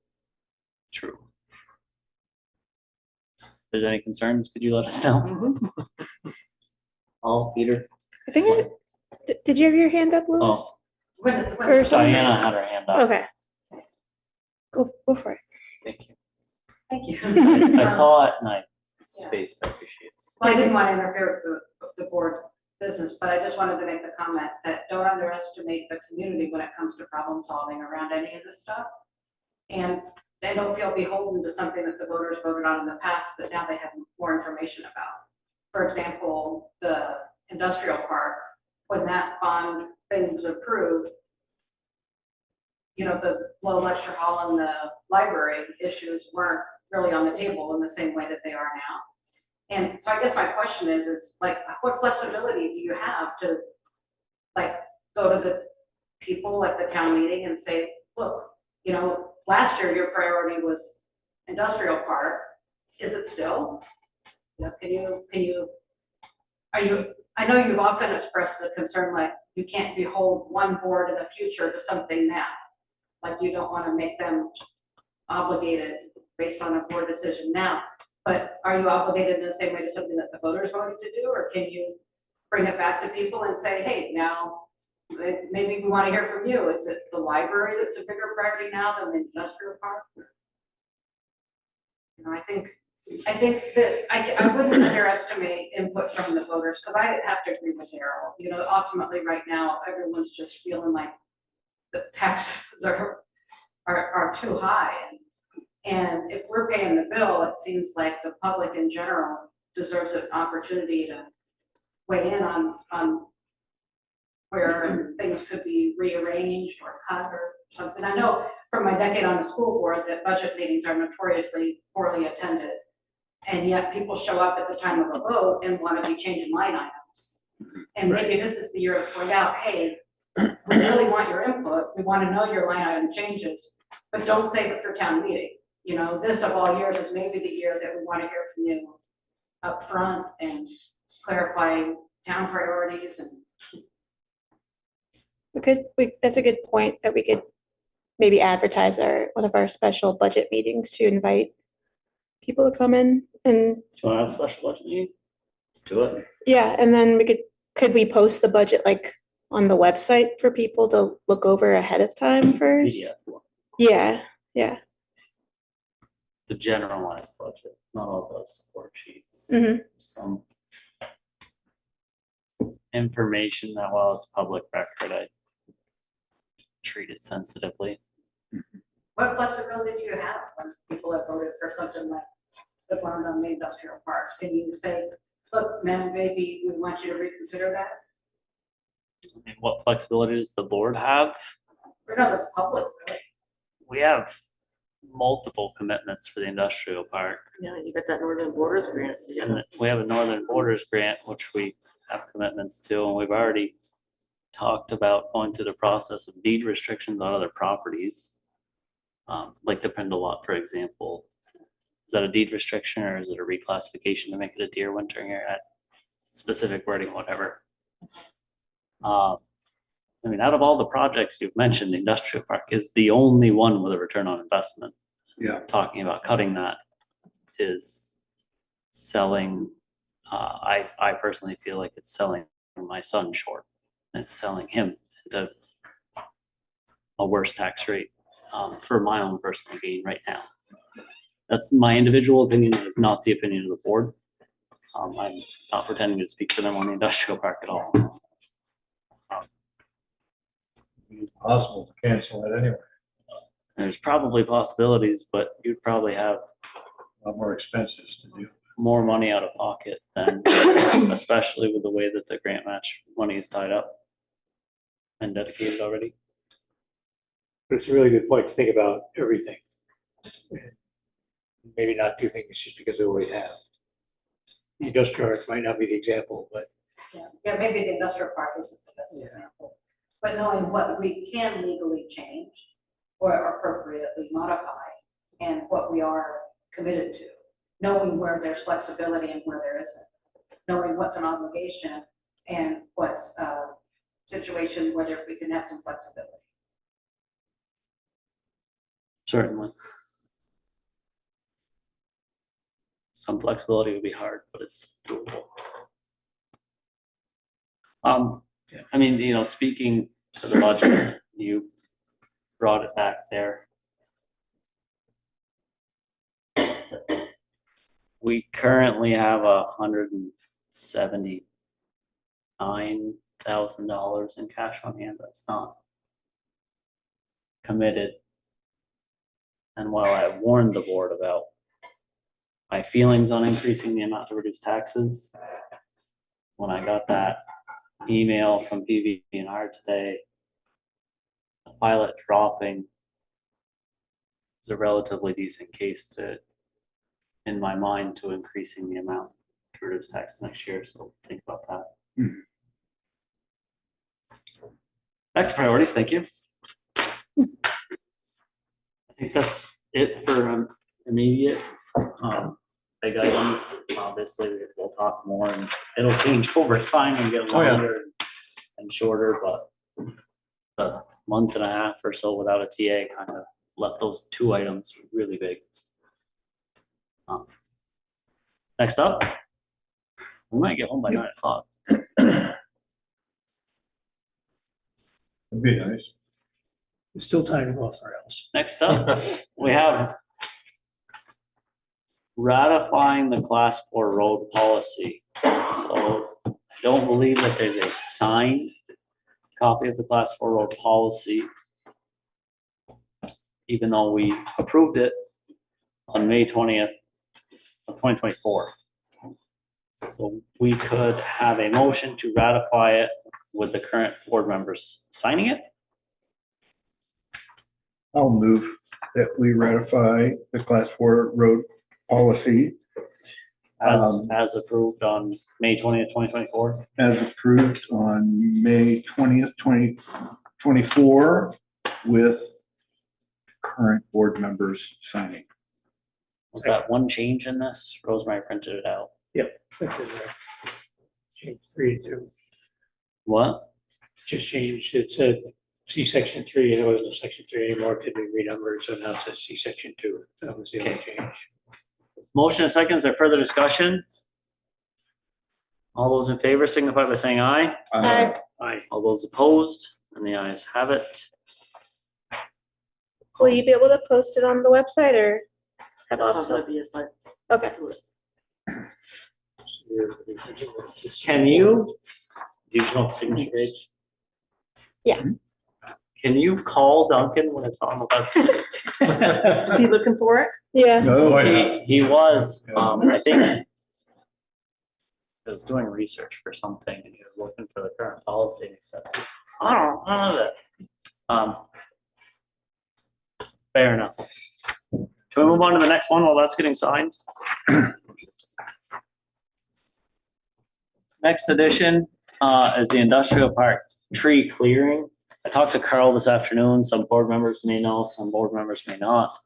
Speaker 1: True. If there's any concerns, could you let us know? Oh, Peter.
Speaker 2: I think did you have your hand up, Louis?
Speaker 1: Oh,
Speaker 2: Or something?
Speaker 1: Diana had her hand up.
Speaker 2: Okay. Go for it.
Speaker 1: Thank you.
Speaker 6: Thank you.
Speaker 1: I saw it and I spaced. I appreciate it.
Speaker 6: Well, I didn't want to interfere with the board business, but I just wanted to make the comment that don't underestimate the community when it comes to problem solving around any of this stuff. And they don't feel beholden to something that the voters voted on in the past that now they have more information about. For example, the industrial park, when that bond thing was approved, you know, the low lecture hall and the library issues weren't really on the table in the same way that they are now. And so I guess my question is like, what flexibility do you have to like go to the people at the town meeting and say, look, you know, last year your priority was industrial park. Is it still? You know, I know you've often expressed a concern like you can't behold one board in the future to something now. Like you don't want to make them obligated based on a board decision now. But are you obligated in the same way to something that the voters voted to do? Or can you bring it back to people and say, hey, now maybe we want to hear from you. Is it the library that's a bigger priority now than the industrial park? You know, I think that I wouldn't underestimate input from the voters, because I have to agree with Daryl. You know, ultimately right now, everyone's just feeling like the taxes are too high. And if we're paying the bill, it seems like the public in general deserves an opportunity to weigh in on where things could be rearranged or cut or something. I know from my decade on the school board that budget meetings are notoriously poorly attended. And yet people show up at the time of a vote and want to be changing line items. And maybe this is the year to point out, hey, we really want your input. We want to know your line item changes, but don't save it for town meeting. You know, this of all years is maybe the year that we want to hear from you up front and clarify town priorities. And
Speaker 2: That's a good point that we could maybe advertise one of our special budget meetings to invite people to come in and.
Speaker 1: Do you want to have a special budget meeting? Let's do it.
Speaker 2: Yeah, and then could we post the budget like on the website for people to look over ahead of time first?
Speaker 1: PDF.
Speaker 2: Yeah.
Speaker 1: The generalized budget, not all those support sheets. Some information that while it's public record, I treat it sensitively.
Speaker 6: what flexibility do you have when people have voted for something like the bond on the industrial park? Can you say, look, then maybe we want you to reconsider that?
Speaker 1: I mean, what flexibility does the board have?
Speaker 6: Or no, the public, really?
Speaker 1: We have multiple commitments for the industrial park.
Speaker 12: Yeah, you got that Northern Borders grant.
Speaker 1: And we have a Northern Borders grant, which we have commitments to, and we've already talked about going through the process of deed restrictions on other properties. Like the Prindle lot, for example. Is that a deed restriction or is it a reclassification to make it a deer wintering area? Specific wording, whatever. I mean, out of all the projects you've mentioned, the industrial park is the only one with a return on investment.
Speaker 13: Yeah.
Speaker 1: Talking about cutting that is selling, I personally feel like it's selling my son short. It's selling him into a worse tax rate for my own personal gain right now. That's my individual opinion. It is not the opinion of the board. I'm not pretending to speak for them on the industrial park at all.
Speaker 5: It's possible to cancel it anyway.
Speaker 1: There's probably possibilities, but you'd probably have
Speaker 5: A lot more expenses to do.
Speaker 1: more money out of pocket than, especially with the way that the grant match money is tied up and dedicated already.
Speaker 8: But it's a really good point to think about everything. Maybe not do things just because we always have. The industrial park might not be the example, but
Speaker 6: Yeah, maybe the industrial park isn't the best example. But knowing what we can legally change or appropriately modify and what we are committed to, knowing where there's flexibility and where there isn't, knowing what's an obligation and what's a situation where we can have some flexibility.
Speaker 1: Certainly. Some flexibility would be hard, but it's doable. I mean, you know, speaking to the budget, you brought it back there. We currently have $179,000 in cash on hand. That's not committed. And while I warned the board about my feelings on increasing the amount to reduce taxes, when I got that email from PV&R today, the pilot dropping is a relatively decent case to, in my mind, to increasing the amount to reduce taxes next year. So think about that. Back to priorities. Thank you. I think that's it for immediate big items. Obviously, we'll talk more, and it'll change over time and get longer and shorter. But the month and a half or so without a TA kind of left those two items really big. Next up, we might get home by 9 o'clock.
Speaker 5: It'd be nice.
Speaker 8: there's still time to go somewhere else.
Speaker 1: Next up, we have ratifying the class 4 road policy. So I don't believe that there's a signed copy of the class 4 road policy, even though we approved it on May 20th of 2024. So we could have a motion to ratify it with the current board members signing it.
Speaker 13: I'll move that we ratify the class 4 road policy
Speaker 1: As approved on May 20th, 2024.
Speaker 13: as approved on May 20th, 2024 with current board members signing.
Speaker 1: Was that one change in this? Rosemary printed it out.
Speaker 8: Yep. That's it there. Change 3 to 2.
Speaker 1: What?
Speaker 8: Just changed, it said C section 3, and it wasn't section 3 anymore, it could be renumbered, so now it says C section 2. That was the only change.
Speaker 1: Motion and second. Is there further discussion? All those in favor signify by saying aye.
Speaker 2: Aye.
Speaker 8: Aye.
Speaker 1: All those opposed, and the ayes have it.
Speaker 2: Will you be able to post it on the website or have also? Okay.
Speaker 1: Can you, do you know the signature page?
Speaker 2: Yeah.
Speaker 1: Can you call Duncan when it's on the website?
Speaker 2: Is he looking for it? Yeah.
Speaker 5: Oh, yeah.
Speaker 1: He was, I think he was doing research for something and he was looking for the current policy and he said, I don't know that. Fair enough. Can we move on to the next one while that's getting signed? Next edition is the industrial park tree clearing. I talked to Carl this afternoon. Some board members may know, some board members may not.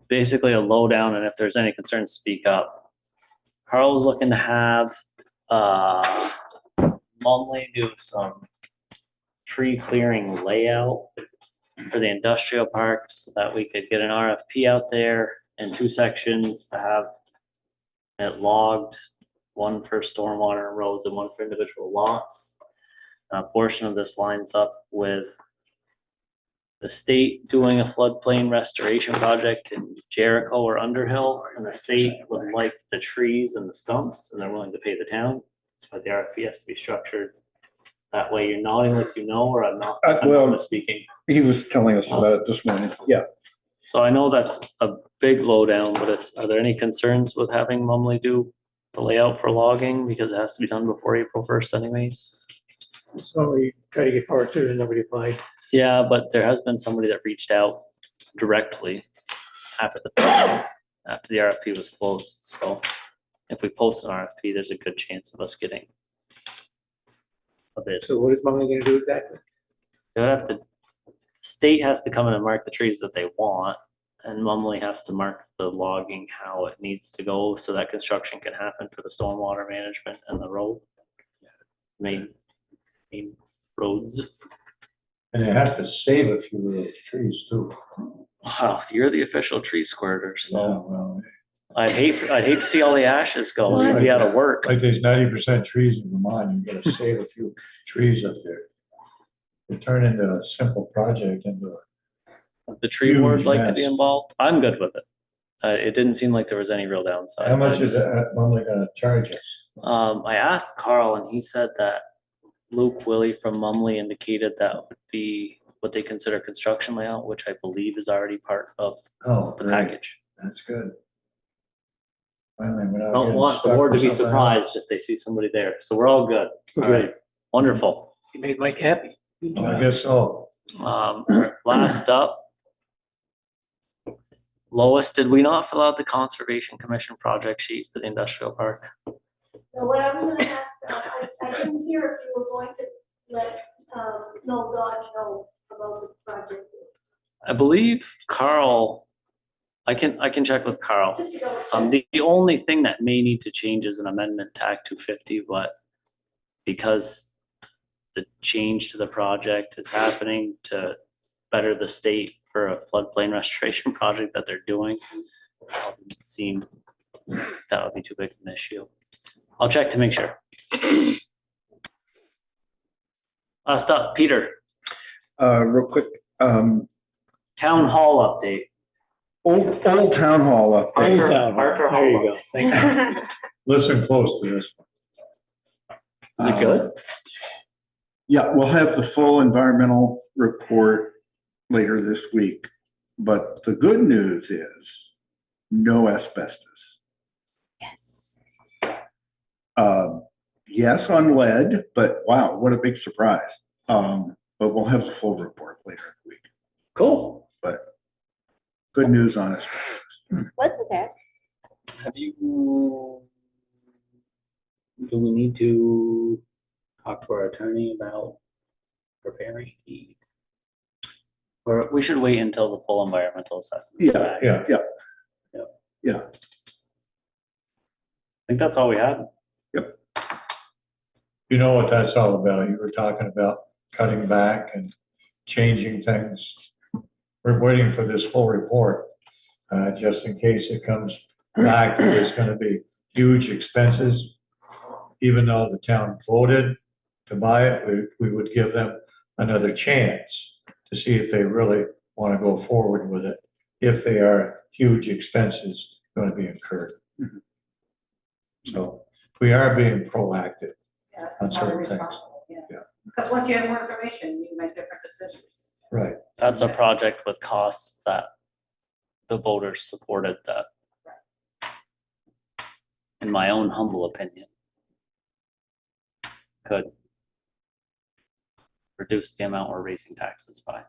Speaker 1: Basically a lowdown, and if there's any concerns, speak up. Carl's looking to have Normally do some tree clearing layout for the industrial parks so that we could get an RFP out there in 2 sections to have it logged, one for stormwater and roads and one for individual lots. A portion of this lines up with the state doing a floodplain restoration project in Jericho or Underhill, and the state would like the trees and the stumps, and they're willing to pay the town. That's why the RFP has to be structured. That way you're nodding like you know, or I'm not
Speaker 13: Well,
Speaker 1: misspeaking.
Speaker 13: He was telling us about it this morning. Yeah.
Speaker 1: So I know that's a big lowdown, but are there any concerns with having Mumley do the layout for logging? Because it has to be done before April 1st anyways.
Speaker 8: So we try to get forward to and nobody applied.
Speaker 1: Yeah, but there has been somebody that reached out directly after the RFP was closed. So if we post an RFP, there's a good chance of us getting a bid.
Speaker 8: So what is Molly gonna do exactly?
Speaker 1: State has to come in and mark the trees that they want, and Mumley has to mark the logging how it needs to go so that construction can happen for the stormwater management and the road. Main roads.
Speaker 5: And they have to save a few of those trees too.
Speaker 1: Wow, you're the official tree squirter,
Speaker 5: Yeah,
Speaker 1: so
Speaker 5: well,
Speaker 1: I'd hate to see all the ashes go. You'd be out of work.
Speaker 5: like there's 90% trees in Vermont, you gotta save a few trees up there. They turn into a simple project into
Speaker 1: The tree board
Speaker 5: Huge
Speaker 1: like to be
Speaker 5: mess.
Speaker 1: involved. I'm good with it. It didn't seem like there was any real downside.
Speaker 5: how much is that normally gonna charge us?
Speaker 1: I asked Carl and he said that Luke Willie from Mumley indicated that would be what they consider construction layout, which I believe is already part of
Speaker 5: Oh,
Speaker 1: the
Speaker 5: great.
Speaker 1: package.
Speaker 5: That's good. Finally, we're not
Speaker 1: Don't
Speaker 5: getting
Speaker 1: want the
Speaker 5: stuck
Speaker 1: board to
Speaker 5: with
Speaker 1: be
Speaker 5: something
Speaker 1: surprised
Speaker 5: else.
Speaker 1: if they see somebody there. So we're all good.
Speaker 8: Great.
Speaker 1: Wonderful.
Speaker 8: You made Mike happy.
Speaker 5: I guess so.
Speaker 1: Last up. Lois, did we not fill out the Conservation Commission project sheet for the industrial park?
Speaker 10: So what I was gonna ask, I didn't hear if you were going to let, no Dodge know about the project.
Speaker 1: I believe Carl, I can check with Carl.
Speaker 10: Just to double check.
Speaker 1: The only thing that may need to change is an amendment to Act 250, but because the change to the project is happening to better the state for a floodplain restoration project that they're doing, it seemed that would be too big of an issue. I'll check to make sure. Last up, Peter,
Speaker 13: Real quick,
Speaker 1: town hall update.
Speaker 13: old town hall up
Speaker 8: Old
Speaker 13: there.
Speaker 8: Town Hall. There you go. Thank you.
Speaker 5: Listen close to this one.
Speaker 1: Is it good?
Speaker 13: Yeah, we'll have the full environmental report later this week. But the good news is no asbestos.
Speaker 15: Yes.
Speaker 13: Yes on lead, but wow, what a big surprise. But we'll have the full report later in the week.
Speaker 1: Cool.
Speaker 13: But good news on asbestos.
Speaker 2: What's with that?
Speaker 1: Do we need to talk to our attorney about preparing deed? Or we should wait until the full environmental assessment. is back.
Speaker 5: Yeah.
Speaker 13: Yeah,
Speaker 1: I think that's all we had.
Speaker 5: You know what that's all about. You were talking about cutting back and changing things. We're waiting for this full report, just in case it comes back, that there's gonna be huge expenses. Even though the town voted to buy it, we would give them another chance to see if they really wanna go forward with it, if they are huge expenses gonna be incurred. So we are being proactive.
Speaker 6: Yes,
Speaker 5: On
Speaker 6: it's highly
Speaker 5: certain things.
Speaker 6: responsible, yeah.
Speaker 5: Yeah.
Speaker 6: Because once you have more information, you can make different decisions.
Speaker 5: Right.
Speaker 1: That's a project with costs that the voters supported that, in my own humble opinion, could reduce the amount we're raising taxes by.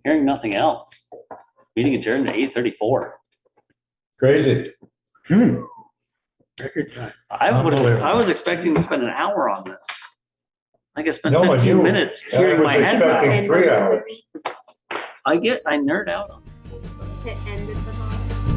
Speaker 1: Hearing nothing else. Meeting adjourned at 8:34.
Speaker 5: Crazy.
Speaker 8: Record time.
Speaker 5: Unbelievable.
Speaker 1: I was expecting to spend an hour on this. I think I spent
Speaker 5: No, and
Speaker 1: 15
Speaker 5: you-
Speaker 1: minutes
Speaker 5: I
Speaker 1: hearing
Speaker 5: was
Speaker 1: my head back.
Speaker 5: expecting 3 hours.
Speaker 1: I nerd out on
Speaker 2: To end at the bottom.